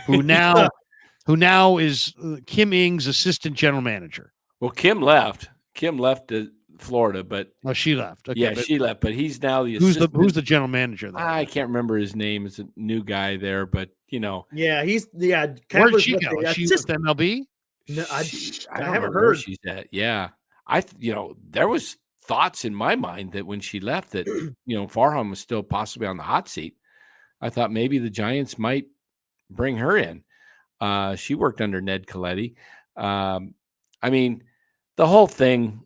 who now is Kim Ing's assistant general manager. Well, Kim left. Kim left to Florida, but she left. Okay, yeah, she left. But he's now the who's the general manager there? I can't remember his name. It's a new guy there, but yeah, he's where did she go? Is she with MLB? No, I don't haven't know where heard. she's at. Yeah, there was thoughts in my mind that when she left that Farhan was still possibly on the hot seat. I thought maybe the Giants might bring her in. She worked under Ned Coletti. I mean, the whole thing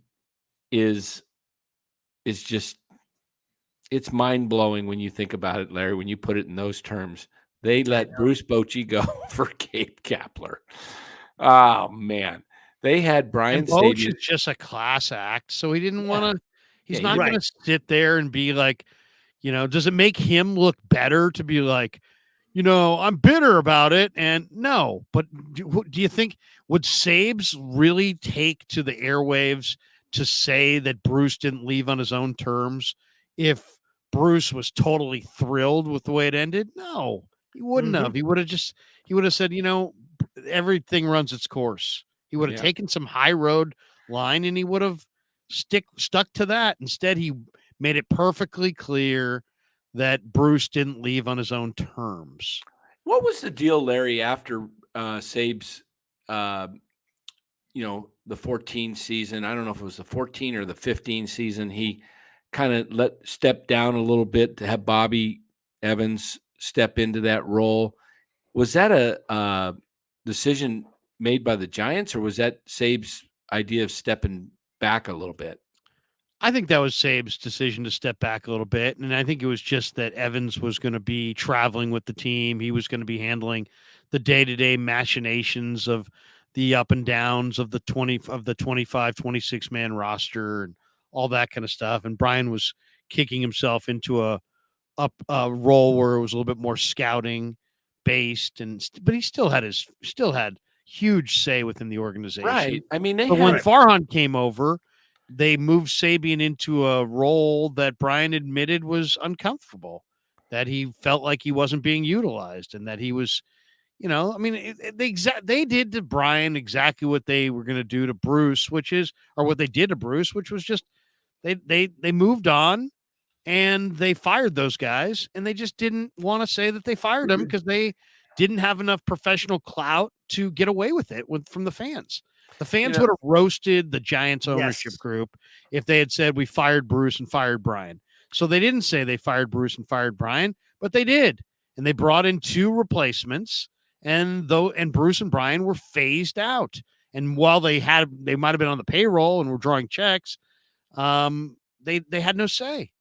is just, it's mind-blowing when you think about it, Larry, when you put it in those terms. They let Bruce Bochy go for Gabe Kapler. Oh, man. They had Brian Boch Sabian. is just a class act, so he didn't want to. He's not right. going to sit there and be like, does it make him look better to be like, I'm bitter about it. And no, but do you think, would Sabes really take to the airwaves to say that Bruce didn't leave on his own terms if Bruce was totally thrilled with the way it ended? No, he wouldn't have. He would have said, everything runs its course. He would have Yeah. taken some high road line and he would have stuck to that. Instead, he made it perfectly clear that Bruce didn't leave on his own terms. What was the deal, Larry, after Sabes, the 14 season? I don't know if it was the 14 or the 15 season. He kind of step down a little bit to have Bobby Evans step into that role. Was that a decision made by the Giants, or was that Sabes' idea of stepping back a little bit? I think that was Sabes' decision to step back a little bit. And I think it was just that Evans was going to be traveling with the team. He was going to be handling the day-to-day machinations of the up and downs of the 25, 26 man roster and all that kind of stuff. And Brian was kicking himself into a role where it was a little bit more scouting based, but he still had huge say within the organization. Right. I mean, but when Farhan came over, they moved Sabian into a role that Brian admitted was uncomfortable, that he felt like he wasn't being utilized, and that he was, they did to Brian exactly what they were going to do to Bruce, what they did to Bruce, which was just they moved on and they fired those guys, and they just didn't want to say that they fired them because they didn't have enough professional clout to get away with it from the fans. The fans would have roasted the Giants ownership group if they had said we fired Bruce and fired Brian. So they didn't say they fired Bruce and fired Brian, but they did. And they brought in 2 replacements, and Bruce and Brian were phased out. And while they might have been on the payroll and were drawing checks, they had no say.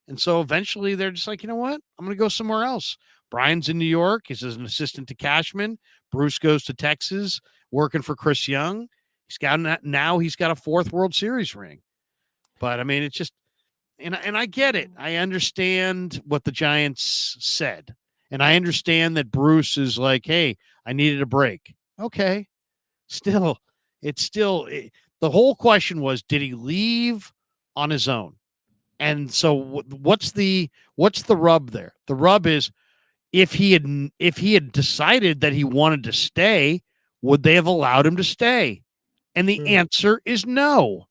And so eventually they're just like, you know what? I'm going to go somewhere else. Brian's in New York. He's an assistant to Cashman. Bruce goes to Texas, working for Chris Young. He's got a 4th World Series ring. But I mean, it's just, and I get it. I understand what the Giants said. And I understand that Bruce is like, hey, I needed a break. Okay. The whole question was, did he leave on his own? And so what's the rub there? The rub is, if he had decided that he wanted to stay, would they have allowed him to stay? And the answer is no.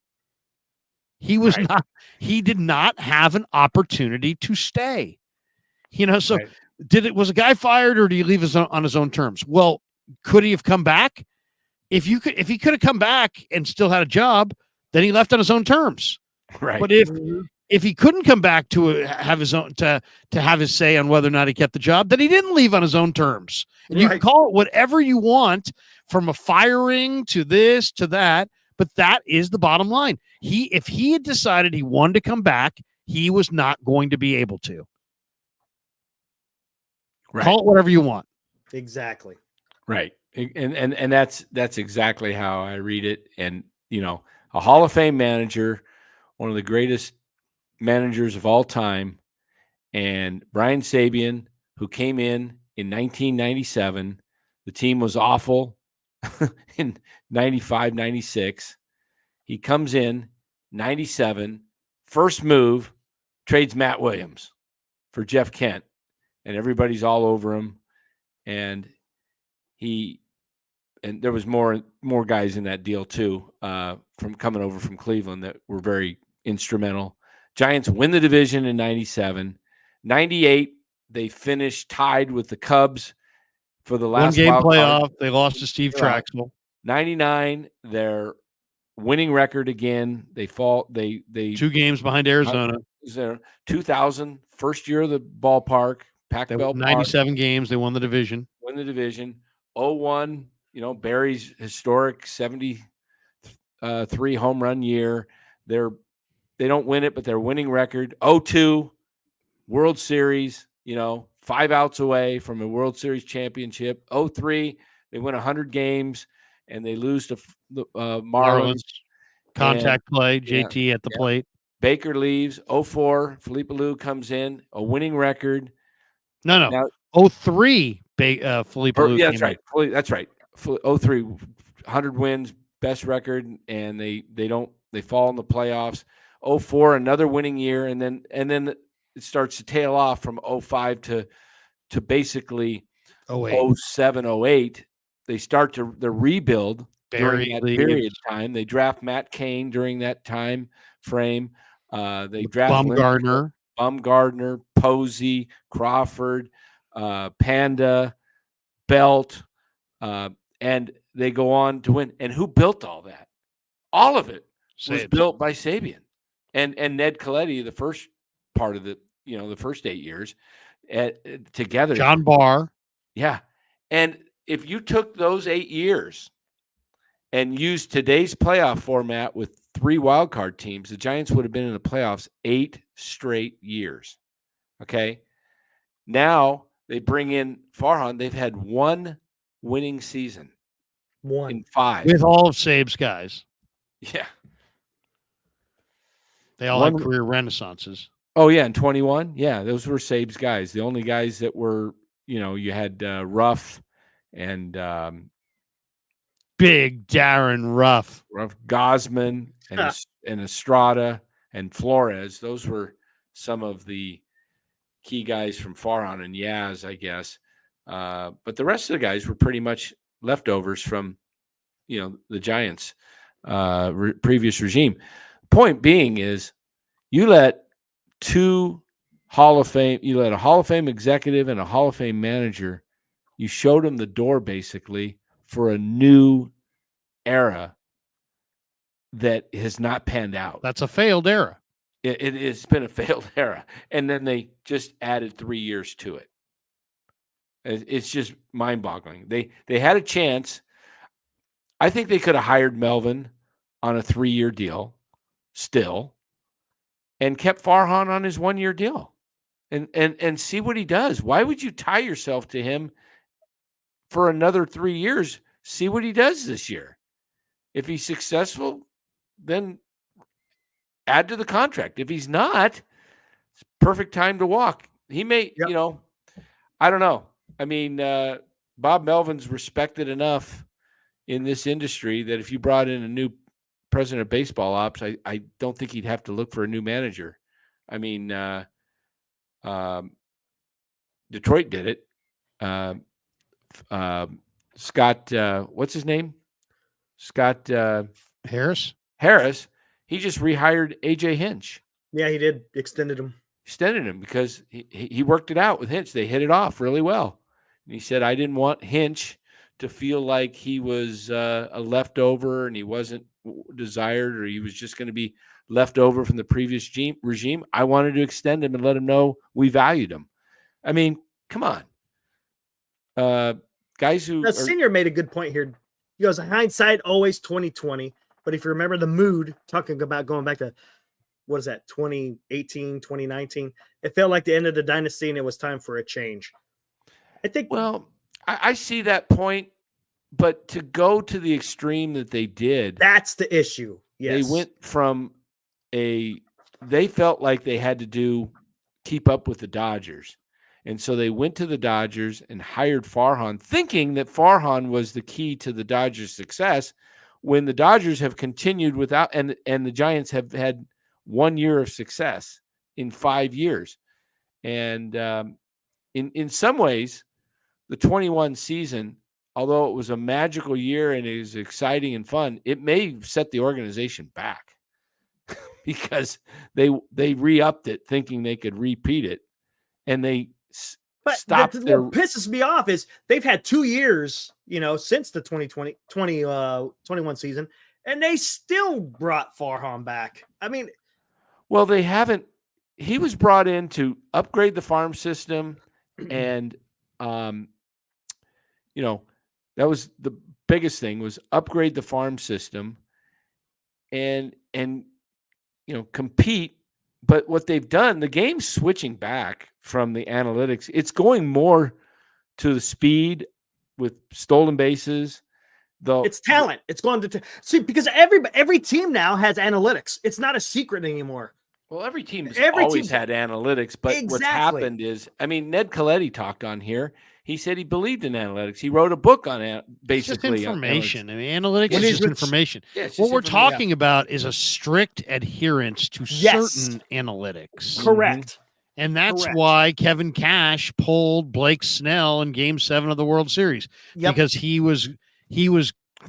He was not. He did not have an opportunity to stay. So was a guy fired, or did he leave on his own terms? Well, could he have come back? If he could have come back and still had a job, then he left on his own terms. Right. But if he couldn't come back to have his own to have his say on whether or not he kept the job, then he didn't leave on his own terms. And you can call it whatever you want, from a firing to this to that, but that is the bottom line. If he had decided he wanted to come back, he was not going to be able to. Right. Call it whatever you want. Exactly. Right. And that's exactly how I read it. And a Hall of Fame manager, one of the greatest managers of all time, and Brian Sabian, who came in 1997. The team was awful in 95, 96. He comes in 97, first move, trades Matt Williams for Jeff Kent, and everybody's all over him. And there was more guys in that deal too, from coming over from Cleveland, that were very instrumental. Giants win the division in 97. 98, they finished tied with the Cubs for the last one-game playoff. They lost to Steve Traxel. 99, their winning record again. They fall. They 2 games behind Arizona. 2000, first year of the ballpark. Pac-Bell 97 games. They won the division. 01, Barry's historic 73 home run year. They don't win it, but their winning record. 02, World Series, 5 outs away from a World Series championship. 03, they win 100 games, and they lose to the Marlins. Contact play, JT at the plate. Baker leaves. 04, Felipe Alou comes in, a winning record. No. 03, Philippe Or, Luke yeah, came that's in. right. That's right. 03, 100 wins, best record, and they fall in the playoffs. 04, another winning year, and then it starts to tail off from 05 to basically 08. 07, 08. They start the rebuild during Barry that leaves. period of time. They draft Matt Cain during that time frame. They draft Bumgarner. Bumgarner, Posey, Crawford, Panda, Belt, and they go on to win. And who built all that? All of it was Sabes. built by Sabian and Ned Coletti. The first part of the first 8 years together. John Barr. Yeah, and if you took those 8 years and used today's playoff format with 3 wildcard teams, the Giants would have been in the playoffs 8 straight years. Okay. Now they bring in Farhan. They've had 1 winning season in 5. With all of Sabe's guys. Yeah. They all had career renaissances. Oh, yeah, in 21. Yeah, those were Sabe's guys. The only guys that were, you had Ruff and Big Darren Ruff Gosman and Estrada and Flores. Those were some of the key guys from Farhan and Yaz, I guess. But the rest of the guys were pretty much leftovers from, the Giants' previous regime. Point being is you let a Hall of Fame executive and a Hall of Fame manager, you showed them the door basically for a new era that has not panned out. That's a failed era. It's been a failed era. And then they just added 3 years to it. It's just mind-boggling. They had a chance. I think they could have hired Melvin on a 3-year deal still and kept Farhan on his 1-year deal and see what he does. Why would you tie yourself to him for another 3 years? See what he does this year. If he's successful, then add to the contract. If he's not, it's perfect time to walk. He may, I don't know. I mean, Bob Melvin's respected enough in this industry that if you brought in a new president of baseball ops, I don't think he'd have to look for a new manager. I mean, Detroit did it. Scott, what's his name? Scott Harris. He just rehired AJ Hinch. Yeah, he did. Extended him because he worked it out with Hinch. They hit it off really well. And he said, I didn't want Hinch to feel like he was a leftover and he wasn't desired or he was just going to be left over from the previous regime. I wanted to extend him and let him know we valued him. I mean, come on. Guys who Senior made a good point here. He goes, hindsight always 2020. But if you remember the mood, talking about going back to, what is that, 2018, 2019, it felt like the end of the dynasty and it was time for a change. I think. Well, I see that point, but to go to the extreme that they did. That's the issue. Yes. They went from they felt like they had to keep up with the Dodgers. And so they went to the Dodgers and hired Farhan, thinking that Farhan was the key to the Dodgers' success, when the Dodgers have continued without, and the Giants have had 1 year of success in 5 years. And in some ways, the 21 season, although it was a magical year and it was exciting and fun, it may set the organization back because they re-upped it thinking they could repeat it, and they stopped. What pisses me off is they've had 2 years, since the 21 season, and they still brought Farhan back. I mean, well, they haven't. He was brought in to upgrade the farm system, and that was the biggest thing, was upgrade the farm system and compete. But what they've done, the game's switching back from the analytics. It's going more to the speed with stolen bases. It's talent. It's going to see, because every team now has analytics. It's not a secret anymore. Well, every team's Every always team- had analytics, but what's Exactly. happened is, I mean, Ned Coletti talked on here. He said he believed in analytics. He wrote a book on It's just basically on information. analytics. I mean, analytics When is he's just with- information. Yeah, it's What just we're information. talking about is a strict adherence to Yes. certain analytics. Correct. And that's Correct. why Kevin Cash pulled Blake Snell in Game 7 of the World Series, Yep. because he was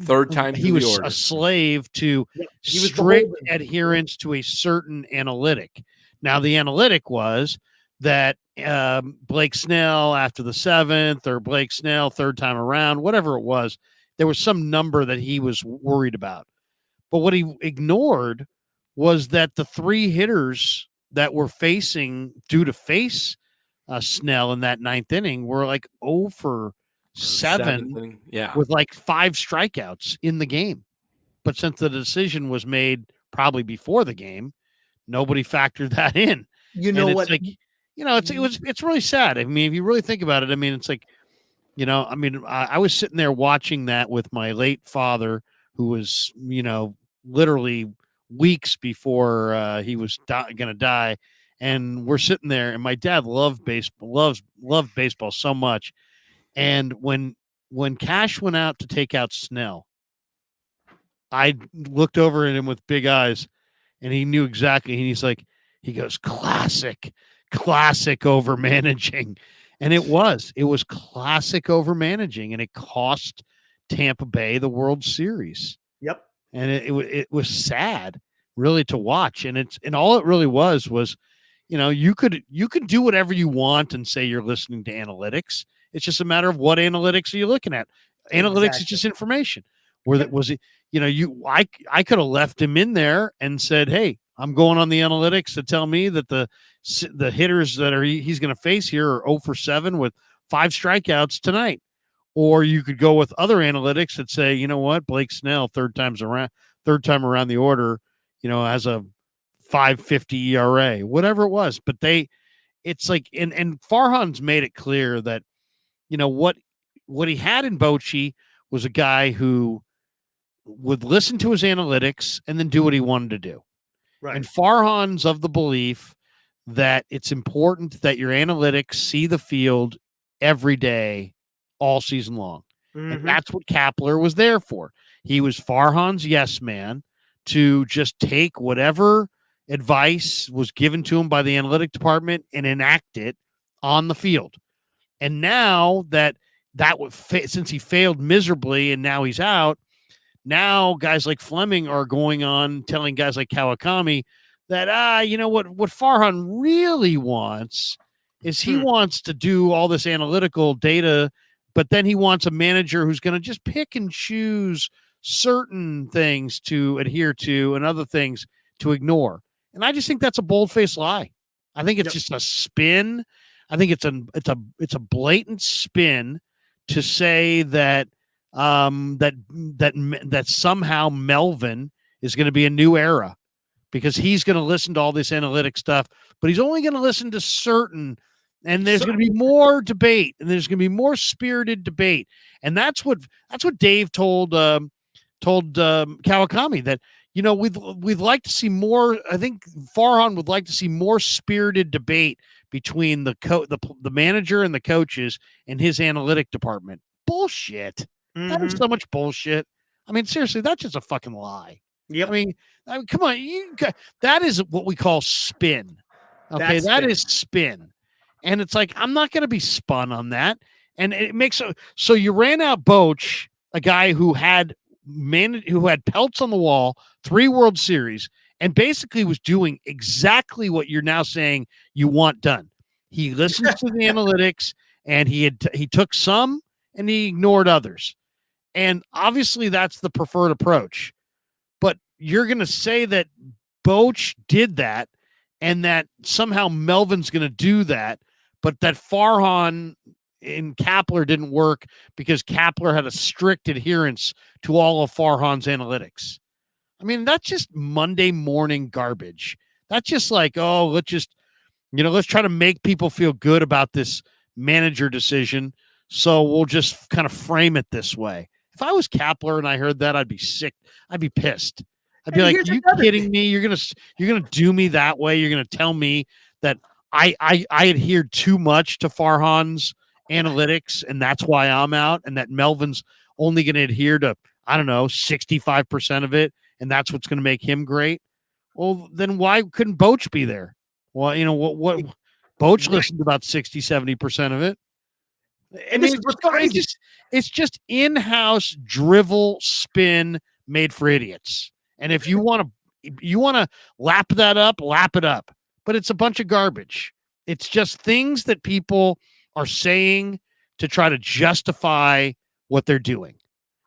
Third time he through was the order. a slave to Yep. He was strict beholden. adherence to a certain analytic. Now, the analytic was that Blake Snell after the 7th, or Blake Snell third time around, whatever it was, there was some number that he was worried about. But what he ignored was that the 3 hitters that were facing due to face Snell in that 9th inning were like 0 for 7 Seventh inning. Yeah. with like 5 strikeouts in the game. But since the decision was made probably before the game, nobody factored that in. You know And what? it's like, it's really sad. I mean, if you really think about it, I mean, it's like, I was sitting there watching that with my late father, who was, literally weeks before he was going to die. And we're sitting there, and my dad loved baseball so much. And when Cash went out to take out Snell, I looked over at him with big eyes, and he knew exactly. And he goes, classic over managing. And it was classic over managing, and it cost Tampa Bay the World Series. Yep. And it was sad, really, to watch. And all it really was, you could do whatever you want and say you're listening to analytics. It's just a matter of what analytics are you looking at. Analytics is just information. I could have left him in there and said, hey, I'm going on the analytics to tell me that the hitters that he's going to face here are 0 for 7 with 5 strikeouts tonight. Or you could go with other analytics that say, you know what, Blake Snell, third time around the order, has a 5.50 ERA, whatever it was. But it's like, and Farhan's made it clear that, what he had in Bochy was a guy who would listen to his analytics and then do what he wanted to do. Right. And Farhan's of the belief that it's important that your analytics see the field every day, all season long. And Mhm. that's what Kapler was there for. He was Farhan's yes man to just take whatever advice was given to him by the analytic department and enact it on the field. And now that since he failed miserably and now he's out, now guys like Fleming are going on telling guys like Kawakami that, what Farhan really wants is he wants to do all this analytical data, but then he wants a manager who's going to just pick and choose certain things to adhere to and other things to ignore. And I just think that's a bold-faced lie. I think it's just a spin. I think it's a blatant spin to say that that somehow Melvin is going to be a new era because he's going to listen to all this analytic stuff, but he's only going to listen to certain, and there's going to be more debate, and there's going to be more spirited debate. And that's what Dave told Kawakami, that, we'd like to see more. I think Farhan would like to see more spirited debate between the manager and the coaches and his analytic department. Bullshit. That is so much bullshit. I mean, seriously, that's just a fucking lie. Yep. I mean, come on. That is what we call spin. Okay, that is spin. And it's like, I'm not going to be spun on that. And it makes so you ran out Boch, a guy who had pelts on the wall, 3 World Series, and basically was doing exactly what you're now saying you want done. He listened to the analytics, and he took some and he ignored others. And obviously that's the preferred approach. But you're going to say that Boch did that and that somehow Melvin's going to do that, but that Farhan and Kapler didn't work because Kapler had a strict adherence to all of Farhan's analytics. I mean, that's just Monday morning garbage. That's just like, oh, let's try to make people feel good about this manager decision. So we'll just kind of frame it this way. If I was Kapler and I heard that, I'd be sick. I'd be pissed. I'd be And like, here's "Are you another kidding thing. me? You're gonna do me that way? You're gonna tell me that I adhered too much to Farhan's analytics, and that's why I'm out, and that Melvin's only gonna adhere to, I don't know, 65% of it, and that's what's gonna make him great." Well, then why couldn't Boach be there? Well, what Boach Right. listened to about 60-70% of it. I And this mean, is what's crazy. it's just in-house drivel spin made for idiots. And if you want to lap that up, lap it up. But it's a bunch of garbage. It's just things that people are saying to try to justify what they're doing.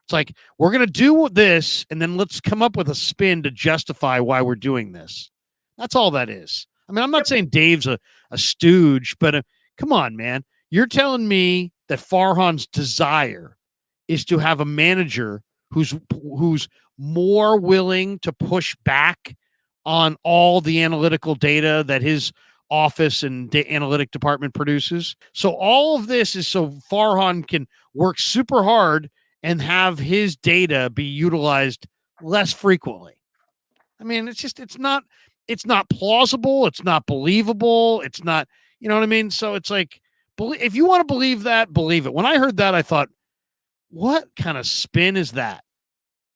It's like, we're going to do this, and then let's come up with a spin to justify why we're doing this. That's all that is. I mean, I'm not saying Dave's a stooge, but come on, man. You're telling me that Farhan's desire is to have a manager who's more willing to push back on all the analytical data that his office and analytic department produces. So all of this is so Farhan can work super hard and have his data be utilized less frequently. I mean, it's not plausible, it's not believable, it's not, you know what I mean? So it's like, if you want to believe that, believe it. When I heard that, I thought, what kind of spin is that?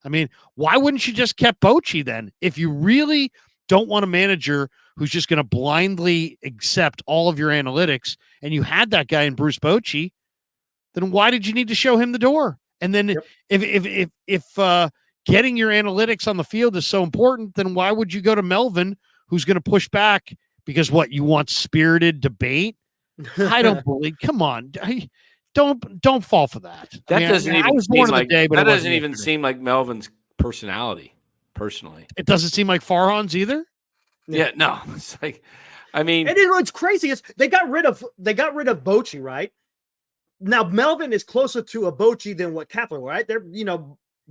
I mean, why wouldn't you just kept Bochy then? If you really don't want a manager who's just going to blindly accept all of your analytics, and you had that guy in Bruce Bochy, then why did you need to show him the door? And then if getting your analytics on the field is so important, then why would you go to Melvin, who's going to push back because what, you want spirited debate? I don't believe. Come on, don't fall for that. That doesn't even seem like that doesn't even seem like Melvin's personality. Personally, it doesn't seem like Farhan's either. Yeah, no, it's like, I mean, and what's crazy is they got rid of Bochy, right? Now Melvin is closer to a Bochy than what Kapler, right? They're,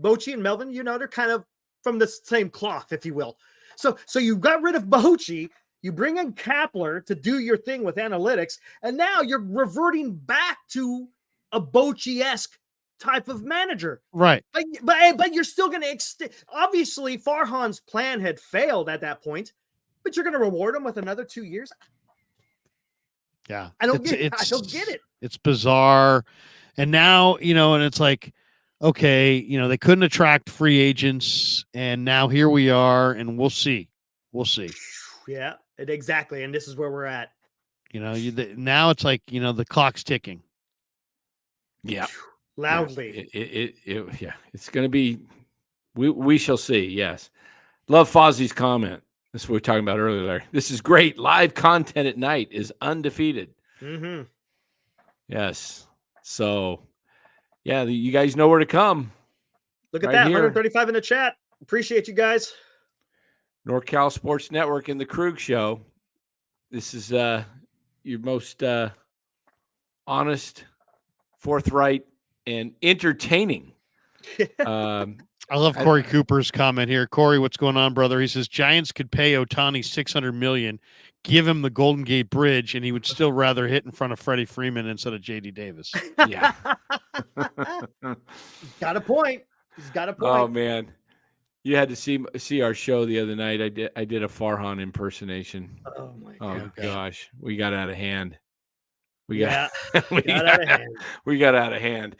Bochy and Melvin, they're kind of from the same cloth, if you will. So you got rid of Bochy, you bring in Kapler to do your thing with analytics, and now you're reverting back to a Bochy-esque type of manager, right? But you're still going to extend. Obviously, Farhan's plan had failed at that point, but you're going to reward him with another 2 years. Yeah, I don't get it. It's bizarre, and now and it's like, okay, they couldn't attract free agents, and now here we are, and we'll see. Yeah, exactly, and this is where we're at. Now it's like the clock's ticking. Yeah, loudly. Yeah, it's going to be. We shall see. Yes, love Fozzie's comment. This is what we were talking about earlier, Larry. This is great. Live content at night is undefeated. Mm-hmm. Yes. So, yeah, you guys know where to come. Look at that, 135 in the chat. Appreciate you guys. NorCal Sports Network and the Krug Show. This is your most honest, forthright, and entertaining. I love Corey Cooper's comment here. Corey, what's going on, brother? He says Giants could pay Ohtani $600 million, give him the Golden Gate Bridge, and he would still rather hit in front of Freddie Freeman instead of J.D. Davis. Yeah, got a point. He's got a point. Oh man, you had to see our show the other night. I did a Farhan impersonation. Oh my God. Oh gosh, we got out of hand. We got out of hand.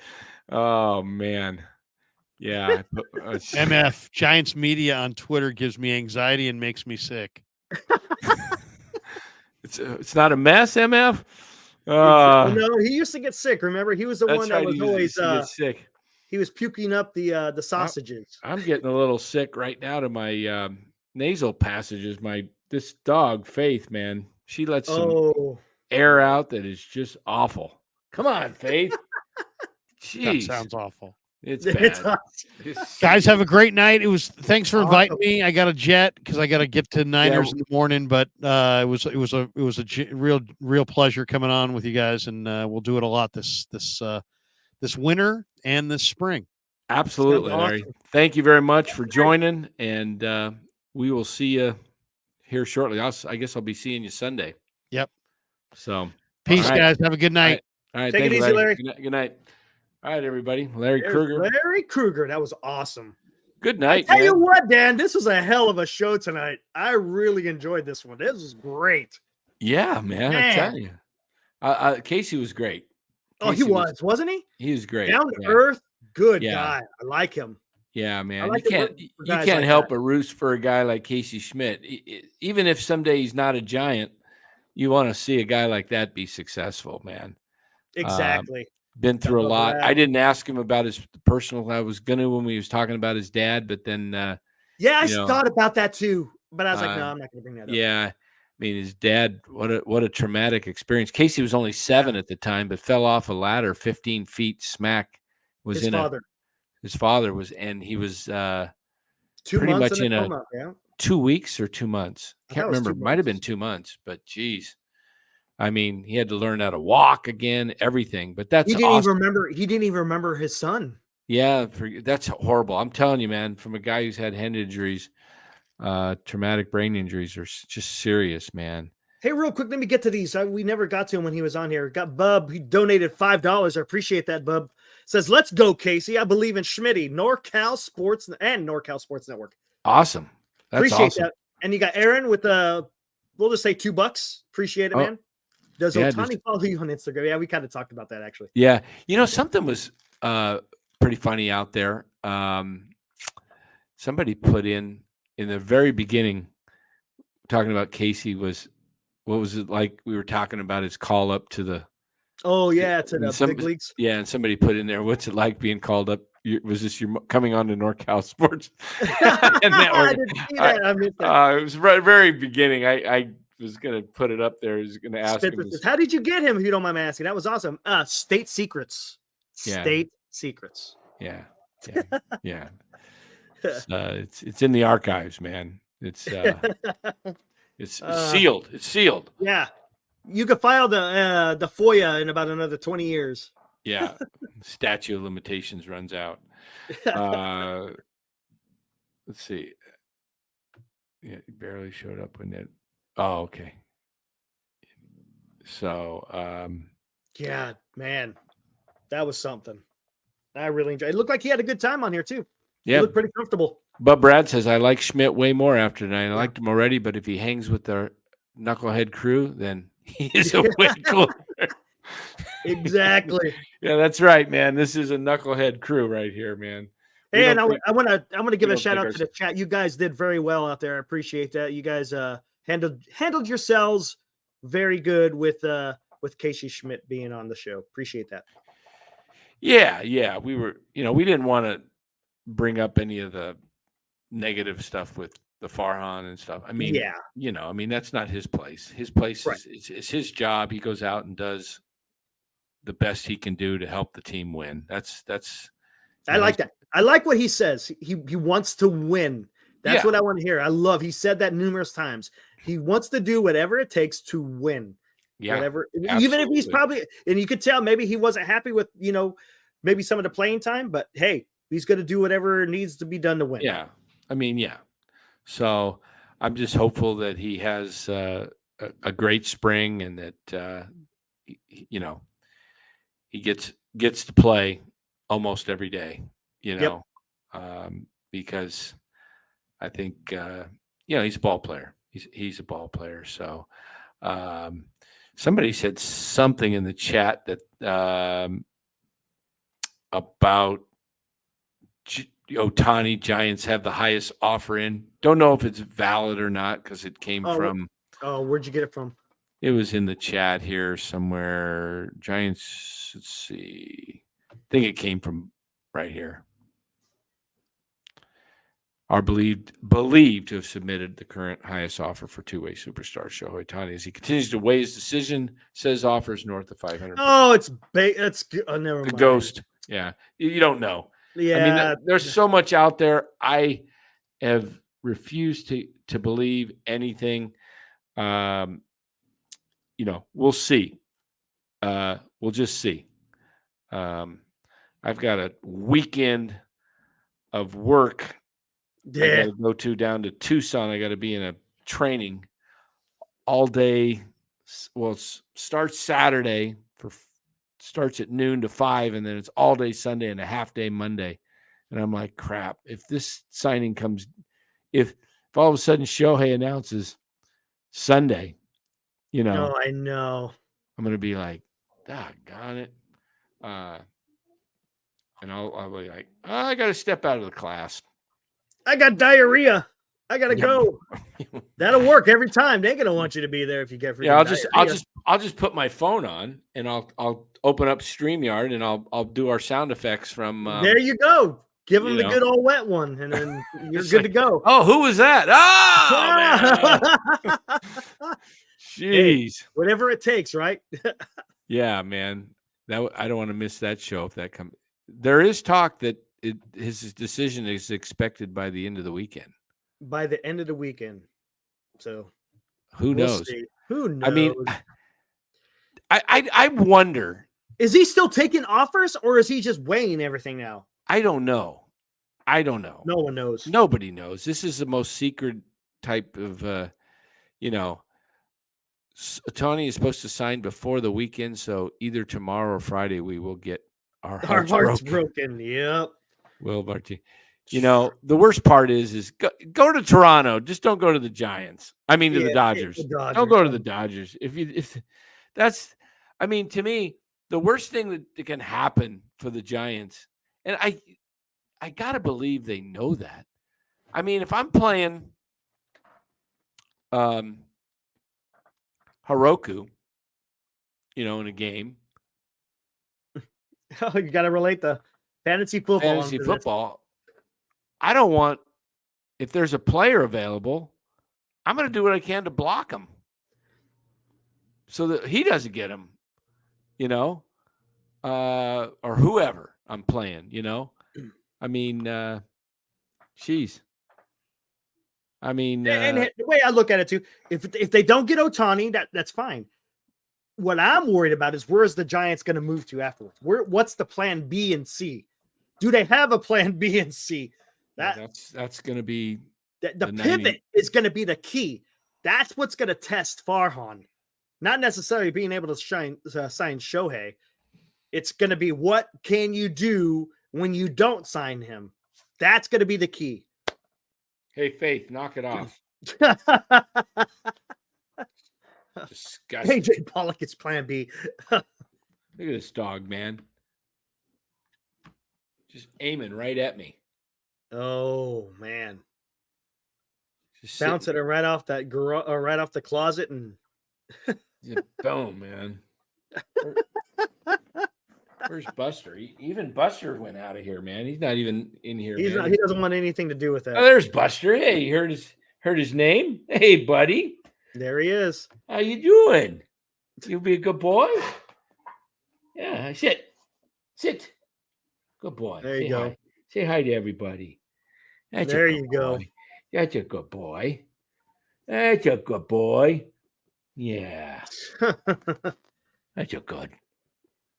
Oh man. Yeah. MF, Giants media on Twitter gives me anxiety and makes me sick. It's not a mess, MF? No, he used to get sick. Remember, he was the one that was always sick. He was puking up the sausages. I'm getting a little sick right now to my nasal passages. This dog, Faith, man, she lets some air out that is just awful. Come on, Faith. Jeez. That sounds awful. It's bad. Guys, have a great night. Thanks for inviting me. I got a jet because I got to get to Niners in the morning, but it was a real pleasure coming on with you guys, and we'll do it a lot this winter and this spring. Absolutely, Larry. Thank you very much for joining, and we will see you here shortly. I guess I'll be seeing you Sunday. Yep. So peace, guys. Have a good night. All right. Take it easy, Larry. Good night. All right, everybody. Larry Krueger. Larry Krueger. That was awesome. Good I night, tell you man. what, Dan, this was a hell of a show tonight. I really enjoyed this one. This was great. Yeah, man. I tell Man. you, Casey was great. Oh, he Casey wasn't he? He was great. Down to Yeah, earth, good yeah, guy. I like him. yeah, I man. like it for You guys can't like help that. but root for a guy like Casey Schmitt. Even if someday he's not a giant, you want to see a guy like that be successful, man. Exactly. Been Got through a Bubba lot. I Rad. didn't ask him about his personal. I was gonna when we was talking about his dad, but then Yeah, I you know, thought about that too, but I was like, no, uh, I'm not going to bring that up. yeah. I mean, his dad. What a traumatic experience. Casey was only 7 at the time, but fell off a ladder 15 feet. Smack was His in a. father, His father was, and he was 2 pretty months much in a in a coma. Yeah, 2 weeks or 2 months. I Can't thought it was remember. 2 Might have been months. 2 months, but geez. I mean, he had to learn how to walk again, everything. But that's He didn't even awesome. remember. He didn't even remember his son. Yeah, that's horrible. I'm telling you, man, from a guy who's had head injuries, traumatic brain injuries are just serious, man. Hey, real quick, let me get to these. We never got to him when he was on here. Got Bub. He donated $5. I appreciate that, Bub. Says, "Let's go, Casey. I believe in Schmitty, NorCal Sports and NorCal Sports Network. Awesome. That's Appreciate awesome. that." And you got Aaron with we'll just say $2. Appreciate it, Oh, man. Does yeah, Otani follow you on Instagram? Yeah, we kind of talked about that actually. Yeah. Something was pretty funny out there. Somebody put in the very beginning talking about Casey was what was it like? We were talking about his call up to the Oh yeah, to and the some big leagues. yeah, and somebody put in there, what's it like being called up? Was this your coming on to NorCal Sports I Network? didn't see that. I missed that. It was right very beginning. I was gonna put it up there. I was gonna ask him. Spencer says, "How did you get him? If you don't mind me asking, that was awesome." State secrets. Yeah. State secrets. Yeah, yeah. It's in the archives, man. It's sealed. It's sealed. Yeah, you could file the FOIA in about another 20 years. Yeah, statute of limitations runs out. Let's see. Yeah, it barely showed up when it. Oh, okay. So, Yeah, man, that was something. I really enjoyed. It looked like he had a good time on here too. He yeah. looked pretty comfortable. But Brad says I like Schmidt way more after tonight. I liked him already, but if he hangs with the knucklehead crew, then he is a way cooler. Exactly. Yeah, that's right, man. This is a knucklehead crew right here, man. And I want to give we a don't shout take out to the chat. You guys did very well out there. I appreciate that. You guys handled yourselves very good with Casey Schmitt being on the show. Appreciate that. Yeah. We were, we didn't want to bring up any of the negative stuff with the Farhan and stuff. I mean, yeah, that's not his place. His place Right. is his job. He goes out and does the best he can do to help the team win. That's I like that. I like what he says. He wants to win. That's what I want to hear. He said that numerous times. He wants to do whatever it takes to win. Yeah. Whatever, absolutely. even if he's probably, and you could tell maybe he wasn't happy with, maybe some of the playing time, but hey, he's going to do whatever needs to be done to win. Yeah. Yeah. So I'm just hopeful that he has a great spring and that, he gets to play almost every day, because I think, he's a ball player. He's a ball player. So somebody said something in the chat that about Otani Giants have the highest offer in. Don't know if it's valid or not because it came from. Oh, where'd you get it from? It was in the chat here somewhere. Giants. Let's see. I think it came from right here. Are believed to have submitted the current highest offer for two-way superstar Shohei Ohtani as he continues to weigh his decision. Says offers north of 500. Oh, it's never mind. The ghost. Yeah, you don't know. Yeah, There's so much out there. I have refused to believe anything. We'll see. We'll just see. I've got a weekend of work. Yeah. I got to go down to Tucson. I got to be in a training all day. Well, it starts Saturday starts at noon to 5, and then it's all day Sunday and a half day Monday. And I'm like, crap. If this signing comes, if all of a sudden Shohei announces Sunday, No, I know. I'm gonna be like, doggone it. And I'll be like, I got to step out of the class. I got diarrhea. I gotta Yeah. go. That'll work every time. They're gonna want you to be there if you get Yeah, diarrhea. I'll just put my phone on and I'll open up StreamYard and I'll do our sound effects from. There you go. Give them you the know. good old wet one, and then you're It's good to like, go. Oh, who was that? Oh, man. Jeez. Whatever it takes, right? Yeah, man. I don't want to miss that show if that comes. There is talk that his decision is expected by the end of the weekend. By the end of the weekend. So Who we'll knows? see. Who knows? I mean, I wonder. Is he still taking offers, or is he just weighing everything now? I don't know. No one knows. Nobody knows. This is the most secret type of, Tony is supposed to sign before the weekend, so either tomorrow or Friday we will get our hearts broken. Yep. Will Martin. The worst part is go to Toronto. Just don't go to the Giants. I mean, to the Dodgers. Don't go to the Dodgers. If that's, I mean, to me, the worst thing that can happen for the Giants, and I gotta believe they know that. I mean, if I'm playing Heroku, in a game. Oh, you got to relate the fantasy football. I don't want, if there's a player available, I'm going to do what I can to block him so that he doesn't get him, or whoever I'm playing, I mean, geez. I mean, and the way I look at it too, if they don't get Ohtani, that's fine. What I'm worried about is where is the Giants going to move to afterwards? What's the plan B and C? Do they have a plan B and C? That's going to be the pivot is going to be the key. That's what's going to test Farhan, not necessarily being able to sign Shohei. It's going to be what can you do when you don't sign him? That's going to be the key. Hey, Faith, knock it off. Disgusting. AJ Pollock is plan B. Look at this dog, man. Just aiming right at me. Oh, man. Just bouncing it right off that right off the closet and boom, man. Where's Buster? Even Buster went out of here, man. He's not even in here. He doesn't want anything to do with that. Oh, there's Buster. Hey, you heard his name? Hey, buddy. There he is. How you doing? You be a good boy? Yeah, sit. Good boy. There you go. Hi. Say hi to everybody. There you go. That's a good boy. That's a good boy. Yeah. That's a good.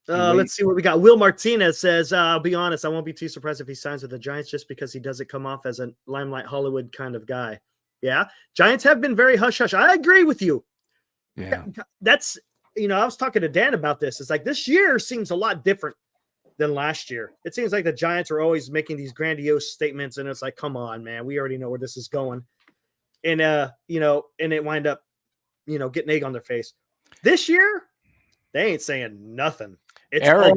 Let's see what we got. Will Martinez says, I'll be honest, I won't be too surprised if he signs with the Giants just because he doesn't come off as a limelight Hollywood kind of guy. Yeah. Giants have been very hush-hush. I agree with you. Yeah. That's, I was talking to Dan about this. It's like this year seems a lot different than last year. It seems like the Giants are always making these grandiose statements, and it's like, come on, man, we already know where this is going. And, and it wind up, getting egg on their face. This year, they ain't saying nothing. It's Eric,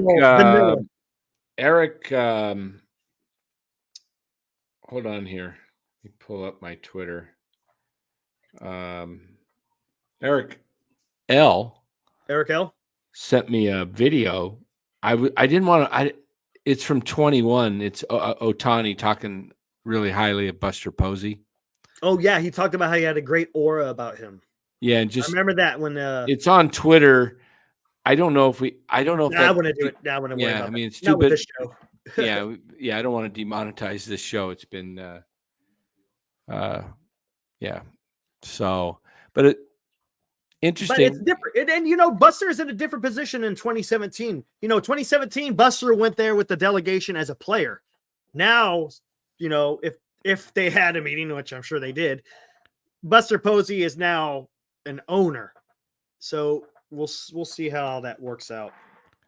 hold on here. Let me pull up my Twitter. Eric L. sent me a video. I didn't want to. It's from 21. It's Ohtani talking really highly of Buster Posey. Oh yeah, he talked about how he had a great aura about him. Yeah, and I remember that when it's on Twitter. I don't know if I want to do it. I want to. Yeah, I mean it's too big. Show. yeah. I don't want to demonetize this show. It's been, yeah. So, but interesting. But it's different, and Buster is in a different position in 2017. 2017, Buster went there with the delegation as a player. Now, if they had a meeting, which I'm sure they did, Buster Posey is now an owner. So we'll see how that works out.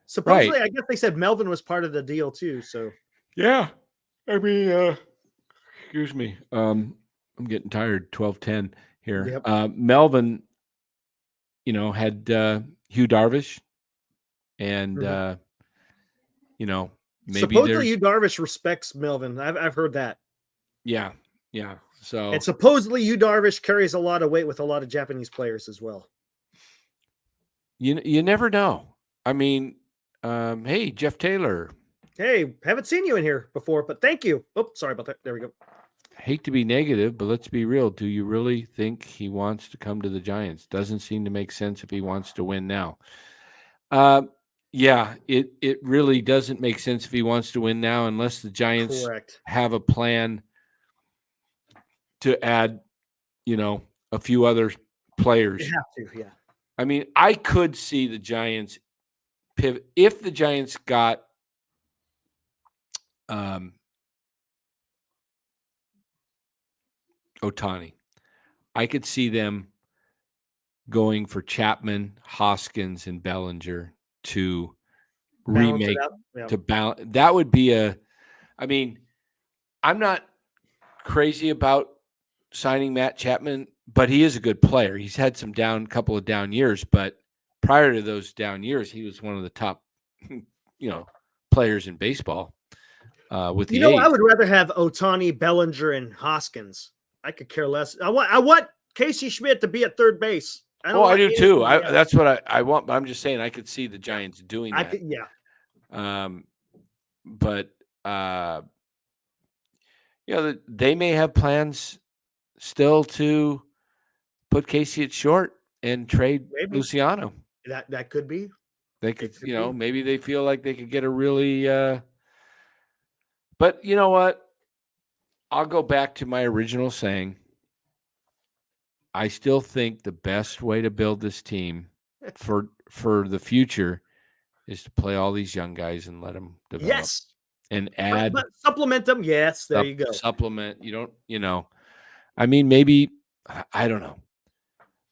Supposedly, right. I guess they said Melvin was part of the deal too. So yeah, I mean, excuse me. I'm getting tired. 12:10 here. Yep. Melvin, had Hugh Darvish, and Mhm. maybe Supposedly, there's you Darvish respects Melvin. I've heard that. yeah. So And supposedly, you Darvish carries a lot of weight with a lot of Japanese players as well. you never know. I mean, hey, Jeff Taylor. Hey, haven't seen you in here before, but thank you. Oh, sorry about that. There we go. Hate to be negative, but let's be real. Do you really think he wants to come to the Giants? Doesn't seem to make sense if he wants to win now. Yeah, it really doesn't make sense if he wants to win now, unless the Giants Correct. have a plan to add, a few other You players. have to, yeah. I mean, I could see the Giants pivot if the Giants got Otani. I could see them going for Chapman, Hoskins, and Bellinger to Balance it remake out. Yeah. to balance. That would be I mean, I'm not crazy about signing Matt Chapman, but he is a good player. He's had some couple of down years, but prior to those down years, he was one of the top, players in baseball. With the I A's. would rather have Otani, Bellinger, and Hoskins. I could care less. I want Casey Schmitt to be at third base. I don't Oh, I want do anything too. else. That's what I want. But I'm just saying I could see the Giants doing I that. could, yeah. But they may have plans still to put Casey at short and trade Maybe. Luciano. That could be. They could, It could be. maybe they feel like they could get a really. But you know what? I'll go back to my original saying. I still think the best way to build this team for the future is to play all these young guys and let them develop. Yes. And add But supplement them. Yes, there you go. Supplement. You don't, I mean, maybe I don't know.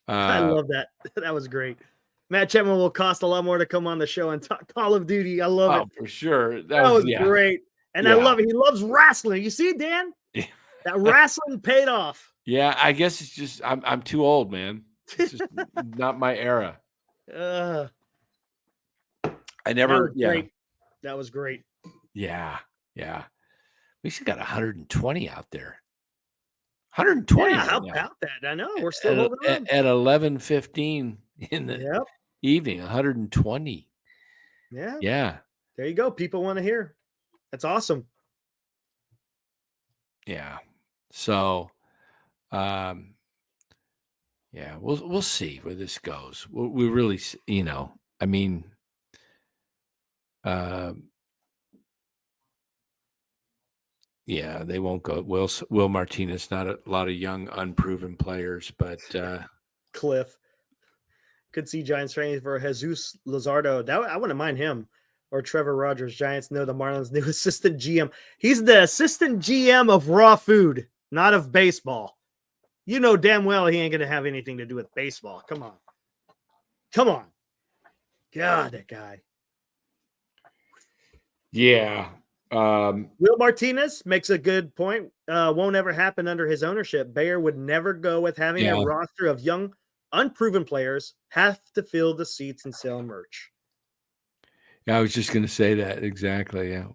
I love that. That was great. Matt Chapman will cost a lot more to come on the show and talk Call of Duty. I love it. For sure. That was great. And I Yeah. love it. He loves wrestling. You see, Dan? Yeah. That wrestling paid off. Yeah, I guess it's just I'm too old, man. It's just not my era. I never. Great. That was great. Yeah. We still got 120 out there. 120. Yeah, right how now. about that? I know. We're still holding on. At 11:15 in the evening. 120. Yeah. Yeah. There you go. People want to hear. That's awesome. Yeah. So, yeah, we'll see where this goes. We really, I mean, yeah, they won't go. Will Martinez, not a lot of young, unproven players, but Cliff could see Giants training for Jesus Luzardo. I wouldn't mind him. Or Trevor Rogers. Giants know the Marlins' new assistant GM. He's the assistant GM of raw food, not of baseball. You know damn well he ain't going to have anything to do with baseball. Come on. God, that guy. Yeah. Will Martinez makes a good point. Won't ever happen under his ownership. Bayer would never go with having a roster of young, unproven players have to fill the seats and sell merch. Yeah, I was just going to say that exactly. Yeah,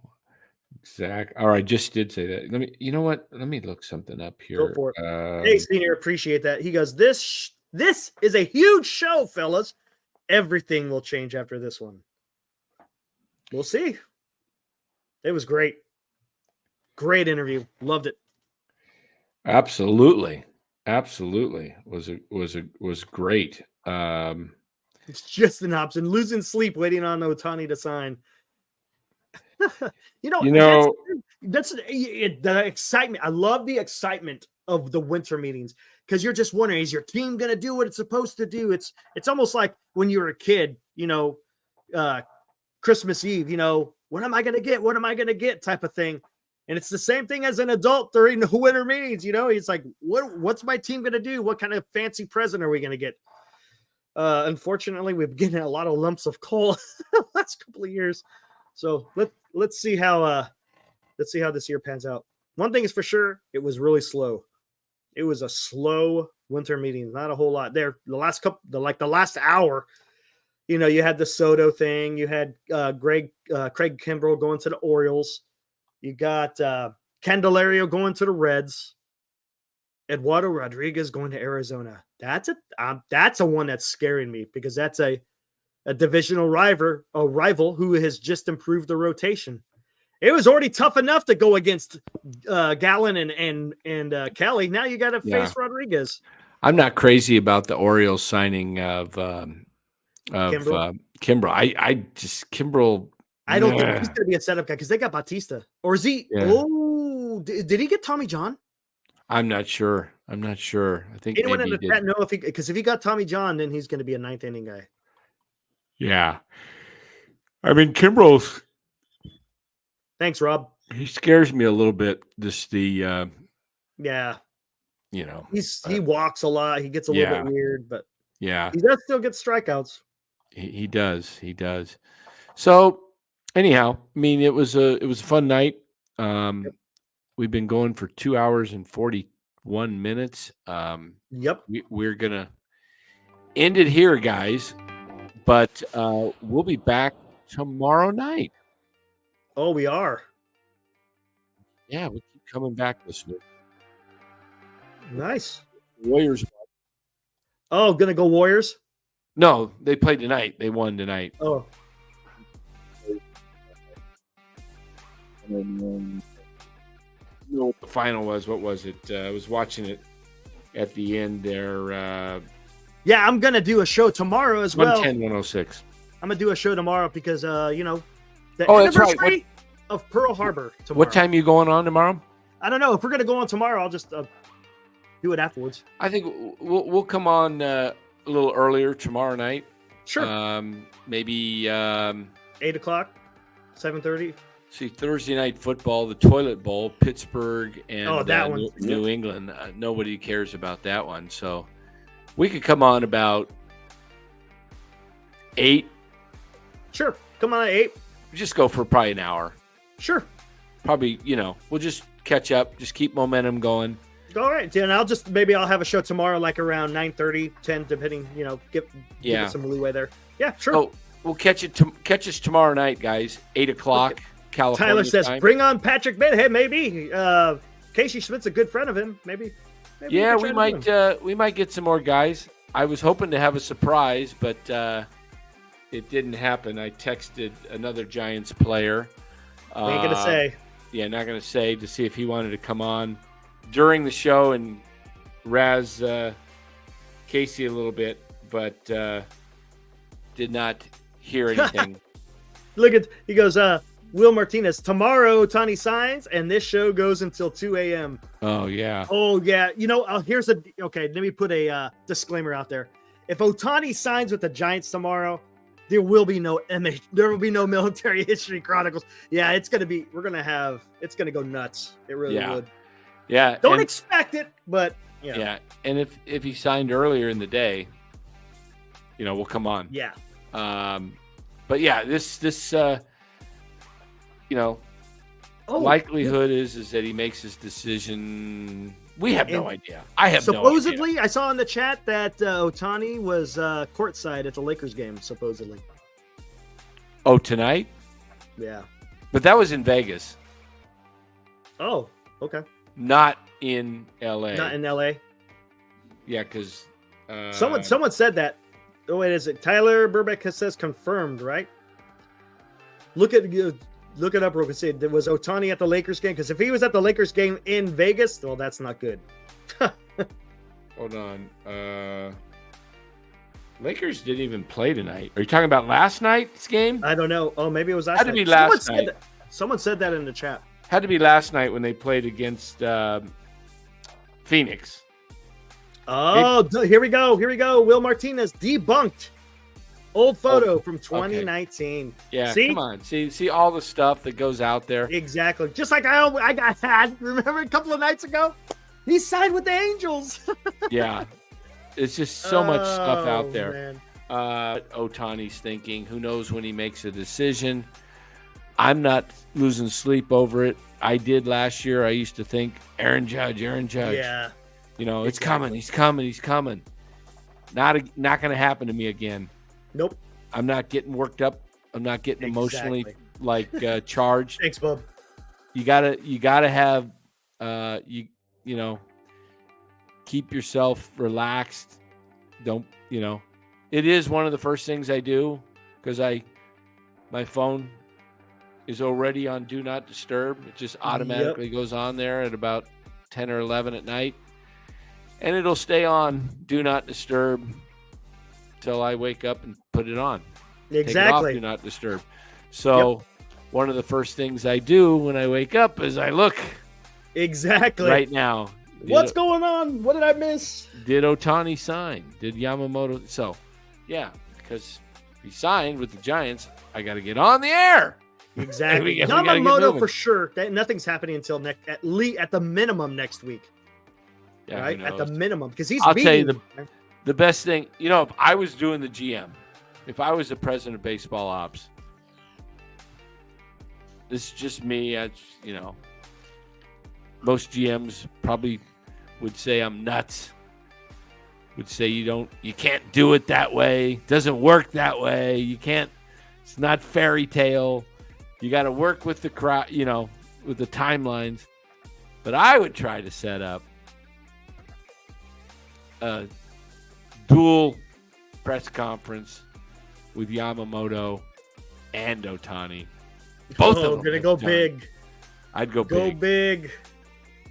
exact. Or I just did say that. You know what? Let me look something up here. Go for it. Hey, Senior, appreciate that. He goes, this is a huge show, fellas. Everything will change after this one. We'll see. It was great. Great interview. Loved it. Absolutely. Was great. It's just an option. Losing sleep, waiting on Otani to sign. That's the excitement. I love the excitement of the winter meetings because you're just wondering, is your team going to do what it's supposed to do? It's almost like when you were a kid, Christmas Eve, what am I going to get? What am I going to get type of thing. And it's the same thing as an adult during the winter meetings. It's like, what's my team going to do? What kind of fancy present are we going to get? Unfortunately, we've been getting a lot of lumps of coal the last couple of years. So let's see how Let's see how this year pans out. One thing is for sure, it was really slow. It was a slow winter meeting. Not a whole lot there. The last hour, you had the Soto thing. You had Craig Kimbrell going to the Orioles. You got Candelario going to the Reds. Eduardo Rodriguez going to Arizona. That's a one that's scaring me because that's a divisional rival who has just improved the rotation. It was already tough enough to go against Gallen and Kelly. Now you got to face Rodriguez. I'm not crazy about the Orioles signing of Kimbrel. Kimbrel. I just Kimbrel. I don't think he's going to be a setup guy because they got Bautista. Or is he? Yeah. Oh, did he get Tommy John? I'm not sure. I think anyone maybe in the chat know if he got Tommy John, then he's going to be a ninth inning guy. Yeah, I mean Kimbrel's. Thanks, Rob. He scares me a little bit. Yeah. He He walks a lot. He gets a little bit weird, but yeah, he does still get strikeouts. He does. So anyhow, I mean, it was a fun night. We've been going for 2 hours and 41 minutes. Yep. We're gonna end it here, guys. But we'll be back tomorrow night. Oh, we are. Yeah, we keep coming back this week. Nice. Warriors. Oh, gonna go Warriors? No, they played tonight. They won tonight. Oh. What the final was? What was it? I was watching it at the end there. Yeah, I'm gonna do a show tomorrow as well. 110, 106. I'm gonna do a show tomorrow because the that's right. anniversary of Pearl Harbor tomorrow. What time are you going on tomorrow? I don't know. If we're gonna go on tomorrow, I'll just do it afterwards. I think we'll come on a little earlier tomorrow night. Sure. Maybe 8:00, 7:30. see Thursday night football, the Toilet Bowl, Pittsburgh and that one. New England. Nobody cares about that one, so we could come on about 8. Sure. Come on at 8. Just go for probably an hour. Sure. Probably, we'll just catch up, just keep momentum going. All right, and I'll have a show tomorrow, like around 9:30, 10, depending. Give it some leeway there. Yeah, sure. Oh, we'll catch us tomorrow night, guys. 8:00 Okay. California Tyler says, time. "Bring on Patrick Bennett." Hey, maybe Casey Schmidt's a good friend of him. Maybe Yeah, we might get some more guys. I was hoping to have a surprise, but it didn't happen. I texted another Giants player. We ain't gonna say. Yeah, not gonna say, to see if he wanted to come on during the show and razz Casey a little bit, but did not hear anything. He goes, Will Martinez, tomorrow Ohtani signs, and this show goes until 2 a.m. Oh, yeah. Oh, yeah. Let me put a disclaimer out there. If Ohtani signs with the Giants tomorrow, there will be no Military History Chronicles. Yeah, it's going to go nuts. It really would. Yeah. Don't expect it, but yeah. And if he signed earlier in the day, we'll come on. Yeah. But yeah, this likelihood is that he makes his decision. We have no idea. I have supposedly, no idea. I saw in the chat that Ohtani was courtside at the Lakers game, supposedly. Oh, tonight? Yeah. But that was in Vegas. Oh, okay. Not in L.A. Not in L.A.? Yeah, because... someone said that. Oh, wait, is it Tyler Burbeck says confirmed, right? Look it up real quick. See, was Ohtani at the Lakers game? Because if he was at the Lakers game in Vegas, well, that's not good. Hold on. Lakers didn't even play tonight. Are you talking about last night's game? I don't know. Oh, maybe it was last night. Had to be last night. Someone said that in the chat. Had to be last night when they played against Phoenix. Oh, here we go. Will Martinez debunked. Old photo from 2019. Okay. Yeah, see? Come on. See all the stuff that goes out there. Exactly. Just like I got had. Remember a couple of nights ago? He signed with the Angels. Yeah. It's just so much stuff out there. Man. Ohtani's thinking. Who knows when he makes a decision? I'm not losing sleep over it. I did last year. I used to think Aaron Judge. Yeah. You know, it's coming. Exactly. He's coming. Not going to happen to me again. Nope. I'm not getting worked up. I'm not getting emotionally Exactly. charged. Thanks, Bob. You gotta have you know, keep yourself relaxed. Don't, you know, it is one of the first things I do because my phone is already on do not disturb. It just automatically goes on there at about 10 or 11 at night, and it'll stay on do not disturb till I wake up and put it on. Take it off Exactly. do not disturb. So one of the first things I do when I wake up is I look Exactly. right now. What's going on? What did I miss? Did Ohtani sign? Did Yamamoto? So, yeah, because if he signed with the Giants, I got to get on the air. Exactly. We gotta get Yamamoto moving. for sure. Nothing's happening until at the minimum next week. Yeah, Right? who At the knows? minimum. Because he's I'll tell you beating- the best thing, you know, if I was doing the GM, if I was the president of baseball ops, this is just me. You know, most GMs probably would say I'm nuts. Would say you can't do it that way. Doesn't work that way. You can't. It's not fairy tale. You got to work with the crowd. You know, with the timelines. But I would try to set up a dual press conference with Yamamoto and Ohtani. Both of them gonna have go done. big. I'd go Go big. big.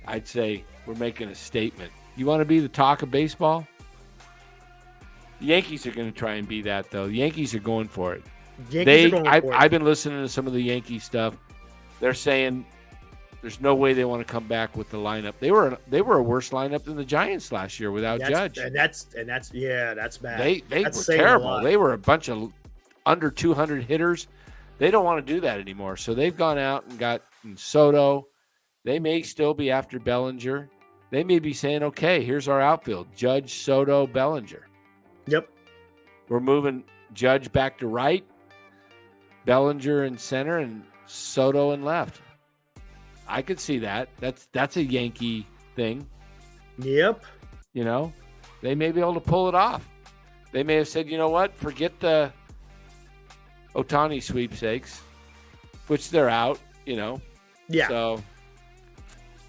I'd say we're making a statement. You want to be the talk of baseball? The Yankees are going to try and be that, though. The Yankees are going for it. Yankees are going for it. I've been listening to some of the Yankee stuff. They're saying there's no way they want to come back with the lineup. They were a worse lineup than the Giants last year without Judge. That's bad. They That's were saying a terrible. lot. They were a bunch of under 200 hitters. They don't want to do that anymore. So they've gone out and got Soto. They may still be after Bellinger. They may be saying, okay, here's our outfield. Judge, Soto, Bellinger. Yep. We're moving Judge back to right, Bellinger in center, and Soto in left. I could see that. That's a Yankee thing. Yep. You know, they may be able to pull it off. They may have said, you know what, forget the Ohtani sweepstakes, which they're out, you know. Yeah. So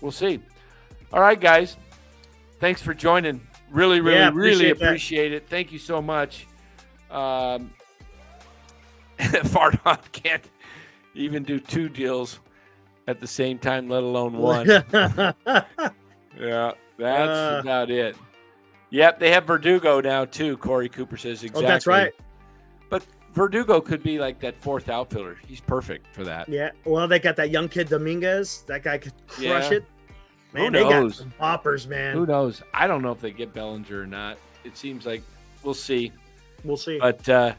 we'll see. All right, guys. Thanks for joining. Really appreciate that. appreciate it. Thank you so much. Fardon can't even do 2 deals at the same time, let alone 1. Yeah, that's about it. Yep, they have Verdugo now too. Corey Cooper says exactly. Oh, that's right. But Verdugo could be like that 4th outfielder. He's perfect for that. Yeah. Well, they got that young kid Dominguez. That guy could crush Yeah. it. Man, Who they got knows? some boppers, man. Who knows? I don't know if they get Bellinger or not. It seems like we'll see. We'll see. But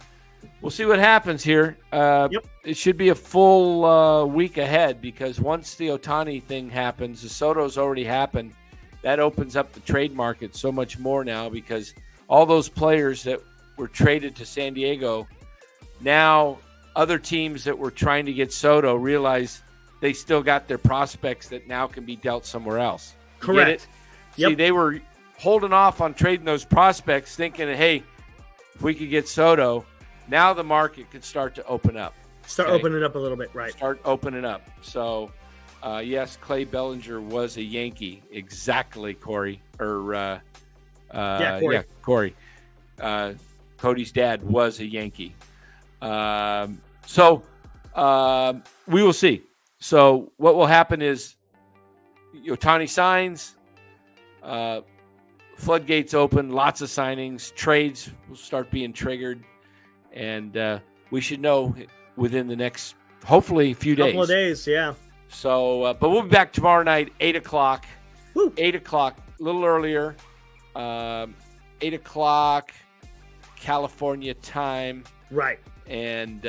we'll see what happens here. Yep. It should be a full week ahead because once the Ohtani thing happens, the Soto's already happened. That opens up the trade market so much more now because all those players that were traded to San Diego, now other teams that were trying to get Soto realize they still got their prospects that now can be dealt somewhere else. You get Correct. it? Yep. See, they were holding off on trading those prospects thinking, hey, if we could get Soto, now the market could start to open up. Start okay. opening up a little bit, right? Start opening up. So, yes, Clay Bellinger was a Yankee. Exactly, Corey. Corey. Yeah, Corey. Cody's dad was a Yankee. So we will see. So what will happen is Ohtani signs, floodgates open, lots of signings, trades will start being triggered, and we should know within the next, hopefully, few days. Couple of days, yeah. So, but we'll be back tomorrow night, 8 o'clock. Woo. 8 o'clock, a little earlier. 8 o'clock California time. Right. And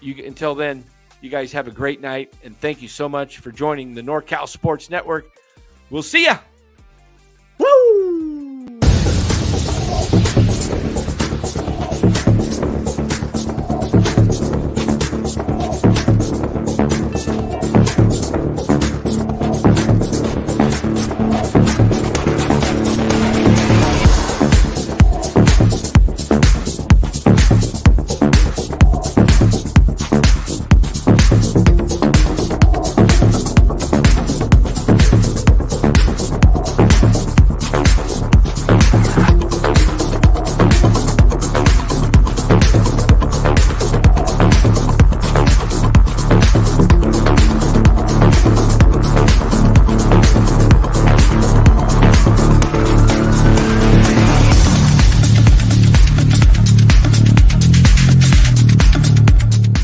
until then, you guys have a great night. And thank you so much for joining the NorCal Sports Network. We'll see ya.